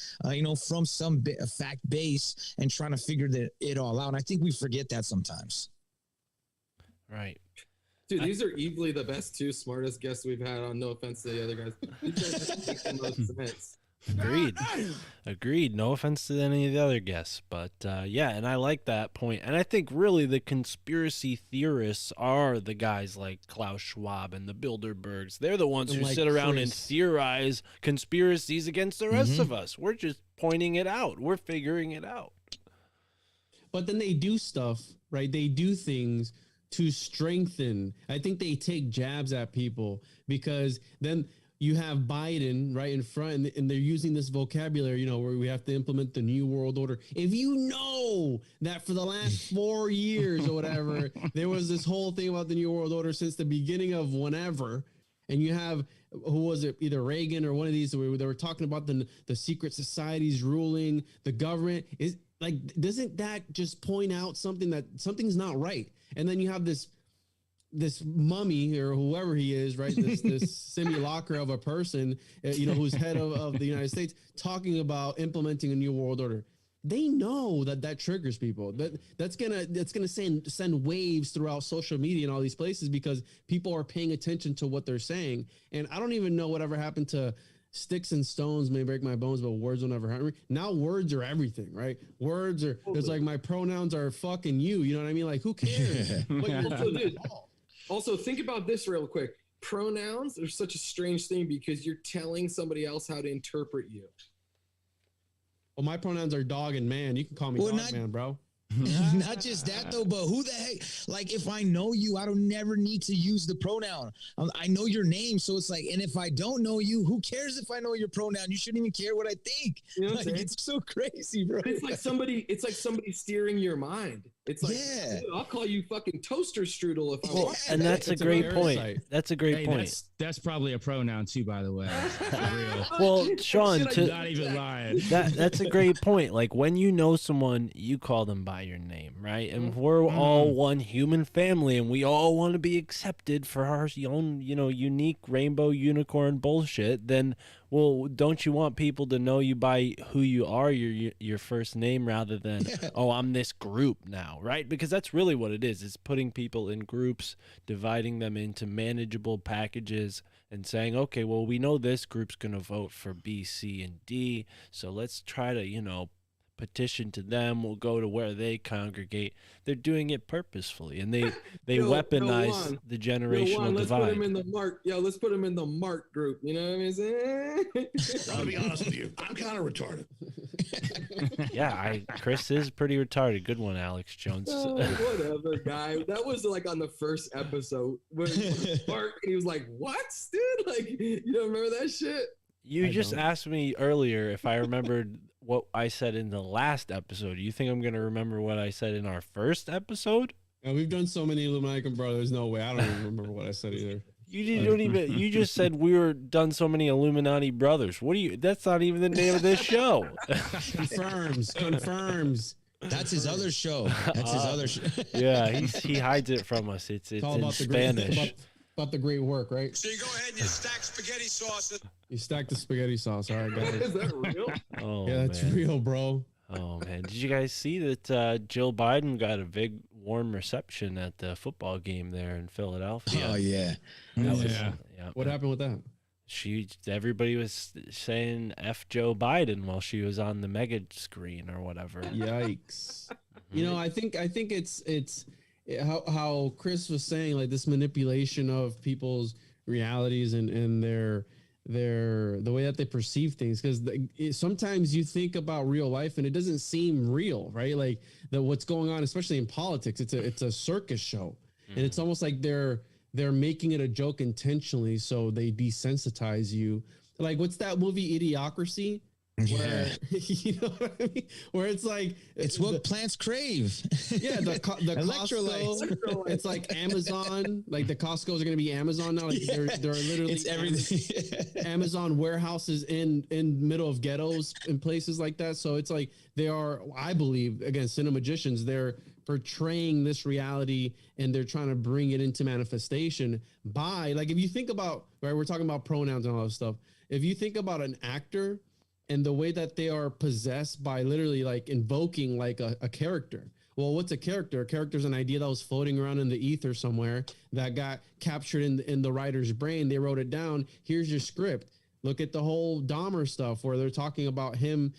S5: from some fact base and trying to figure it all out. And I think we forget that sometimes.
S3: Right.
S2: Dude, these are easily the best two smartest guests we've had on. No offense to the other guys. These guys make the most sense.
S3: Agreed. No offense to any of the other guests, but yeah, and I like that point. And I think really the conspiracy theorists are the guys like Klaus Schwab and the Bilderbergs. They're the ones who
S1: like
S3: sit around
S1: Chris.
S3: and theorize conspiracies against the rest of us. We're just pointing it out. We're figuring it out.
S1: But then they do stuff, right? They do things to strengthen. I think they take jabs at people because then you have Biden right in front and they're using this vocabulary, where we have to implement the new world order. If you know that for the last 4 years or whatever, there was this whole thing about the new world order since the beginning of whenever, and you have, who was it, either Reagan or one of these, where they were talking about the secret societies ruling the government. Is like, doesn't that just point out something's not right? And then you have this mummy or whoever he is, right? This simulacra of a person, who's head of the United States, talking about implementing a new world order. They know that triggers people. That's gonna send waves throughout social media and all these places because people are paying attention to what they're saying. And I don't even know whatever happened to sticks and stones may break my bones, but words will never hurt me. Now words are everything, right? Words are, it's like my pronouns are fucking you. You know what I mean? Like, who cares?
S2: Also, think about this real quick. Pronouns are such a strange thing because you're telling somebody else how to interpret you.
S1: Well, my pronouns are dog and man. You can call me dog man, bro.
S5: Not just that though, but who the heck? Like, if I know you, I don't never need to use the pronoun. I know your name, so it's like. And if I don't know you, who cares if I know your pronoun? You shouldn't even care what I think.
S2: You know what I'm saying?
S5: It's so crazy, bro.
S2: It's like somebody steering your mind. It's like,
S5: yeah,
S2: I'll call you fucking toaster strudel if I want.
S3: And that's a great point. That's a great point.
S6: That's probably a pronoun too, by the way. For real.
S3: Well, Sean,
S6: not even lying.
S3: That's a great point. Like, when you know someone, you call them by your name, right? And we're all one human family, and we all want to be accepted for our own, unique rainbow unicorn bullshit. Then, well, don't you want people to know you by who you are, your first name, rather than, oh, I'm this group now, right? Because that's really what it is. It's putting people in groups, dividing them into manageable packages, and saying, okay, well, we know this group's going to vote for B, C, and D, so let's try to, petition to them. We'll go to where they congregate. They're doing it purposefully, and they weaponize
S2: Juan,
S3: the generational
S2: Juan, let's
S3: divide.
S2: put him in the Mark. Yeah, let's put him in the Mark group. You know what I mean?
S7: I'll be honest with you. I'm kind of retarded.
S3: Yeah, Chris is pretty retarded. Good one, Alex Jones.
S2: Whatever, guy. That was like on the first episode when Mark, and he was like, "What, dude? Like, you don't remember that shit?"
S3: You just asked me earlier if I remembered what I said in the last episode. You think I'm going to remember what I said in our first episode?
S1: And we've done so many Illuminati brothers. No way. I don't even remember what I said either.
S3: You just said we were done so many Illuminati brothers. That's not even the name of this show.
S1: Confirms.
S5: That's his other show. That's his other show.
S3: Yeah, he hides it from us. It's
S1: all
S3: in
S1: about
S3: Spanish.
S1: About the great work, right?
S8: So you go ahead and you stack spaghetti sauce.
S1: You stack the spaghetti sauce. All right, guys.
S2: Is that real?
S3: Oh,
S1: Yeah, that's
S3: man.
S1: real, bro.
S3: Oh, man. Did you guys see that Jill Biden got a big warm reception at the football game there in Philadelphia?
S5: Oh yeah.
S3: Yeah.
S1: What happened with that?
S3: Everybody was saying F Joe Biden while she was on the mega screen or whatever.
S1: Yikes. I think it's how Chris was saying, like, this manipulation of people's realities and their the way that they perceive things, because sometimes you think about real life and it doesn't seem real, right? Like what's going on, especially in politics, it's a circus show, and it's almost like they're making it a joke intentionally, so they desensitize you. Like, what's that movie Idiocracy, where you know what I mean? Where it's like
S5: it's what plants crave.
S1: Yeah, the
S5: electrolytes.
S1: Costco, it's like Amazon. Like the Costco's are going to be Amazon now. Like they're literally
S5: it's everything.
S1: Amazon warehouses in middle of ghettos and places like that. So it's like they are, I believe, again, cinemagicians. They're portraying this reality and they're trying to bring it into manifestation by, like, if you think about, right, we're talking about pronouns and all that stuff. If you think about an actor and the way that they are possessed by literally like invoking like a character. Well, what's a character? A character is an idea that was floating around in the ether somewhere that got captured in the writer's brain. They wrote it down. Here's your script. Look at the whole Dahmer stuff where they're talking about him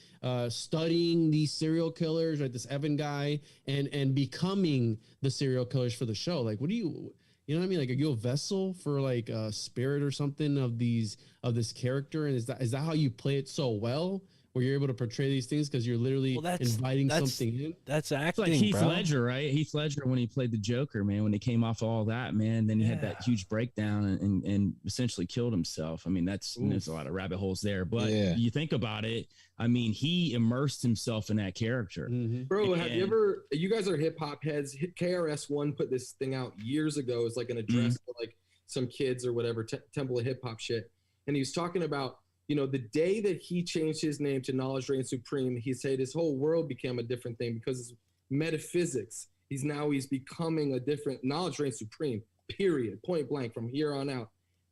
S1: studying these serial killers, right? This Evan guy and becoming the serial killers for the show. Like, what do you know what I mean? Like, are you a vessel for like a spirit or something of this character? And is that how you play it so well, where you're able to portray these things because you're literally inviting something in?
S3: That's acting,
S6: it's like Heath
S3: bro.
S6: Ledger, right? Heath Ledger when he played the Joker, man. When he came off all that, man, then he had that huge breakdown and essentially killed himself. I mean, there's a lot of rabbit holes there, but you think about it. I mean, he immersed himself in that character.
S1: Mm-hmm.
S2: Bro, have you ever? You guys are hip hop heads. KRS-One put this thing out years ago. It's like an address to like some kids or whatever, Temple of Hip Hop shit. And he was talking about, you know, the day that he changed his name to Knowledge Reigns Supreme, he said his whole world became a different thing because it's metaphysics. He's becoming a different Knowledge Reigns Supreme, period, point blank, from here on out.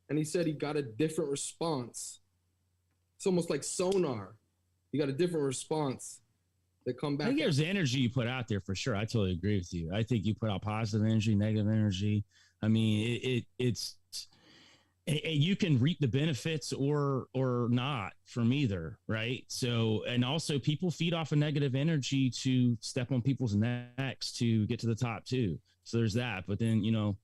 S2: And he said he got a different response. It's almost like sonar. You got a different response that come back.
S6: I think there's energy you put out there for sure. I totally agree with you. I think you put out positive energy, negative energy. I mean, it's you can reap the benefits or not from either, right? So, and also people feed off of negative energy to step on people's necks to get to the top too. So there's that. But then, you know,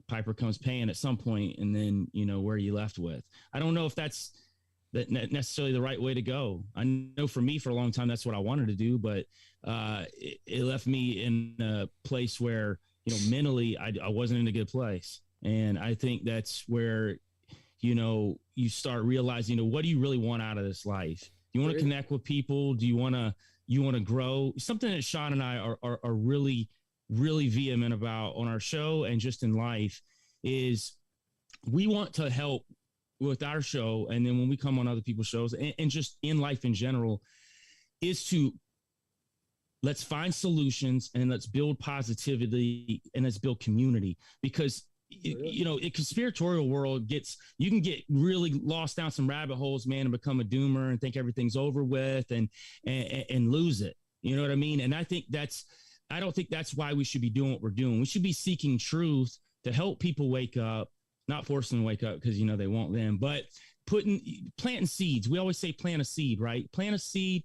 S6: Piper comes paying at some point, and then, you know, where are you left with? I don't know if that's necessarily the right way to go. I know for me, for a long time, that's what I wanted to do, but it left me in a place where, you know, mentally I wasn't in a good place. And I think that's where, you know, you start realizing, you know, what do you really want out of this life? Do you want to connect with people? Do you want to grow? Something that Sean and I are really, really vehement about on our show and just in life is we want to help with our show. And then when we come on other people's shows and just in life in general, is to let's find solutions and let's build positivity and let's build community. Because you know, a conspiratorial world you can get really lost down some rabbit holes, man, and become a doomer and think everything's over with and lose it. You know what I mean? And I don't think that's why we should be doing what we're doing. We should be seeking truth to help people wake up, not forcing them to wake up because, you know, they won't then, but planting seeds. We always say plant a seed, right? Plant a seed,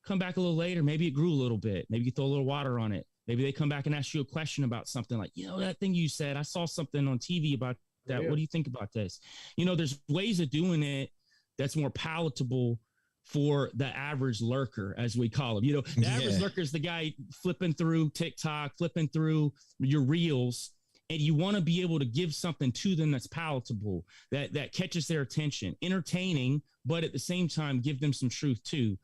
S6: come back a little later. Maybe it grew a little bit. Maybe you throw a little water on it. Maybe they come back and ask you a question about something like, you know, that thing you said, I saw something on TV about that. What do you think about this? You know, there's ways of doing it that's more palatable for the average lurker, as we call him. You know, the average lurker is the guy flipping through TikTok, flipping through your reels, and you want to be able to give something to them that's palatable, that catches their attention, entertaining, but at the same time, give them some truth too.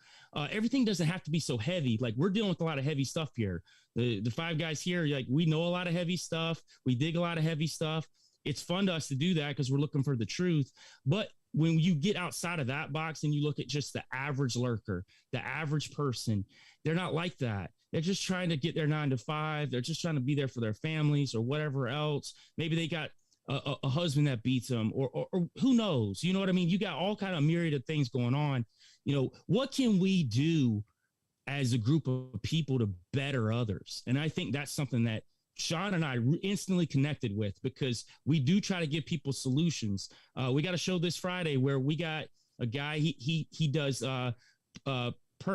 S6: Everything doesn't have to be so heavy. Like, we're dealing with a lot of heavy stuff here. The five guys here, like, we know a lot of heavy stuff. We dig a lot of heavy stuff. It's fun to us to do that because we're looking for the truth. But when you get outside of that box and you look at just the average lurker, the average person, they're not like that. They're just trying to get their 9 to 5. They're just trying to be there for their families or whatever else. Maybe they got a husband that beats them or who knows? You know what I mean? You got all kind of myriad of things going on. You know, what can we do as a group of people to better others? And I think that's something that Sean and I instantly connected with, because we do try to give people solutions. We got a show this Friday where we got a guy, he does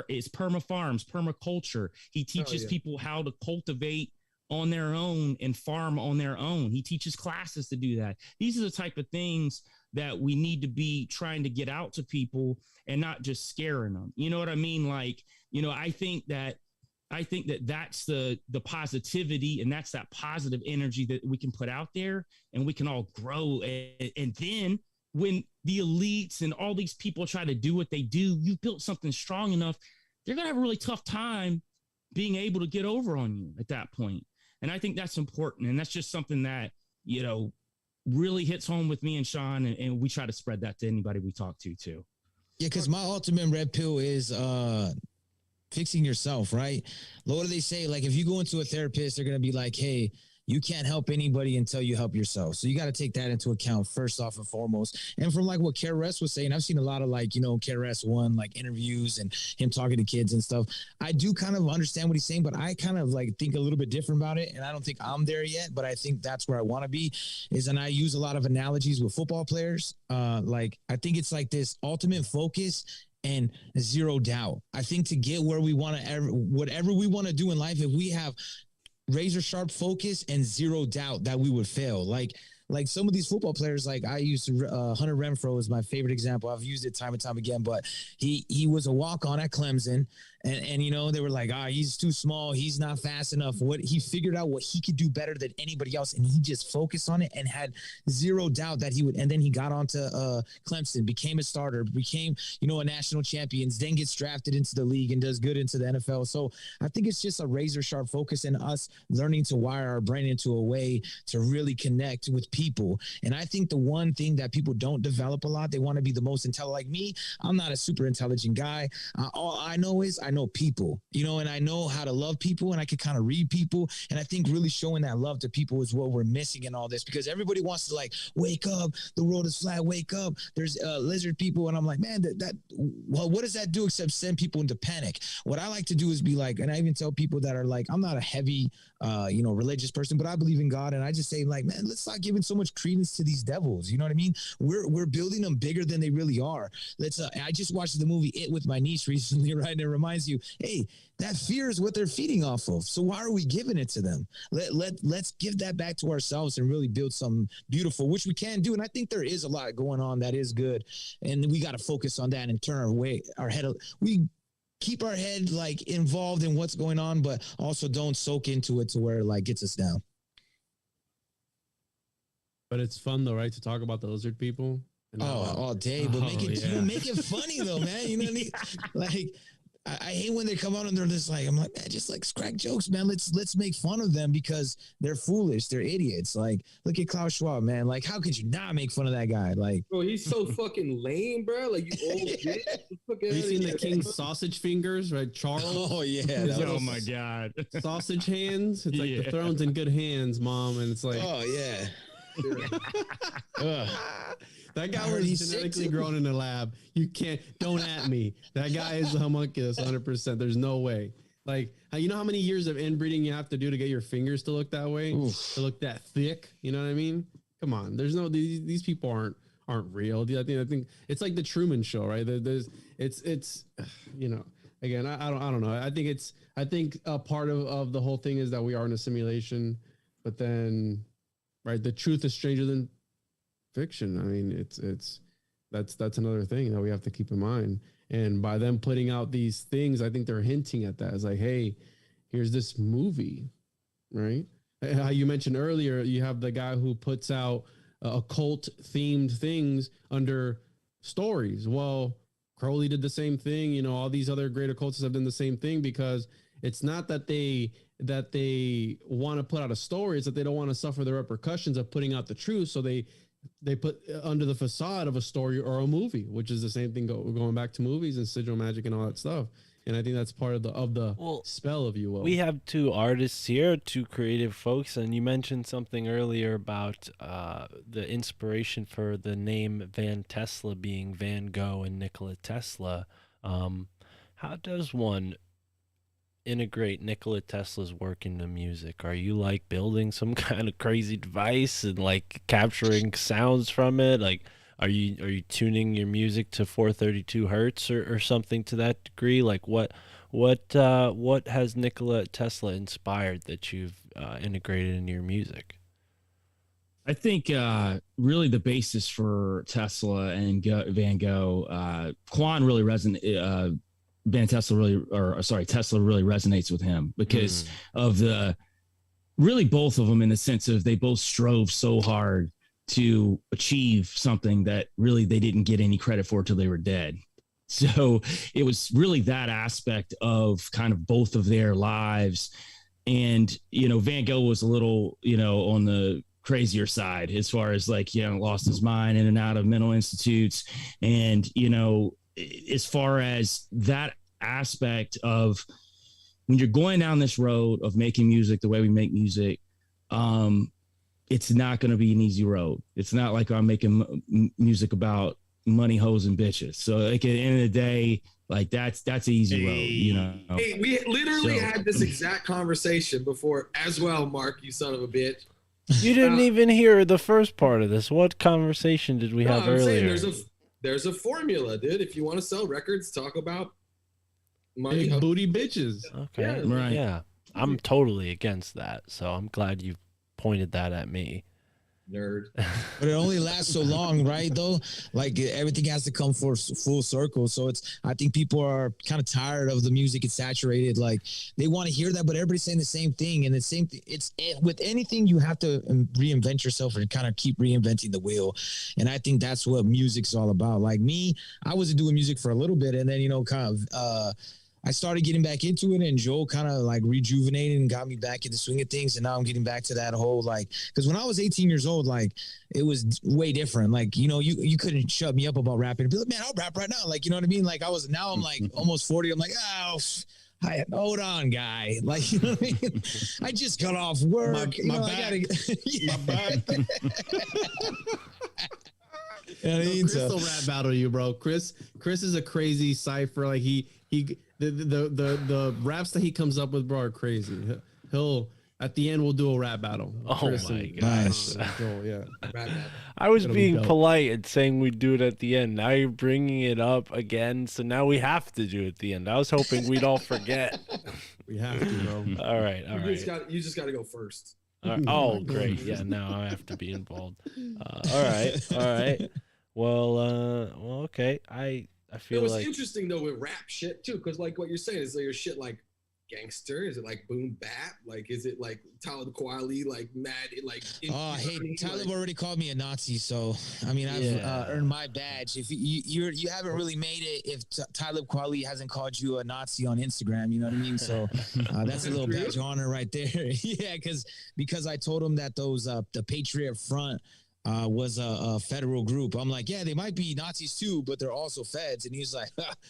S6: it's perma farms, permaculture. He teaches people how to cultivate on their own and farm on their own. He teaches classes to do that. These are the type of things that we need to be trying to get out to people and not just scaring them. You know what I mean? Like, you know, I think that that's the positivity, and that's that positive energy that we can put out there, and we can all grow. And then when the elites and all these people try to do what they do, you've built something strong enough, they're going to have a really tough time being able to get over on you at that point. And I think that's important. And that's just something that, you know, really hits home with me and Sean. And we try to spread that to anybody we talk to too.
S5: Yeah, because my ultimate red pill is fixing yourself, right? What do they say? Like, if you go into a therapist, they're going to be like, hey, you can't help anybody until you help yourself. So you got to take that into account first off and foremost. And from like what KRS was saying, I've seen a lot of like, you know, KRS One, like interviews and him talking to kids and stuff. I do kind of understand what he's saying, but I kind of like think a little bit different about it. And I don't think I'm there yet, but I think that's where I want to be and I use a lot of analogies with football players. Like, I think it's like this ultimate focus and zero doubt. I think to get where we want to, whatever we want to do in life, if we have razor sharp focus and zero doubt that we would fail. Like some of these football players, like I used Hunter Renfrow is my favorite example. I've used it time and time again, but he was a walk-on at Clemson. And you know, they were like, he's too small. He's not fast enough. What he figured out what he could do better than anybody else. And he just focused on it and had zero doubt that he would. And then he got onto Clemson, became a starter, became, you know, a national champion, then gets drafted into the league and does good into the NFL. So I think it's just a razor sharp focus in us learning to wire our brain into a way to really connect with people. And I think the one thing that people don't develop a lot, they want to be the most intelligent. Like me, I'm not a super intelligent guy. All I know is I know people, you know, and I know how to love people and I can kind of read people. And I think really showing that love to people is what we're missing in all this, because everybody wants to like, wake up, the world is flat, wake up, there's lizard people. And I'm like, man, well, what does that do except send people into panic? What I like to do is be like, and I even tell people that are like, I'm not a heavy, you know, religious person, but I believe in God. And I just say like, man, let's not giving so much credence to these devils. You know what I mean? We're building them bigger than they really are. I just watched the movie It with my niece recently, right? And it reminds you, hey, that fear is what they're feeding off of. So why are we giving it to them? Let's give that back to ourselves and really build something beautiful, which we can do. And I think there is a lot going on that is good. And we got to focus on that and turn our head. We keep our head like involved in what's going on, but also don't soak into it to where it like gets us down.
S1: But it's fun though, right? To talk about the lizard people.
S5: All day, but make it funny though, man. You know what I mean? Like, I hate when they come out and they're just like, I'm like, man, just like crack jokes, man. Let's make fun of them because they're foolish, they're idiots. Like, look at Klaus Schwab, man. Like, how could you not make fun of that guy? Like,
S2: bro, he's so fucking lame, bro. Like, you old bitch.
S1: Have you seen the King's sausage fingers, right? Charles.
S5: Oh yeah.
S6: Oh my God.
S1: Sausage hands. It's like the throne's in good hands, mom. And it's like,
S5: oh yeah.
S1: That guy was genetically grown in a lab. Don't at me. That guy is a homunculus 100%. There's no way. Like, you know how many years of inbreeding you have to do to get your fingers to look that way? Oof. To look that thick? You know what I mean? Come on. There's no, these people aren't real. I think it's like the Truman Show, right? It's you know, again, I don't know. I think a part of the whole thing is that we are in a simulation, but then, right, the truth is stranger than fiction. I mean, that's another thing that we have to keep in mind. And by them putting out these things, I think they're hinting at that. It's like, hey, here's this movie, right? How you mentioned earlier, you have the guy who puts out occult themed things under stories. Well, Crowley did the same thing. You know, all these other great occultists have done the same thing, because it's not that they want to put out a story. It's that they don't want to suffer the repercussions of putting out the truth. So they put under the facade of a story or a movie, which is the same thing going back to movies and sigil magic and all that stuff. And I think that's part of the spell, if you will.
S3: We have two artists here, two creative folks, and you mentioned something earlier about the inspiration for the name Van Tesla being Van Gogh and Nikola Tesla. How does one integrate Nikola Tesla's work into music? Are you like building some kind of crazy device and like capturing sounds from it? Like, are you tuning your music to 432 hertz or something to that degree? Like, what has Nikola Tesla inspired that you've integrated into your music?
S6: I think really the basis for Tesla and Van Gogh, Juan really resonated. Tesla really resonates with him because of both of them, in the sense of they both strove so hard to achieve something that really they didn't get any credit for till they were dead. So it was really that aspect of kind of both of their lives. And, Van Gogh was a little, on the crazier side as far as like, lost his mind in and out of mental institutes. And, as far as that aspect of when you're going down this road of making music the way we make music, it's not going to be an easy road. It's not like I'm making music about money, hoes, and bitches. So like at the end of the day, like that's an easy road,
S2: Hey, we literally had this exact conversation before as well, Mark, you son of a bitch.
S3: You didn't even hear the first part of this. What conversation did we have earlier?
S2: There's a formula, dude. If you want to sell records, talk about money,
S1: big booty bitches.
S3: Okay,
S2: yeah,
S6: right.
S3: Yeah, I'm totally against that. So I'm glad you pointed that at me.
S2: Nerd.
S5: But it only lasts so long, right? Though, like everything has to come for full circle. So I think people are kind of tired of the music. It's saturated. Like they want to hear that, but everybody's saying the same thing. And the same thing. With anything, you have to reinvent yourself and kind of keep reinventing the wheel. And I think that's what music's all about. Like me, I wasn't doing music for a little bit, and then I started getting back into it, and Joel kind of like rejuvenated and got me back in the swing of things. And now I'm getting back to that whole because when I was 18 years old, like it was way different. Like, you couldn't shut me up about rapping. Be like, man, I'll rap right now. Like, you know what I mean? Like now I'm like almost 40. I'm like, hold on, guy. Like, you know what I mean? I just got off work.
S1: My back. My back. Chris will rap battle you, bro. Chris is a crazy cipher. Like the raps that he comes up with, bro, are crazy. He'll at the end we'll do a rap battle.
S3: Oh
S1: Chris
S3: my gosh.
S1: Joel, yeah.
S3: I was
S1: It'll be
S3: being
S1: dope.
S3: polite and saying we'd do it at the end. Now you're bringing it up again, so now we have to do it at the end. I was hoping we'd all forget.
S1: We have to, bro.
S3: All right.
S2: You just got to go first.
S3: Oh, great. Yeah, now I have to be involved. All right. Well, okay. I feel
S2: it was
S3: like
S2: interesting though with rap shit too, because like what you're saying is your shit like gangster. Is it like boom bap? Like is it like Talib Kweli like mad like?
S5: Hey, Talib already called me a Nazi, so I mean I've earned my badge. If you haven't really made it, if Talib Kweli hasn't called you a Nazi on Instagram, you know what I mean. So that's a little badge of honor right there. Yeah, because I told him that those the Patriot Front was a federal group. I'm like, yeah, they might be Nazis too, but they're also feds. And he's like,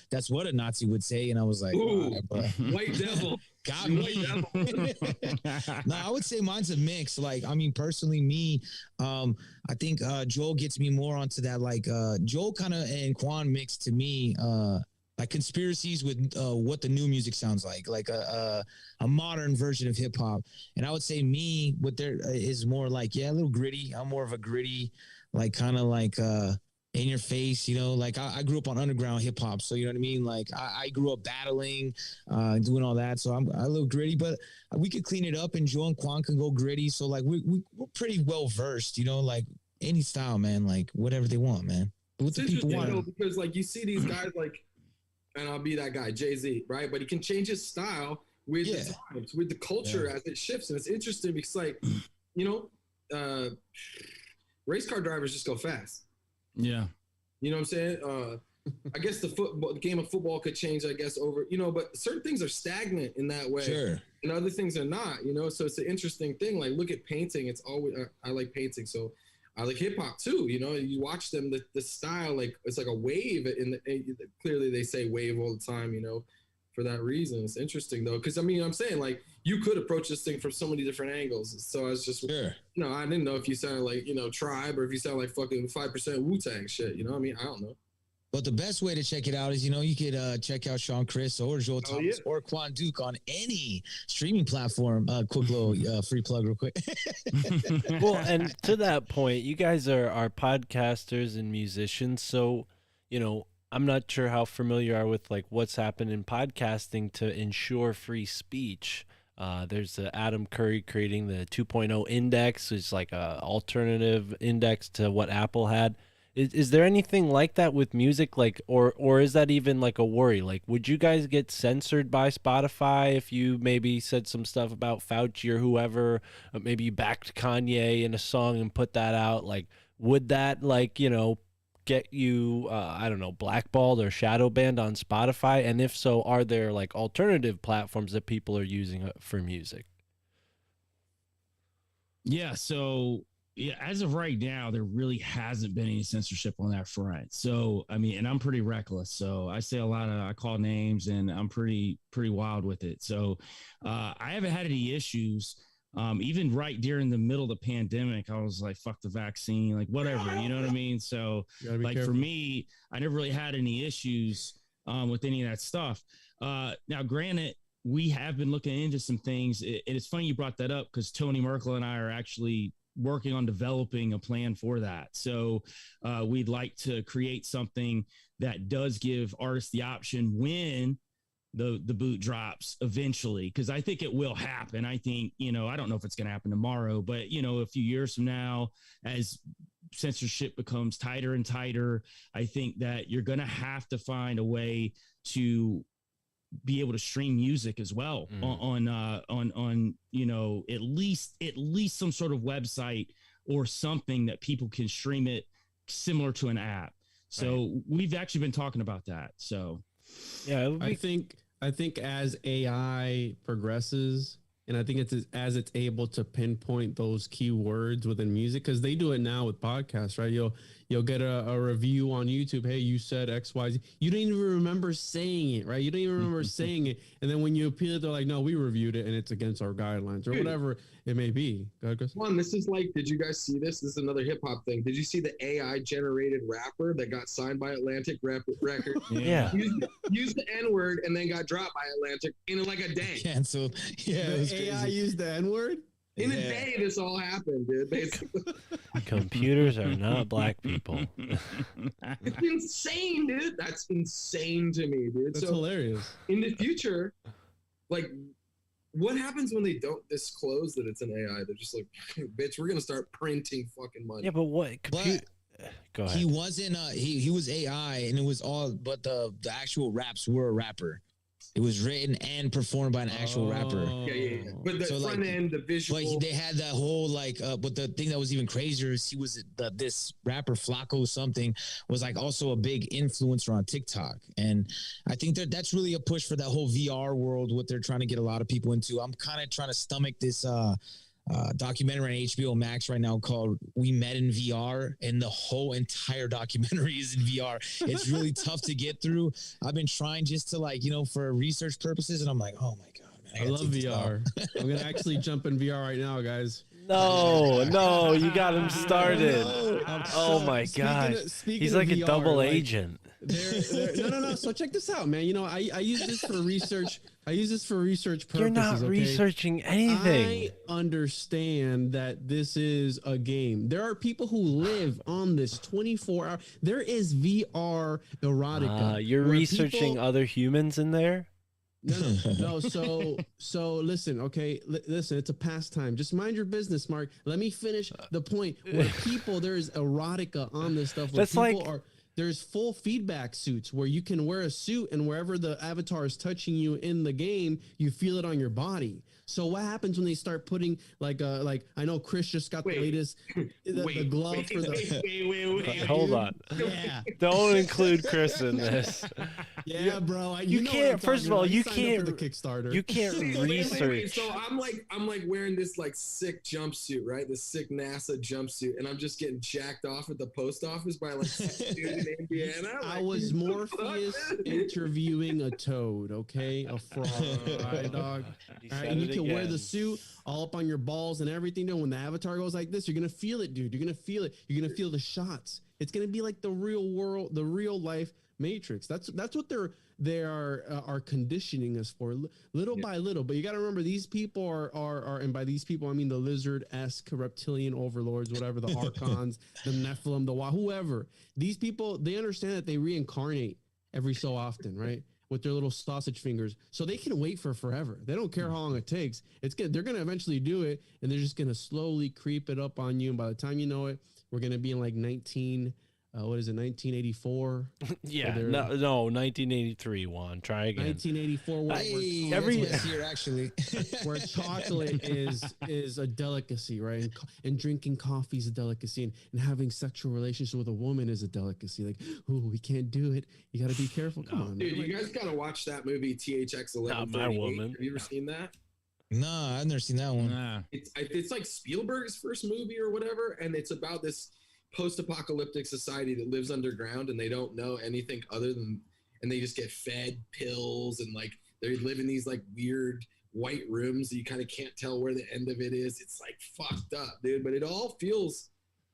S5: that's what a Nazi would say. And I was like,
S2: ooh, white devil.
S5: Got me. No, I would say mine's a mix. Like, I mean, personally, me, I think Joel gets me more onto that. Like, Joel kind of and Juan mix to me, like conspiracies with what the new music sounds like a modern version of hip hop. And I would say me, what there is more like, a little gritty. I'm more of a gritty, like kind of like in your face, like I grew up on underground hip hop. So, you know what I mean? Like I grew up battling, doing all that. So I'm a little gritty, but we could clean it up and Joe and Quan can go gritty. So like we're pretty well versed, like any style, man, like whatever they want, man. What the people want.
S2: Because like you see these guys like, and I'll be that guy, Jay-Z, right? But he can change his style with the times, with the culture as it shifts. And it's interesting because, like, race car drivers just go fast.
S6: Yeah.
S2: You know what I'm saying? I guess the game of football could change, I guess, over, but certain things are stagnant in that way.
S5: Sure.
S2: And other things are not, so it's an interesting thing. Like, look at painting. It's always, I like painting. So I like hip hop too, you watch them, the style, like it's like a wave clearly they say wave all the time, for that reason. It's interesting though. Cause I'm saying like you could approach this thing from so many different angles. So I was just,
S5: sure.
S2: I didn't know if you sounded like, Tribe or if you sound like fucking 5% Wu-Tang shit. I don't know.
S5: But the best way to check it out is, you could check out Sean Chris or Joel Thomas or Quan Duke on any streaming platform. Quick little free plug real quick.
S3: Well, and to that point, you guys are podcasters and musicians. So, I'm not sure how familiar you are with like what's happened in podcasting to ensure free speech. There's Adam Curry creating the 2.0 index, which is like a alternative index to what Apple had. Is there anything like that with music, like, or is that even like a worry? Like, would you guys get censored by Spotify if you maybe said some stuff about Fauci or whoever, maybe you backed Kanye in a song and put that out? Like, would that like, you know, get you, I don't know, blackballed or shadow banned on Spotify? And if so, are there like alternative platforms that people are using for music?
S6: Yeah. So yeah, as of right now, there really hasn't been any censorship on that front. So, I mean, and I'm pretty reckless. So I say I call names and I'm pretty wild with it. So I haven't had any issues. Even right during the middle of the pandemic, I was like, fuck the vaccine, like whatever, you know what I mean? So like careful. For me, I never really had any issues with any of that stuff. Now, granted, we have been looking into some things. It's funny you brought that up because Tony Merkel and I are actually working on developing a plan for that. So we'd like to create something that does give artists the option when the boot drops eventually, because I think it will happen. I think, you know, I don't know if it's going to happen tomorrow, but, you know, a few years from now, as censorship becomes tighter and tighter, I think that you're going to have to find a way to be able to stream music as well on you know, at least some sort of website or something that people can stream it similar to an app. So we've actually been talking about that. So
S3: yeah,
S1: I think as AI progresses, and I think it's as it's able to pinpoint those keywords within music, because they do it now with podcasts, right? You'll get a review on YouTube. Hey, you said XYZ. You don't even remember saying it, right? You don't even remember saying it. And then when you appeal it, they're like, no, we reviewed it and it's against our guidelines or whatever it may be. Go ahead, Chris.
S2: Juan, this is like, did you guys see this? This is another hip hop thing. Did you see the AI generated rapper that got signed by Atlantic Records?
S3: Yeah.
S2: Used the N-word and then got dropped by Atlantic in like a day.
S5: Canceled. Yeah.
S1: The AI used the N-word?
S2: In a day, this all happened, dude. Basically.
S3: Computers are not black people.
S2: It's insane, dude. That's insane to me, dude.
S1: That's hilarious.
S2: In the future, like, what happens when they don't disclose that it's an AI? They're just like, bitch, we're gonna start printing fucking money.
S3: Yeah, but what? Go ahead.
S5: He wasn't. He was AI, and it was all. But the actual raps were a rapper. It was written and performed by an actual rapper.
S2: Yeah. But the front end, the visual.
S5: But they had that whole like. But the thing that was even crazier is he was this rapper Flacco something was like also a big influencer on TikTok, and I think that's really a push for that whole VR world. What they're trying to get a lot of people into. I'm kind of trying to stomach this. Documentary on HBO Max right now called We Met in VR, and the whole entire documentary is in VR. It's really tough to get through. I've been trying just to like, you know, for research purposes, and I'm like, oh my God, man,
S1: I love VR. I'm going to actually jump in VR right now, guys.
S3: No, you got him started. Oh my God. He's like a double agent.
S1: No. So check this out, man. You know, I use this for research. I use this for research purposes.
S3: You're not researching anything.
S1: I understand that this is a game. There are people who live on this 24 hours. There is VR erotica.
S3: You're researching other humans in there?
S1: No. So listen, okay. Listen, it's a pastime. Just mind your business, Mark. Let me finish the point. Where there's erotica on this stuff. Where
S3: That's
S1: people
S3: like.
S1: There's full feedback suits where you can wear a suit, and wherever the avatar is touching you in the game, you feel it on your body. So what happens when they start putting like I know Chris just got the latest the glove for the
S2: Wait.
S3: Hold on.
S1: Yeah.
S3: Don't include Chris in this.
S1: Yeah, bro.
S3: You can't. First of all, you can't.
S1: The Kickstarter.
S3: You can't research.
S2: Wait. So I'm like wearing this like sick jumpsuit, right? This sick NASA jumpsuit, and I'm just getting jacked off at the post office by like dude in Indiana.
S1: I was Morpheus interviewing a toad. Okay, a frog. All right, dog. All right, and you can wear the suit all up on your balls and everything. Though when the avatar goes like this, you're gonna feel it, dude. You're gonna feel it. You're gonna feel the shots. It's gonna be like the real world, the real life Matrix. That's what they are conditioning us for, little by little. But you got to remember, these people are, and by these people I mean the lizard-esque reptilian overlords, whatever, the archons, the Nephilim, whoever. These people, they understand that they reincarnate every so often, right? With their little sausage fingers, so they can wait for forever. They don't care how long it takes. They're gonna eventually do it, and they're just gonna slowly creep it up on you. And by the time you know it, we're gonna be in like what is it, 1984?
S3: Yeah,
S1: So
S3: no, 1983. Juan, try again.
S1: 1984.
S5: Hey,
S3: every
S5: that's here actually.
S1: Where chocolate is a delicacy, right? And drinking coffee is a delicacy, and having sexual relations with a woman is a delicacy. Like, oh, we can't do it. You got to be careful. Come on,
S2: dude.
S1: man.
S2: You guys gotta watch that movie THX 1138.
S3: Not my woman.
S2: Have you ever seen that?
S5: No, I've never seen that one.
S6: Nah.
S2: It's like Spielberg's first movie or whatever, and it's about this post-apocalyptic society that lives underground, and they don't know anything other than, and they just get fed pills, and like they live in these like weird white rooms that you kind of can't tell where the end of it is. It's like fucked up, dude. But it all feels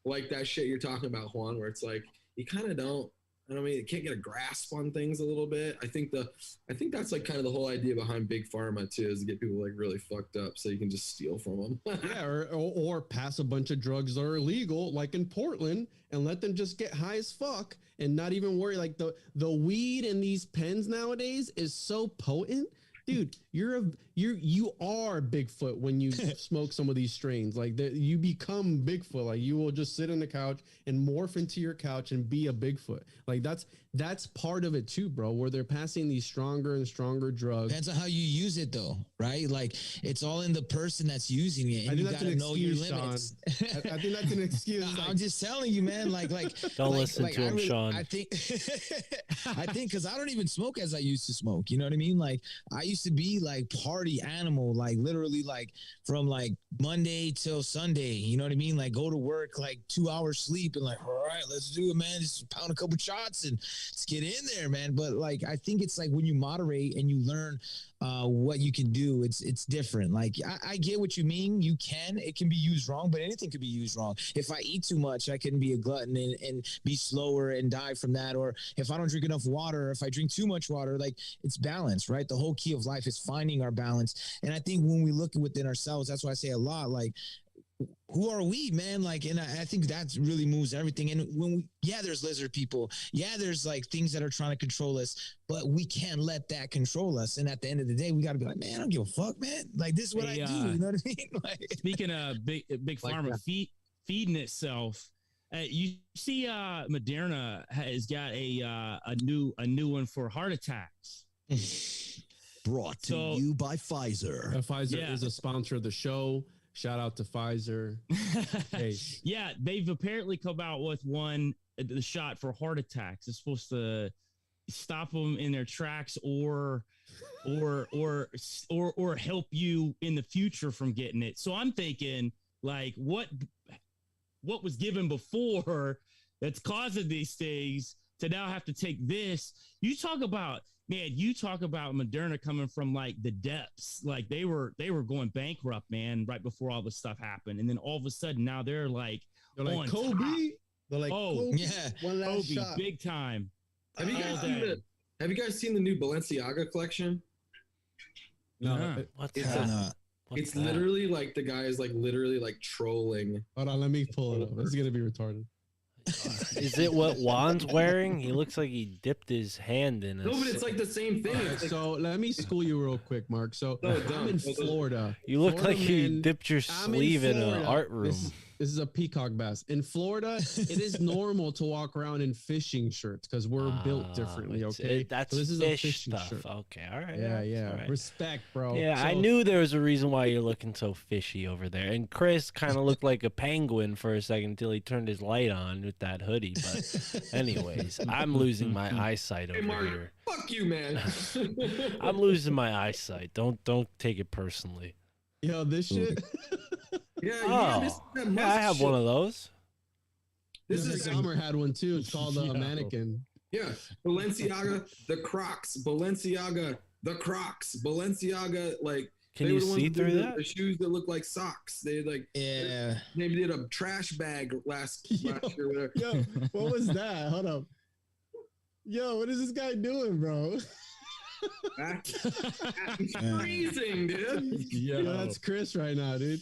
S2: like that shit you're talking about, Juan, where it's like you kind of don't. I don't mean, you can't get a grasp on things a little bit. I think that's like kind of the whole idea behind big pharma too, is to get people like really fucked up so you can just steal from them.
S1: Yeah, or pass a bunch of drugs that are illegal, like in Portland, and let them just get high as fuck and not even worry. Like the weed in these pens nowadays is so potent. Dude, you are Bigfoot when you smoke some of these strains. Like you become Bigfoot. Like you will just sit on the couch and morph into your couch and be a Bigfoot. Like that's part of it too, bro. Where they're passing these stronger and stronger drugs.
S5: Depends on how you use it, though, right? Like it's all in the person that's using it, and you gotta know your limits.
S1: I think that's an excuse.
S5: I'm just telling you, man. Like
S3: don't listen to him, Sean.
S5: I think because I don't even smoke as I used to smoke. You know what I mean? Like I used to be like party animal, like literally like from like Monday till Sunday. You know what I mean? Like go to work, like 2 hours sleep, and like, all right, let's do it, man. Just pound a couple shots and let's get in there, man. But like I think it's like when you moderate and you learn what you can do, it's different. Like I get what you mean. It can be used wrong, but anything could be used wrong. If I eat too much, I can be a glutton and be slower and die from that. Or if I don't drink enough water, if I drink too much water, like it's balance, right? The whole key of life is finding our balance. And I think when we look within ourselves, that's why I say a lot, like, who are we, man? Like, and I think that really moves everything. And when there's lizard people. Yeah, there's like things that are trying to control us, but we can't let that control us. And at the end of the day, we got to be like, man, I don't give a fuck, man. Like, this is what I do. You know what I mean? Like,
S6: speaking of big pharma feeding itself, you see, Moderna has got a new one for heart attacks.
S7: Brought to you by Pfizer.
S1: Pfizer is a sponsor of the show. Shout out to Pfizer. Hey.
S6: Yeah, they've apparently come out with the shot for heart attacks. It's supposed to stop them in their tracks or help you in the future from getting it. So I'm thinking, like, what was given before that's causing these things to now have to take this? You talk about Moderna coming from like the depths. Like they were going bankrupt, man, right before all this stuff happened. And then all of a sudden now they're like Kobe.
S2: Top.
S1: They're like,
S5: Kobe. Yeah.
S1: One last
S6: Kobe,
S1: shot.
S6: big time.
S2: Have you guys seen the new Balenciaga collection?
S1: No.
S3: What's
S2: It's
S3: that?
S2: It's literally like the guy is like literally like trolling.
S1: Hold on, let me pull it up. This is gonna be retarded.
S3: Is it what Juan's wearing? He looks like he dipped his hand in it.
S2: No, but it's like the same thing.
S1: Right, so let me school you real quick, Mark. So I'm in Florida.
S3: You look
S1: Florida,
S3: like you
S1: man,
S3: dipped your sleeve in an art room.
S1: This is a peacock bass. In Florida, it is normal to walk around in fishing shirts because we're built differently, okay?
S3: That's
S1: so this is
S3: fish
S1: a fishing
S3: stuff.
S1: shirt.
S3: Okay, all right.
S1: Yeah.
S3: All right.
S1: Respect, bro.
S3: Yeah, I knew there was a reason why you're looking so fishy over there. And Chris kind of looked like a penguin for a second until he turned his light on with that hoodie. But anyways, I'm losing my eyesight over
S2: Mark,
S3: here.
S2: fuck you, man.
S3: I'm losing my eyesight. Don't take it personally.
S1: Yo, this shit.
S2: This
S3: I have one of those.
S2: This is
S1: Summer had one too. It's called a mannequin.
S2: Yeah, Balenciaga, the Crocs, Balenciaga, the Crocs, Balenciaga. Like,
S3: can you see through that?
S2: The shoes that look like socks. They like,
S5: yeah.
S2: They did a trash bag last year. Whatever.
S1: Yo, what was that? Hold up. Yo, what is this guy doing, bro?
S2: That's freezing, dude.
S1: Yo, that's Chris right now, dude.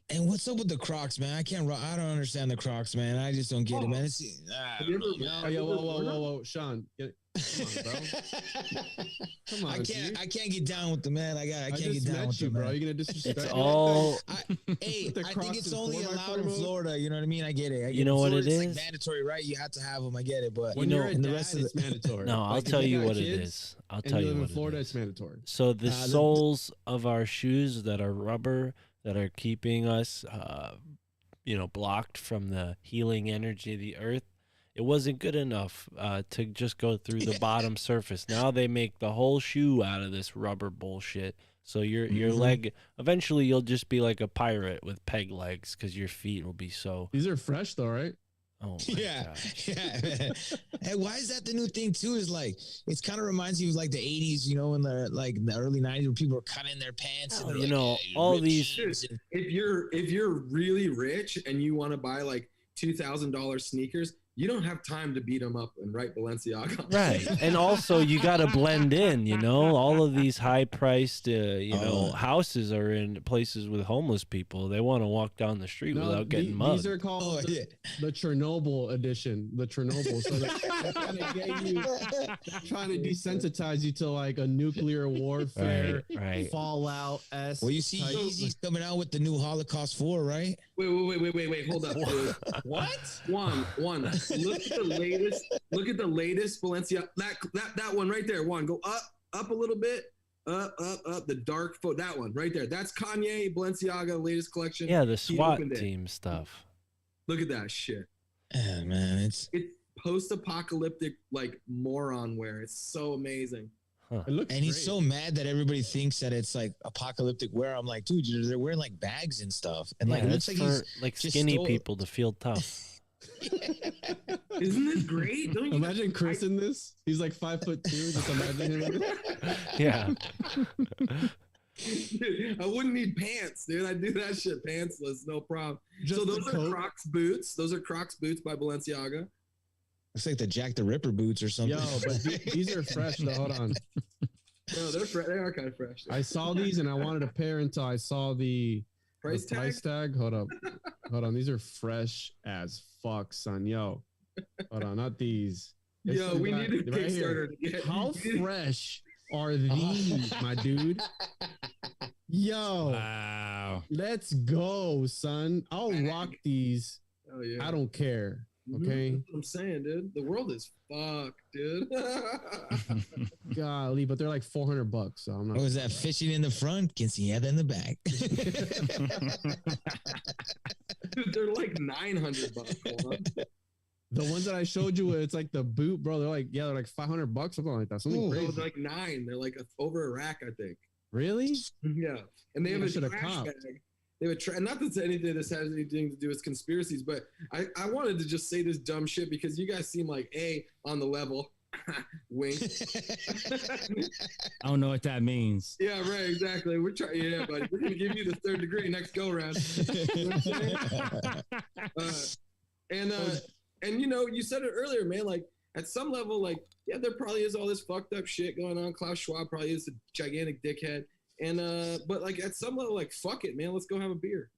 S5: And what's up with the Crocs, man? I don't understand the Crocs, man. I just don't get it, man.
S1: Whoa, Sean, come on, bro. Come on,
S5: I can't get down with the man. I can't
S1: just
S5: get down with
S1: you,
S5: them,
S1: bro.
S5: man.
S1: You're gonna disrespect.
S3: It's
S1: me?
S3: all.
S5: I think it's only allowed in Florida. You know what I mean? I get it.
S3: You know what it
S5: Florida's
S3: is?
S5: like mandatory, right? You have to have them. I get it, but
S1: When you're a
S5: the
S1: dad,
S5: rest of
S1: it's mandatory.
S3: No, I'll
S1: Like, if
S3: tell you
S1: got
S3: what it
S1: kids
S3: is. I'll
S1: and
S3: tell
S1: you
S3: you
S1: live
S3: what
S1: in Florida,
S3: it
S1: it's
S3: is.
S1: mandatory.
S3: So the soles of our shoes that are rubber that are keeping us, blocked from the healing energy of the earth. It wasn't good enough to just go through the bottom surface. Now they make the whole shoe out of this rubber bullshit. So your leg, eventually you'll just be like a pirate with peg legs because your feet will be so.
S1: These are fresh though, right?
S3: Oh my God.
S5: yeah. Hey, why is that the new thing too? Is like it's kind of reminds you of like the 80s, in the early 90s where people were cutting their pants.
S3: Oh,
S5: and
S3: all these.
S2: If you're really rich and you want to buy like $2,000 sneakers, you don't have time to beat them up and write Balenciaga.
S3: Right. And also you got to blend in, all of these high priced, houses are in places with homeless people. They want to walk down the street without getting mugged.
S1: These are called the Chernobyl edition, the Chernobyl. So they're trying to desensitize you to like a nuclear warfare,
S3: right.
S1: Fallout S.
S5: Well, you see Yeezy's coming out with the new Holocaust 4, right?
S2: Wait, hold up.
S1: What?
S2: Juan, look at the latest Balenciaga. That one right there. Juan, go up a little bit. Up. The dark foot. That one right there. That's Kanye Balenciaga latest collection.
S3: Yeah, the SWAT team stuff.
S2: Look at that shit.
S5: Yeah, man, it's
S2: post-apocalyptic like moron wear. It's so amazing.
S1: It looks
S5: and he's so mad that everybody thinks that it's like apocalyptic wear. I'm like, dude, they're wearing like bags and stuff, and like it looks like he's
S3: like skinny people to feel tough.
S2: Isn't this great?
S1: Imagine Chris in this. He's like 5'2". Just imagine him.
S3: Yeah.
S2: Dude, I wouldn't need pants, dude. I do that shit pantsless, no problem. So those are Crocs boots. Those are Crocs boots by Balenciaga.
S5: It's like the Jack the Ripper boots or something.
S1: Yo, but these are fresh though. Hold on.
S2: No, they are kind of fresh.
S1: I saw these and I wanted a pair until I saw the price tag. Hold up. These are fresh as fuck, son. Yo, hold on, not these.
S2: Yo, we need a Kickstarter to get.
S1: How fresh are these, my dude? Yo,
S6: wow.
S1: Let's go, son. I'll rock these.
S2: Oh yeah.
S1: I don't care. Okay.
S2: That's what I'm saying, dude. The world is fucked, dude.
S1: Golly, but they're like $400. So I'm not.
S5: Oh, is that fishing in the front? Can see it in the back.
S2: Dude, they're like $900.
S1: The ones that I showed you, it's like the boot, bro. They're like $500, something like that. Something crazy.
S2: They're like $9. They're like over a rack, I think.
S1: Really?
S2: Yeah. And they have a trash bag. They would try, not that anything this has anything to do with conspiracies, but I wanted to just say this dumb shit because you guys seem like on the level. Wink.
S6: I don't know what that means.
S2: Yeah, right, exactly. We're trying, yeah, buddy. We're gonna give you the 3rd degree next go round. You know what I'm saying? And you said it earlier, man. Like at some level, like there probably is all this fucked up shit going on. Klaus Schwab probably is a gigantic dickhead. And but like at some level, like fuck it, man, let's go have a beer,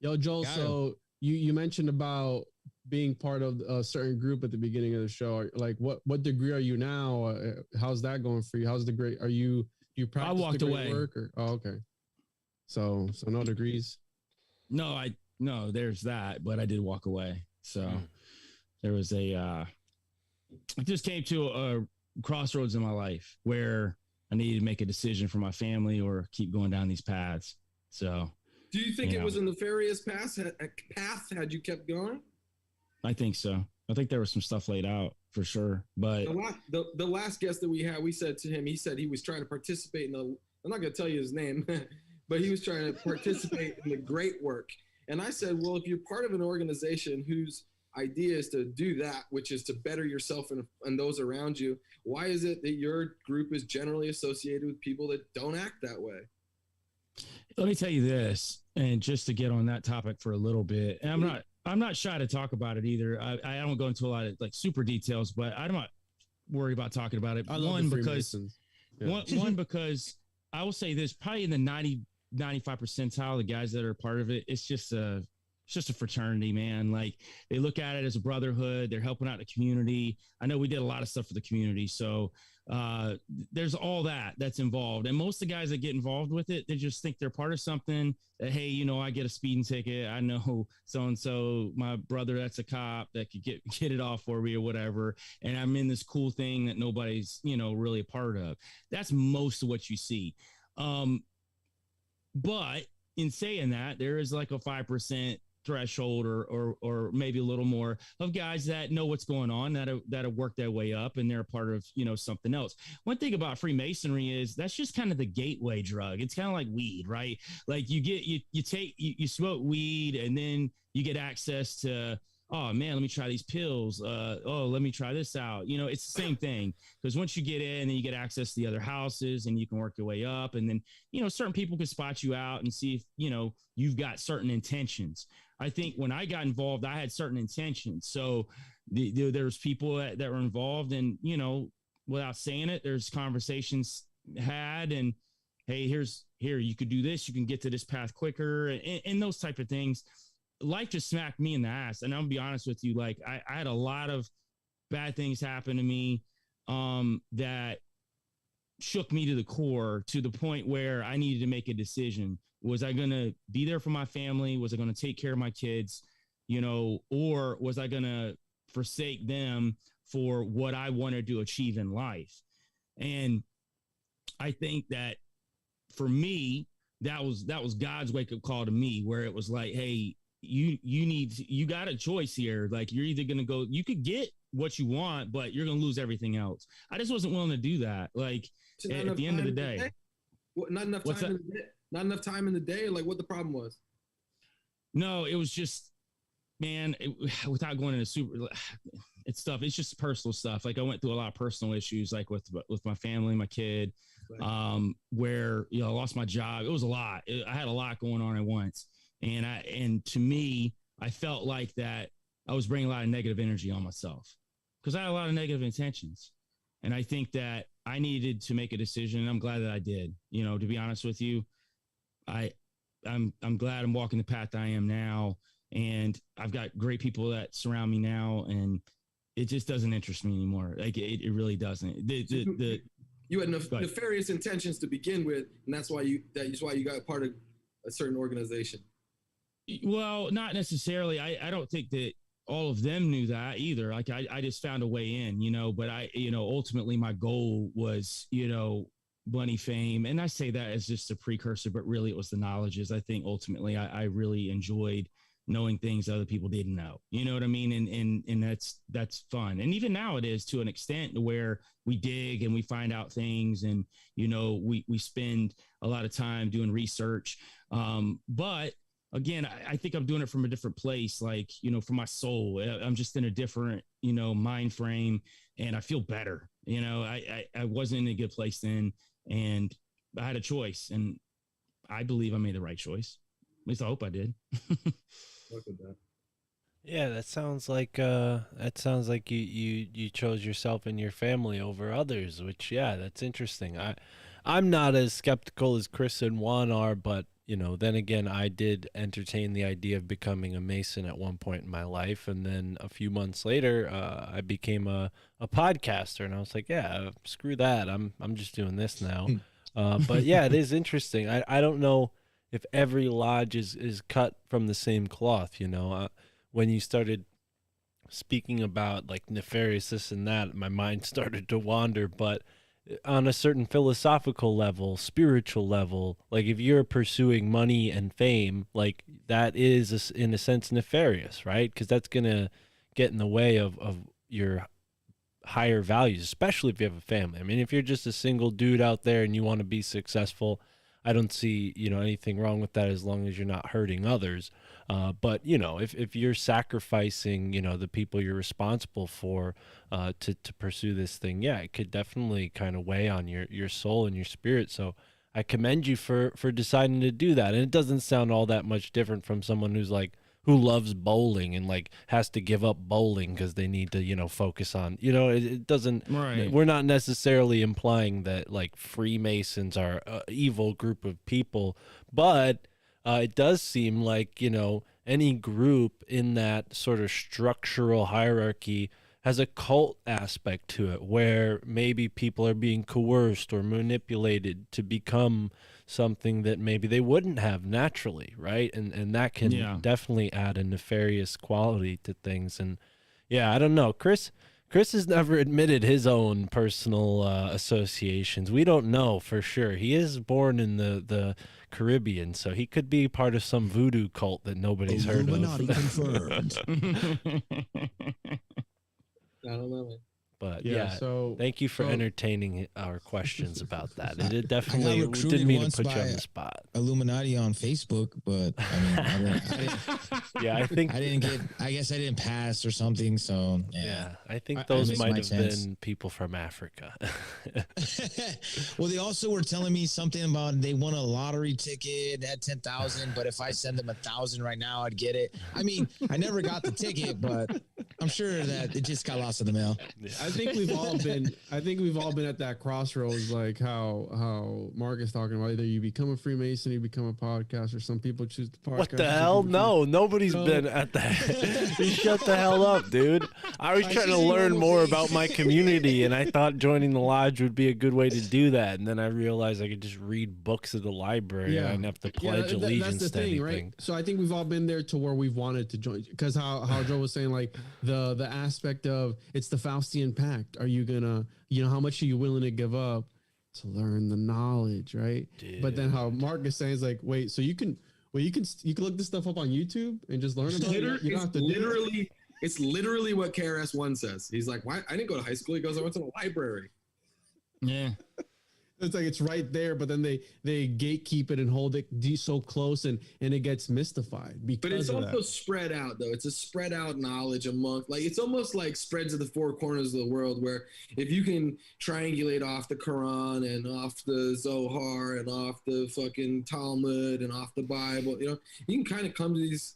S1: Yo, Joel, so you mentioned about being part of a certain group at the beginning of the show. Like what degree are you now? How's that going for you? How's the grade? Do you practice
S6: I walked away.
S1: Work or okay. So no degrees?
S6: No, there's that, but I did walk away. So there was I just came to a crossroads in my life where I needed to make a decision for my family or keep going down these paths. So,
S2: do you think it was a nefarious path had you kept going?
S6: I think so. I think there was some stuff laid out for sure. But
S2: the last guest that we had, we said to him, he said he was trying to participate in I'm not going to tell you his name, but he was trying to participate in the great work. And I said, well, if you're part of an organization whose idea is to do that, which is to better yourself and those around you, why is it that your group is generally associated with people that don't act that way?
S6: Let me tell you this, and just to get on that topic for a little bit, and I'm not shy to talk about it either. I don't go into a lot of like super details, but I'm not worried about talking about it. One because I will say this, probably in the 95 percentile, the guys that are part of it, it's just a fraternity, man. Like they look at it as a brotherhood. They're helping out the community. I know we did a lot of stuff for the community. So there's all that's involved. And most of the guys that get involved with it, they just think they're part of something that, hey, you know, I get a speeding ticket. I know so-and-so, my brother, that's a cop that could get it off for me or whatever. And I'm in this cool thing that nobody's, you know, really a part of. That's most of what you see. But in saying that, there is like a 5% threshold or maybe a little more of guys that know what's going on, that have worked their way up and they're a part of, you know, something else. One thing about Freemasonry is that's just kind of the gateway drug. It's kind of like weed, right? Like you smoke weed and then you get access to, oh man, let me try these pills. Let me try this out. You know, it's the same thing, because once you get in, then you get access to the other houses and you can work your way up. And then, you know, certain people can spot you out and see if, you know, you've got certain intentions. I think when I got involved, I had certain intentions. So there's people that were involved, and, you know, without saying it, there's conversations had, and hey, here, you could do this. You can get to this path quicker, and those type of things. Life just smacked me in the ass. And I'm gonna be honest with you. Like I had a lot of bad things happen to me that shook me to the core, to the point where I needed to make a decision. Was I going to be there for my family? Was I going to take care of my kids, you know, or was I going to forsake them for what I wanted to achieve in life? And I think that for me, that was God's wake up call to me, where it was like, hey, you got a choice here. Like, you're either going to go, you could get what you want, but you're going to lose everything else. I just wasn't willing to do that. Like at the end of the day,
S2: not enough time in the day. Not enough time in the day. Like, what the problem was? No,
S6: it was just, man, without going into it's stuff. It's just personal stuff. Like I went through a lot of personal issues, like with my family, my kid, where, you know, I lost my job. It was a lot. I had a lot going on at once. And to me, I felt like that I was bringing a lot of negative energy on myself, because I had a lot of negative intentions. And I think that I needed to make a decision. And I'm glad that I did. You know, to be honest with you, I'm glad I'm walking the path I am now, and I've got great people that surround me now, and it just doesn't interest me anymore. Like it really doesn't.
S2: You had nefarious intentions to begin with, and that's why you got part of a certain organization.
S6: Well, not necessarily. I don't think that all of them knew that either. Like I just found a way in, you know, but ultimately my goal was, you know, money, fame. And I say that as just a precursor, but really it was the knowledges. I think ultimately I really enjoyed knowing things other people didn't know. You know what I mean? And that's fun. And even now it is, to an extent, where we dig and we find out things, and, you know, we spend a lot of time doing research. But again, I think I'm doing it from a different place, like, you know, for my soul. I'm just in a different, you know, mind frame, and I feel better. You know, I wasn't in a good place then, and I had a choice, and I believe I made the right choice. At least I hope I did.
S2: Look at that.
S3: Yeah, that sounds like you chose yourself and your family over others, which, yeah, that's interesting. I'm not as skeptical as Chris and Juan are, but, you know, then again, I did entertain the idea of becoming a Mason at one point in my life, and then a few months later, I became a podcaster, and I was like, yeah, screw that, I'm just doing this now. But yeah, it is interesting. I don't know if every lodge is cut from the same cloth, you know. When you started speaking about like Nefarious, this and that, my mind started to wander. But on a certain philosophical level, spiritual level, like if you're pursuing money and fame, like that is in a sense nefarious, right? Because that's gonna get in the way of your higher values, especially if you have a family. I mean, if you're just a single dude out there and you want to be successful, I don't see, you know, anything wrong with that, as long as you're not hurting others. But, you know, if you're sacrificing, you know, the people you're responsible for to pursue this thing, yeah, it could definitely kind of weigh on your soul and your spirit. So I commend you for deciding to do that. And it doesn't sound all that much different from someone who who loves bowling and like has to give up bowling because they need to, focus on, it doesn't,
S6: Right.
S3: we're not necessarily implying that like Freemasons are an evil group of people, but it does seem like, any group in that sort of structural hierarchy has a cult aspect to it where maybe people are being coerced or manipulated to become something that maybe they wouldn't have naturally, right? And that can definitely add a nefarious quality to things. And yeah, I don't know. Chris has never admitted his own personal associations. We don't know for sure. He is born in the Caribbean, so he could be part of some voodoo cult that nobody's
S5: Illuminati
S3: heard of.
S5: confirmed.
S2: I don't know, man.
S3: But
S1: so
S3: thank you for entertaining our questions about that. It
S5: I
S3: definitely
S5: got
S3: didn't mean
S5: recruited
S3: to put you on
S5: once
S3: the spot.
S5: Illuminati on Facebook, but I mean,
S3: Yeah, I think
S5: I guess I didn't pass or something. So
S3: yeah, I think those
S5: missed
S3: might
S5: my
S3: have
S5: chance.
S3: been people from Africa.
S5: Well, they also were telling me something about they won a lottery ticket at 10,000, but if I send them 1,000 right now, I'd get it. I mean, I never got the ticket, but I'm sure that it just got lost in the mail.
S3: Yeah.
S1: I think we've all been at that crossroads, like how Mark is talking about. Either you become a Freemason, you become a podcaster. Some people choose the podcast.
S3: What the hell? No, nobody's been at that. You shut the hell up, dude. I was trying to learn more about my community, and I thought joining the lodge would be a good way to do that. And then I realized I could just read books at the library. And I didn't have to pledge allegiance
S1: that's the
S3: to
S1: thing,
S3: anything.
S1: right? So I think we've all been there to where we've wanted to join, because how Joe was saying, like the aspect of it's the Faustian Pact. Are you gonna, how much are you willing to give up to learn the knowledge, right?
S3: Dude.
S1: But then how Mark is saying is like, wait, so you can look this stuff up on YouTube and just learn about it. You don't have to
S2: Literally, it's literally what KRS-One says. He's like, why? I didn't go to high school. He goes, I went to the library.
S6: Yeah.
S1: It's like it's right there, but then they gatekeep it and hold it so close, and it gets mystified.
S2: But it's also spread out, though. It's a spread out knowledge among, like, it's almost like spread to the four corners of the world, where if you can triangulate off the Quran and off the Zohar and off the fucking Talmud and off the Bible, you can kind of come to these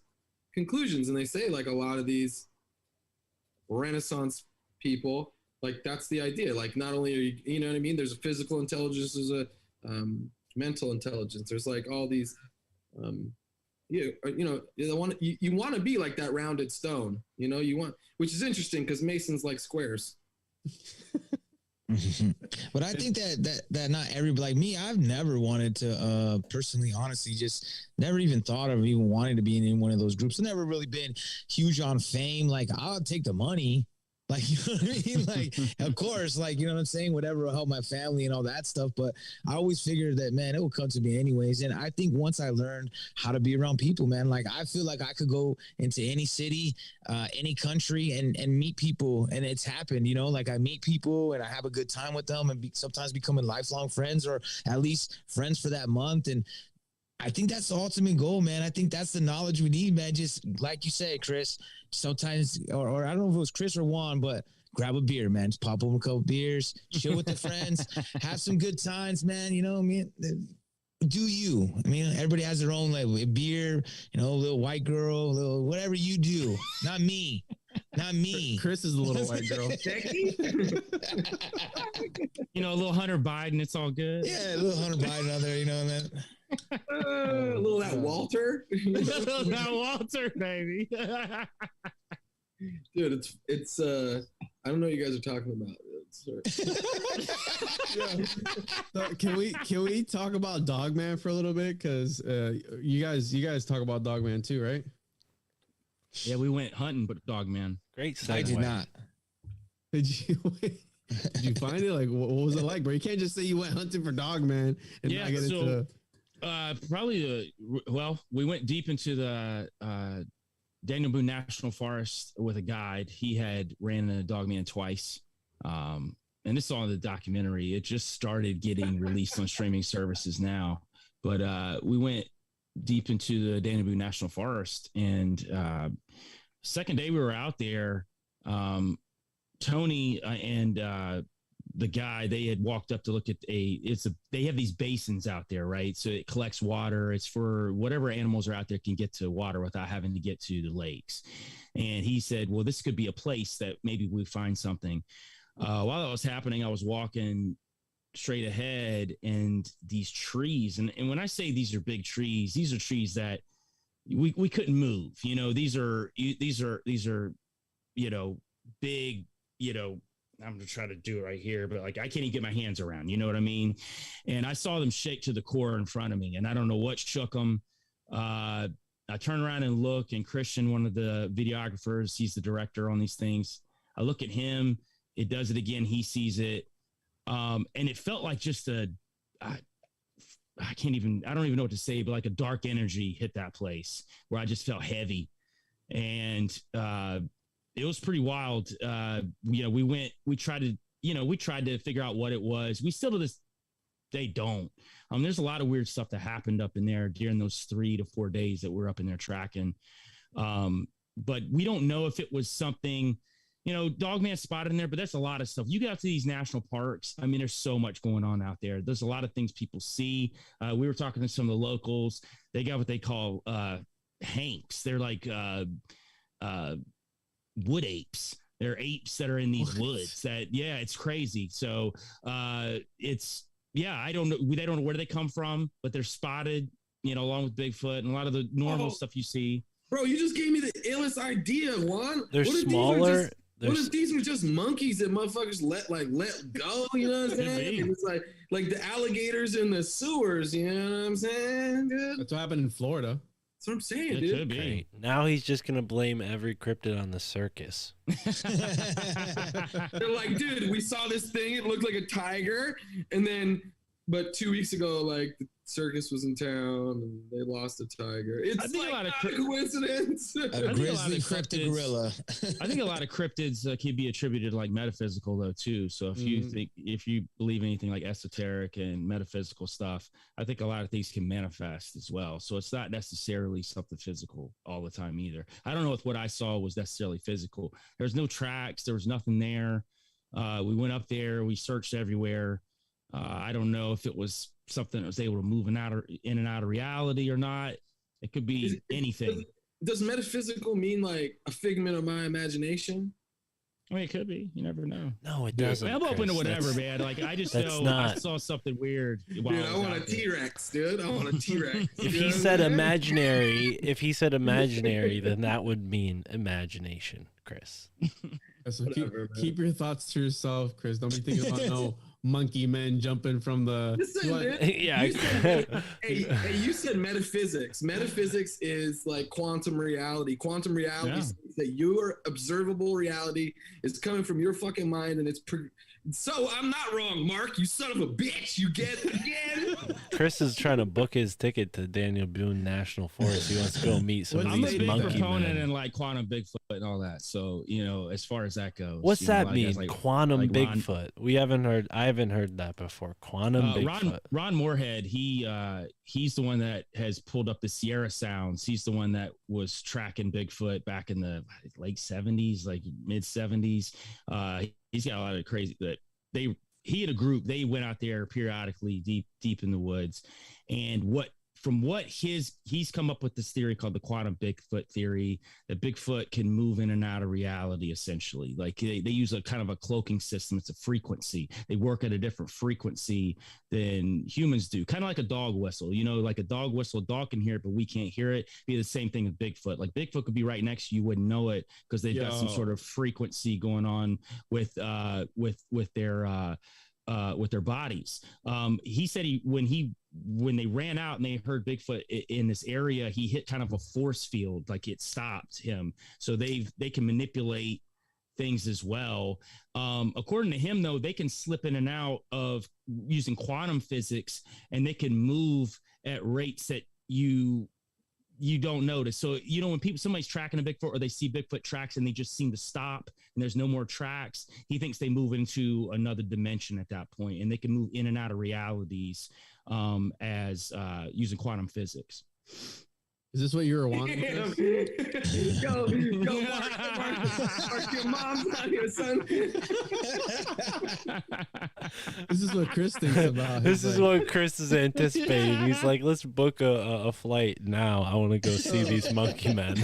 S2: conclusions. And they say, like, a lot of these Renaissance people, like, that's the idea. Like, not only are you know what I mean? There's a physical intelligence, there's a mental intelligence. There's like all these, you want to be like that rounded stone, which is interesting because Masons like squares.
S5: But I think that not everybody, like me, I've never wanted to personally, honestly, just never even thought of even wanting to be in one of those groups. I've never really been huge on fame. Like, I'll take the money. Like, you know what I mean? Like, of course, like, you know what I'm saying? Whatever will help my family and all that stuff. But I always figured that, man, it will come to me anyways. And I think once I learned how to be around people, man, like, I feel like I could go into any city, any country and meet people. And it's happened, like I meet people and I have a good time with them and sometimes becoming lifelong friends or at least friends for that month. And I think that's the ultimate goal, man. I think that's the knowledge we need, man. Just like you said, Chris, sometimes, or I don't know if it was Chris or Juan, but grab a beer, man. Just pop over a couple beers, chill with the friends, have some good times, man. Do you. I mean, everybody has their own, like, a little white girl, little whatever you do. Not me. Not me.
S1: Chris is a little white girl.
S6: A little Hunter Biden, it's all good.
S5: Yeah, a little Hunter Biden out there, man.
S2: A little that Walter.
S6: That Walter, baby.
S2: Dude, it's I don't know what you guys are talking about.
S1: So can we talk about Dogman for a little bit? Because you guys talk about Dogman too, right?
S6: Yeah, we went hunting, but Dogman.
S3: Great segue.
S5: I did not.
S1: Did you find it? Like, what was it like, bro? You can't just say you went hunting for Dogman and not get into.
S6: We went deep into the Daniel Boone National Forest with a guide. He had ran a Dogman twice. And it's all in the documentary. It just started getting released on streaming services now. But we went deep into the Daniel Boone National Forest. And second day we were out there, Tony and the guy, they had walked up to look at they have these basins out there, right? So it collects water. It's for whatever animals are out there can get to water without having to get to the lakes. And he said, well, this could be a place that maybe we find something. While that was happening, I was walking straight ahead, and these trees, and when I say these are big trees, these are trees that we couldn't move. You know, these are, you know, big, you know, I'm gonna try to do it right here, but like I can't even get my hands around, you know what I mean? And I saw them shake to the core in front of me, and I don't know what shook them. I turn around and look, and Christian, one of the videographers, he's the director on these things. I look at him, it does it again, he sees it. And it felt like just I don't even know what to say, but like a dark energy hit that place where I just felt heavy. And it was pretty wild. You know, we tried to figure out what it was. We still to this day don't. There's a lot of weird stuff that happened up in there during those 3 to 4 days that we're up in there tracking. But we don't know if it was something, you know, Dogman spotted in there, but that's a lot of stuff. You get out to these national parks. I mean, there's so much going on out there. There's a lot of things people see. We were talking to some of the locals. They got what they call hanks. They're like wood apes. They're apes that are in these woods that, yeah, it's crazy. So I don't know. They don't know where they come from, but they're spotted, you know, along with Bigfoot and a lot of the normal stuff you see.
S2: Bro, you just gave me the illest idea, Juan.
S3: They're smaller.
S2: What if these were just monkeys that motherfuckers let go? You know what I'm saying? It's like the alligators in the sewers. You know what I'm saying, dude?
S1: That's what happened in Florida.
S2: That's what I'm saying,
S6: It
S2: dude.
S6: could be.
S3: Right. Now he's just gonna blame every cryptid on the circus.
S2: They're like, dude, we saw this thing. It looked like a tiger, but 2 weeks ago, like the circus was in town and they lost a tiger. It's like not a coincidence.
S5: A grizzly cryptid gorilla.
S6: I think a lot of cryptids can be attributed to like metaphysical though too. So if you believe anything like esoteric and metaphysical stuff, I think a lot of things can manifest as well. So it's not necessarily something physical all the time either. I don't know if what I saw was necessarily physical. There's no tracks. There was nothing there. We went up there. We searched everywhere. I don't know if it was something that was able to move in and out of reality or not. It could be anything.
S2: Does metaphysical mean like a figment of my imagination?
S6: I mean, it could be. You never know.
S3: No, it doesn't.
S6: I'm open to whatever, man. Like I just know I saw something weird.
S2: Dude, I want a T-Rex, dude. I want a T-Rex.
S3: If he said imaginary, then that would mean imagination, Chris.
S1: So keep your thoughts to yourself, Chris. Don't be thinking about no monkey men jumping from the.
S2: You said metaphysics. Metaphysics is like quantum reality. Quantum reality says that your observable reality is coming from your fucking mind, and so I'm not wrong, Mark. You son of a bitch. You get it again.
S3: Chris is trying to book his ticket to Daniel Boone National Forest. He wants to go meet some of these monkey men. I'm a big proponent
S6: in like quantum Bigfoot and all that. So, you know, as far as that goes.
S3: What's that mean? Like, quantum Bigfoot. I haven't heard that before. Quantum Bigfoot.
S6: Ron Moorhead, he's the one that has pulled up the Sierra Sounds. He's the one that was tracking Bigfoot back in the late 70s, like mid 70s. He's got a lot of crazy that he had a group. They went out there periodically deep in the woods, and he's come up with this theory called the quantum Bigfoot theory, that Bigfoot can move in and out of reality, essentially. Like they use a kind of a cloaking system. It's a frequency. They work at a different frequency than humans do. Kind of like a dog whistle, you know, like a dog whistle, a dog can hear it, but we can't hear it. Be the same thing with Bigfoot. Like Bigfoot could be right next to you, wouldn't know it because they've got some sort of frequency going on with their bodies. He said when they ran out and they heard Bigfoot in this area, he hit kind of a force field, like it stopped him. So they can manipulate things as well. According to him, though, they can slip in and out of using quantum physics, and they can move at rates that you don't notice. So, you know, when somebody's tracking a Bigfoot or they see Bigfoot tracks and they just seem to stop and there's no more tracks, he thinks they move into another dimension at that point, and they can move in and out of realities as using quantum physics.
S1: Is this what you were wanting?
S2: Damn.
S1: Chris?
S2: Yo, Mark, your mom's out here, son.
S1: This is what Chris thinks about.
S3: This is what Chris is anticipating. He's like, let's book a flight now. I want to go see these monkey men.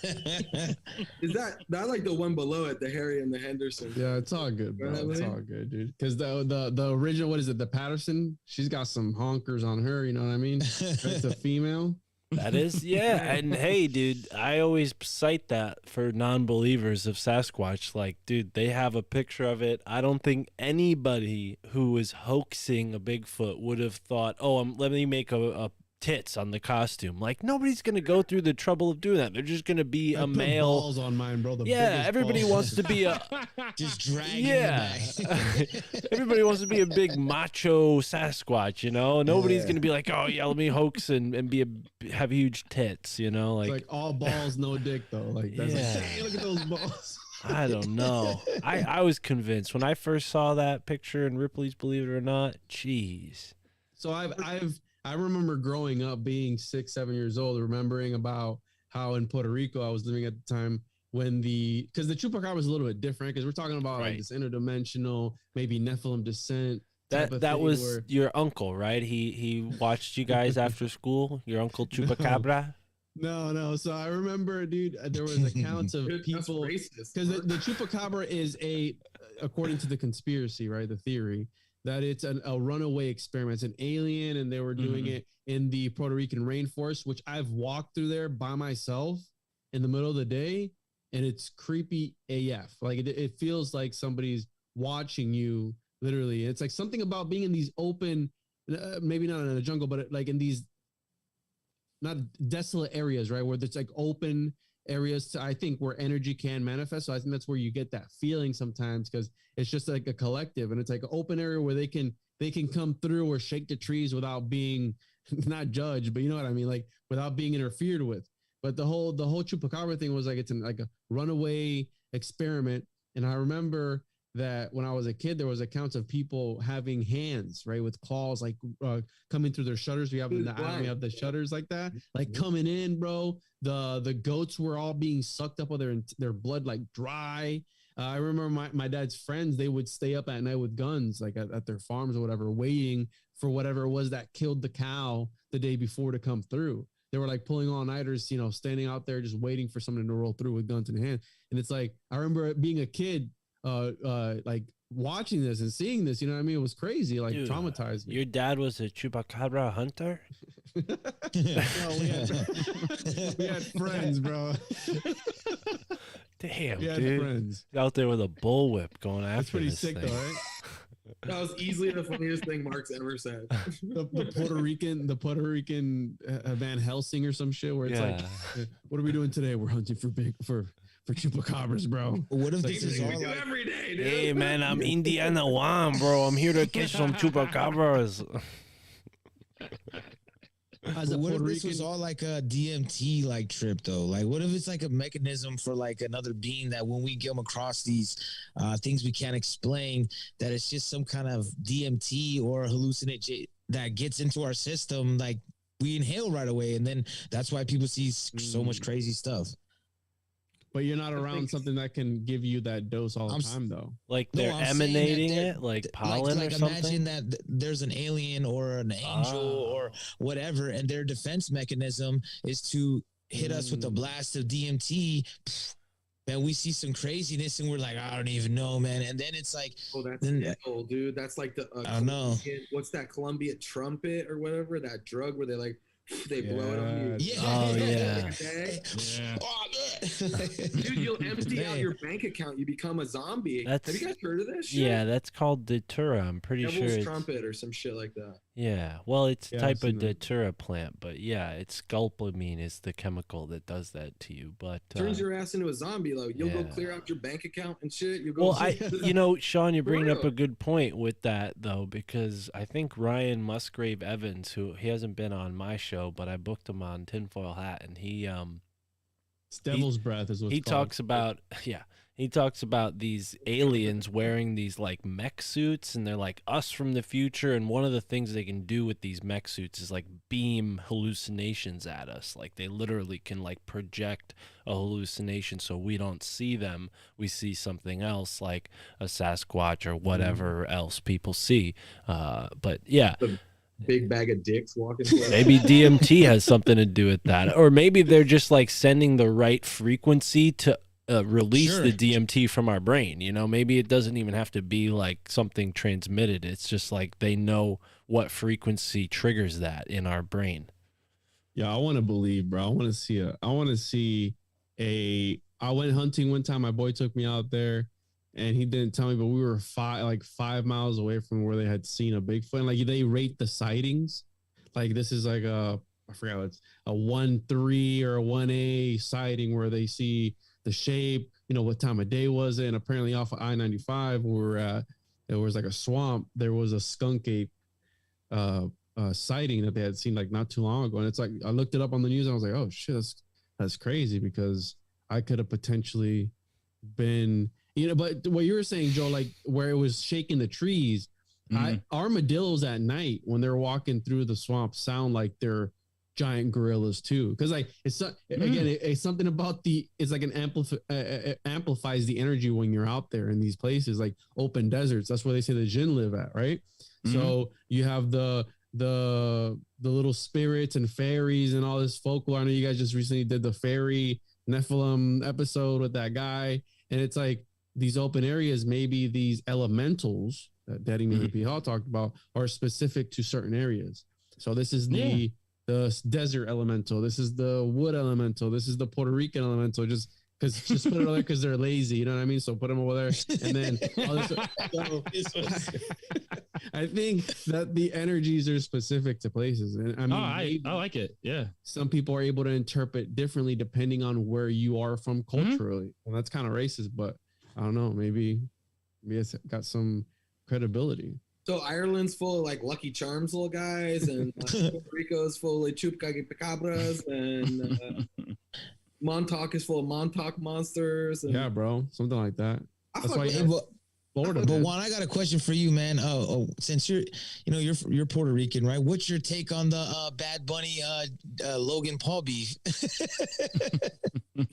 S2: Is that like the one below it, the Harry and the Henderson?
S1: Yeah, it's all good, bro. It's all good, dude. Because the original, what is it, the Patterson? She's got some honkers on her. You know what I mean? It's a female.
S3: That is, yeah. And hey, dude, I always cite that for non-believers of Sasquatch. Like, dude, they have a picture of it. I don't think anybody who is hoaxing a Bigfoot would have thought, oh, let me make a tits on the costume. Like, nobody's gonna go through the trouble of doing that. They're just gonna be a male.
S1: Balls on mine, bro.
S3: Yeah, everybody
S1: balls.
S3: wants to be a
S5: Just dragging.
S3: yeah. Everybody wants to be a big macho Sasquatch, you know. Nobody's gonna be like, oh yeah, let me hoax and have huge tits, you know.
S1: It's like all balls, no dick, though. Like, that's
S3: Yeah.
S1: like, hey, look at those balls.
S3: I don't know. I was convinced when I first saw that picture in Ripley's Believe It or Not. Jeez.
S1: So I remember growing up, being 6, 7 years old, remembering about how in Puerto Rico I was living at the time when because the chupacabra was a little bit different, because we're talking about like this interdimensional, maybe Nephilim descent.
S3: That was your uncle, right? He watched you guys after school. Your uncle Chupacabra.
S1: No. So I remember, dude, there was accounts of people, because the chupacabra is according to the conspiracy, right? The theory that it's a runaway experiment. It's an alien, and they were doing it in the Puerto Rican rainforest, which I've walked through there by myself in the middle of the day, and it's creepy AF. Like it feels like somebody's watching you, literally. It's like something about being in these open, maybe not in a jungle, but like in these not desolate areas, right? Where there's like open areas, I think, where energy can manifest. So I think that's where you get that feeling sometimes, because it's just like a collective, and it's like an open area where they can come through or shake the trees without being not judged, but you know what I mean, like without being interfered with. But the whole chupacabra thing was like it's like a runaway experiment. And I remember that when I was a kid, there was accounts of people having hands, right, with claws, like coming through their shutters. We have the shutters like that, like coming in, bro. The goats were all being sucked up with their blood, like dry. I remember my dad's friends, they would stay up at night with guns, like at their farms or whatever, waiting for whatever it was that killed the cow the day before to come through. They were like pulling all-nighters, you know, standing out there just waiting for someone to roll through with guns in hand. And it's like, I remember being a kid, like watching this and seeing this, you know what I mean? It was crazy, like
S3: Dude,
S1: traumatized me.
S3: Your dad was a chupacabra hunter?
S1: No, we had friends, bro.
S3: Damn,
S1: We had
S3: dude.
S1: friends.
S3: Out there with a bullwhip going after
S1: That's pretty
S3: this
S1: sick,
S3: thing.
S1: though, right?
S2: That was easily the funniest thing Mark's ever said.
S1: The Puerto Rican Van Helsing or some shit, where it's like, what are we doing today? We're hunting for chupacabras, bro.
S5: What if
S1: Like,
S5: this is all like,
S2: every day, dude.
S3: Hey, man, I'm Indiana Juan, bro. I'm here to catch some chupacabras.
S1: As a
S5: what if
S1: Puerto
S5: this was
S1: Rican,
S5: all like a DMT like trip though? Like, what if it's like a mechanism for like another being that when we come across these things we can't explain, that it's just some kind of DMT or hallucination that gets into our system, like we inhale right away, and then that's why people see so much crazy stuff.
S1: but you're not around something that can give you that dose all the time, though.
S3: Like
S5: No,
S3: they're
S5: I'm saying that
S3: emanating
S5: they're-
S3: it, like pollen
S5: like
S3: or something.
S5: imagine that there's an alien or an angel or whatever, and their defense mechanism is to hit us with a blast of DMT. And we see some craziness, and we're like, I don't even know, man. And then it's like,
S2: Oh, that's
S5: Then-
S2: ill, dude. That's like the
S5: I don't know.
S2: What's that Columbia trumpet or whatever? That drug where they like they blow it on you.
S5: Yeah.
S3: Oh, yeah.
S6: Yeah.
S5: Oh, man.
S2: Dude, you'll empty out
S5: Man.
S2: your bank account. You become a zombie.
S3: That's-
S2: Have you guys heard of this shit?
S3: Yeah, that's called Datura. I'm pretty sure.
S2: Devil's
S3: It's,
S2: trumpet or some shit like that.
S3: yeah, well, it's a
S1: Yeah, I've
S3: type of
S1: seen that.
S3: Datura plant, but yeah, it's sculpamine is the chemical that does that to you. But
S2: Turns your ass into a zombie. Like you'll go
S3: yeah.
S2: clear out your bank account and shit. You go.
S3: well, you know, Sean, you're bringing up
S2: real.
S3: a good point with that though, because I think Ryan Musgrave Evans, who he hasn't been on my show, but I booked him on Tinfoil Hat, and
S1: It's devil's breath is what
S3: he talks about He talks about these aliens wearing these like mech suits, and they're like us from the future. And one of the things they can do with these mech suits is like beam hallucinations at us. Like they literally can like project a hallucination so we don't see them. We see something else like a Sasquatch or whatever else people see. But yeah.
S2: Big bag of dicks walking through.
S3: Maybe DMT has something to do with that. Or maybe they're just like sending the right frequency to release the DMT from our brain. You know, maybe it doesn't even have to be like something transmitted. It's just like they know what frequency triggers that in our brain.
S1: Yeah, I want to believe, bro. I want to see I went hunting one time. My boy took me out there and he didn't tell me, but we were 5 miles away from where they had seen a Bigfoot. And like they rate the sightings. Like this is like I forgot, it's a 1-3 or a 1A sighting where they see the shape, you know, what time of day was it? And apparently off of I-95 where there was like a swamp, there was a skunk ape sighting that they had seen like not too long ago. And it's like, I looked it up on the news and I was like, oh shit, that's crazy, because I could have potentially been, you know, but what you were saying, Joe, like where it was shaking the trees, armadillos at night when they're walking through the swamp sound like they're giant gorillas too, because like it's again it's something about it's like an amplifies the energy when you're out there in these places like open deserts. That's where they say the jinn live at, right? So you have the little spirits and fairies and all this folklore. I know you guys just recently did the fairy Nephilim episode with that guy, and it's like these open areas, maybe these elementals that Daddy P. Hall talked about are specific to certain areas. So this is the desert elemental, this is the wood elemental, this is the Puerto Rican elemental, just put it over there because they're lazy, you know what I mean? So put them over there, and then I think that the energies are specific to places, and I mean,
S6: I like it. Yeah,
S1: some people are able to interpret differently depending on where you are from culturally, and that's kind of racist, but I don't know, maybe it's got some credibility.
S2: So Ireland's full of like Lucky Charms little guys, and Puerto Rico's full of like chupacabras, and Montauk is full of Montauk monsters. And
S1: yeah, bro, something like that. That's why Florida.
S5: But Juan, I got a question for you, man. Since you're Puerto Rican, right? What's your take on the Bad Bunny Logan Paul beef?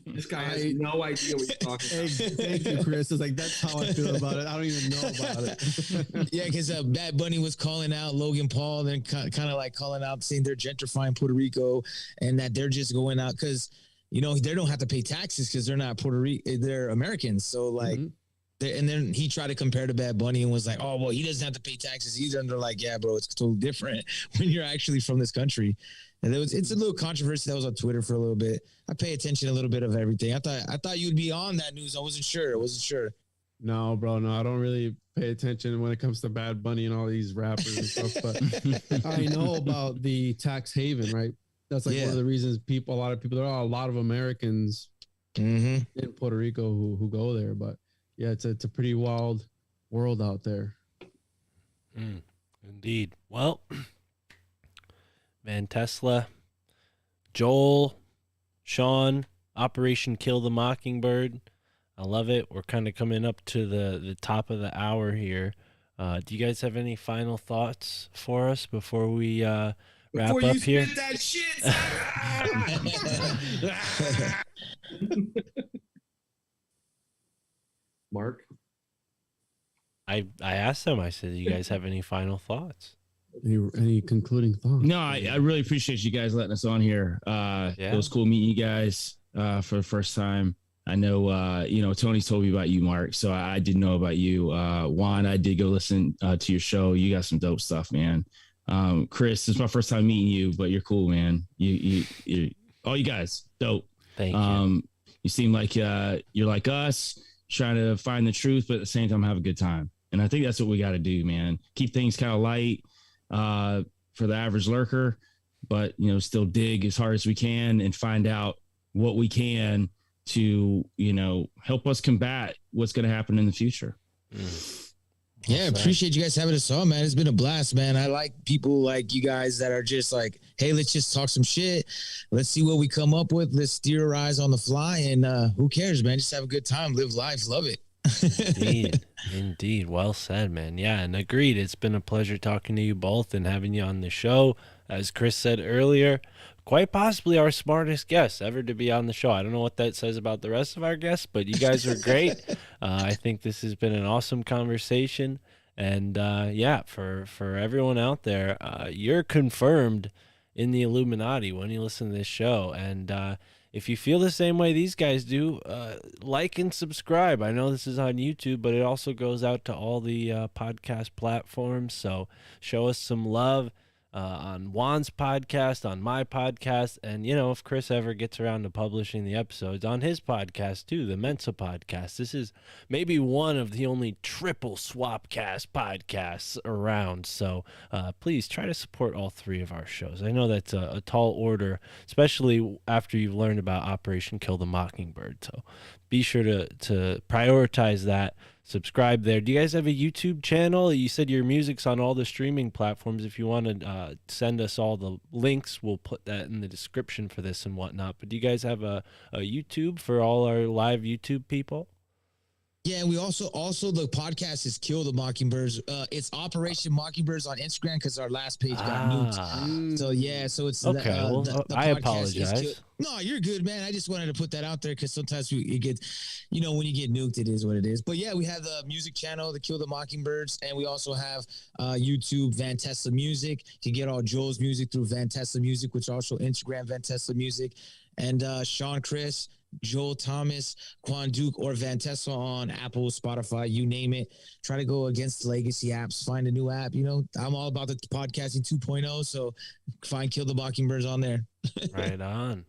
S2: This guy has no idea what you're talking about.
S1: Thank you, Chris. It's like that's how I feel about it. I don't even know about it.
S5: Yeah, because Bad Bunny was calling out Logan Paul, then kind of like calling out, saying they're gentrifying Puerto Rico, and that they're just going out because they don't have to pay taxes because they're not Puerto Rican, they're Americans. So like. And then he tried to compare to Bad Bunny and was like, oh, well, he doesn't have to pay taxes. He's under like, yeah, bro, it's totally different when you're actually from this country. And it's a little controversy that was on Twitter for a little bit. I pay attention a little bit of everything. I thought you'd be on that news. I wasn't sure.
S1: No, bro, no, I don't really pay attention when it comes to Bad Bunny and all these rappers and stuff. But I know about the tax haven, right? That's like one of the reasons a lot of Americans in Puerto Rico who go there. But yeah, it's a pretty wild world out there.
S3: Indeed. Well, man, Tesla, Joel, Sean, Operation Kill the Mockingbird. I love it. We're kind of coming up to the top of the hour here. Do you guys have any final thoughts for us before we wrap up here?
S2: That shit. Mark,
S3: I asked them. I said, "Do you guys have any final thoughts?
S1: Any concluding thoughts?"
S6: No, I really appreciate you guys letting us on here. It was cool meeting you guys for the first time. I know, Tony told me about you, Mark, so I did know about you. Juan, I did go listen to your show. You got some dope stuff, man. Chris, this is my first time meeting you, but you're cool, man. You all you guys, dope.
S3: Thank you.
S6: You seem like you're like us, trying to find the truth, but at the same time have a good time. And I think that's what we got to do, man. Keep things kind of light for the average lurker, but still dig as hard as we can and find out what we can to help us combat what's going to happen in the future.
S5: Yeah, appreciate you guys having us on, man. It's been a blast, man. I like people like you guys that are just like hey, let's just talk some shit. Let's see what we come up with. Let's theorize on the fly, and who cares, man? Just have a good time, live life, love it.
S3: Indeed. Well said, man. Yeah, and agreed. It's been a pleasure talking to you both and having you on the show. As Chris said earlier, quite possibly our smartest guest ever to be on the show. I don't know what that says about the rest of our guests, but you guys are great. I think this has been an awesome conversation. And yeah, for everyone out there, you're confirmed in the Illuminati when you listen to this show. And if you feel the same way these guys do, like and subscribe. I know this is on YouTube, but it also goes out to all the podcast platforms. So show us some love on Juan's podcast, on my podcast, and, you know, if Chris ever gets around to publishing the episodes on his podcast too, the Mensa podcast. This is maybe one of the only triple Swapcast podcasts around. So please try to support all three of our shows. I know that's a tall order, especially after you've learned about Operation Kill the Mockingbird. So be sure to prioritize that. Subscribe there. Do you guys have a YouTube channel? You said your music's on all the streaming platforms. If you want to send us all the links, we'll put that in the description for this and whatnot. But do you guys have a YouTube for all our live YouTube people?
S5: Yeah, we also the podcast is Kill the Mockingbirds. It's Operation Mockingbirds on Instagram because our last page got nuked. So yeah, so it's
S3: okay. The I apologize.
S5: No, you're good, man. I just wanted to put that out there because sometimes it gets, you know, when you get nuked, it is what it is. But yeah, we have the music channel, the Kill the Mockingbirds, and we also have YouTube, Van Tesla Music. You can get all Joel's music through Van Tesla Music, which also Instagram Van Tesla Music, and Sean, Chris, Joel Thomas, Quan Duke, or Van Tesla on Apple, Spotify, you name it. Try to go against the legacy apps. Find a new app. You know, I'm all about the podcasting 2.0, so find Kill the Mockingbirds on there.
S3: Right on.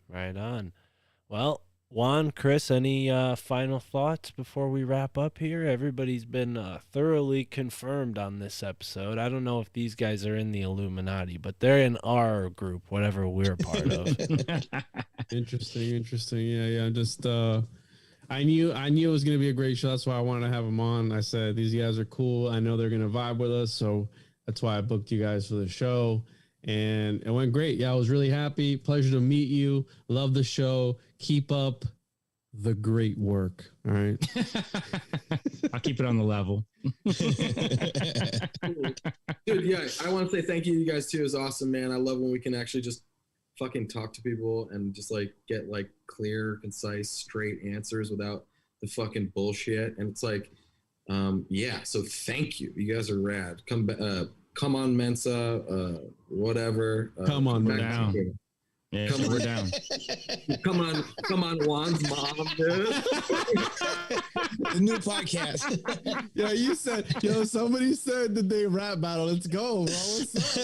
S3: Well, Juan, Chris, any final thoughts before we wrap up here? Everybody's been thoroughly confirmed on this episode. I don't know if these guys are in the Illuminati, but they're in our group, whatever we're part of.
S1: Interesting. Yeah. Just I knew it was gonna be a great show. That's why I wanted to have them on. I said these guys are cool. I know they're gonna vibe with us, so that's why I booked you guys for the show. And it went great. Yeah, I was really happy. Pleasure to meet you. Love the show. Keep up the great work. All right.
S6: I'll keep it on the level.
S2: Dude, yeah, I want to say thank you to you guys too. It's awesome, man. I love when we can actually just fucking talk to people and just like get like clear, concise, straight answers without the fucking bullshit. And it's like, yeah, so thank you. You guys are rad. Come on, Mensa, whatever.
S1: Come on,
S6: we're down. Yeah, we're down.
S2: Come on, Juan's mom, dude.
S5: The new podcast.
S1: Yeah, somebody said that they rap battle. Let's go, bro. What's up?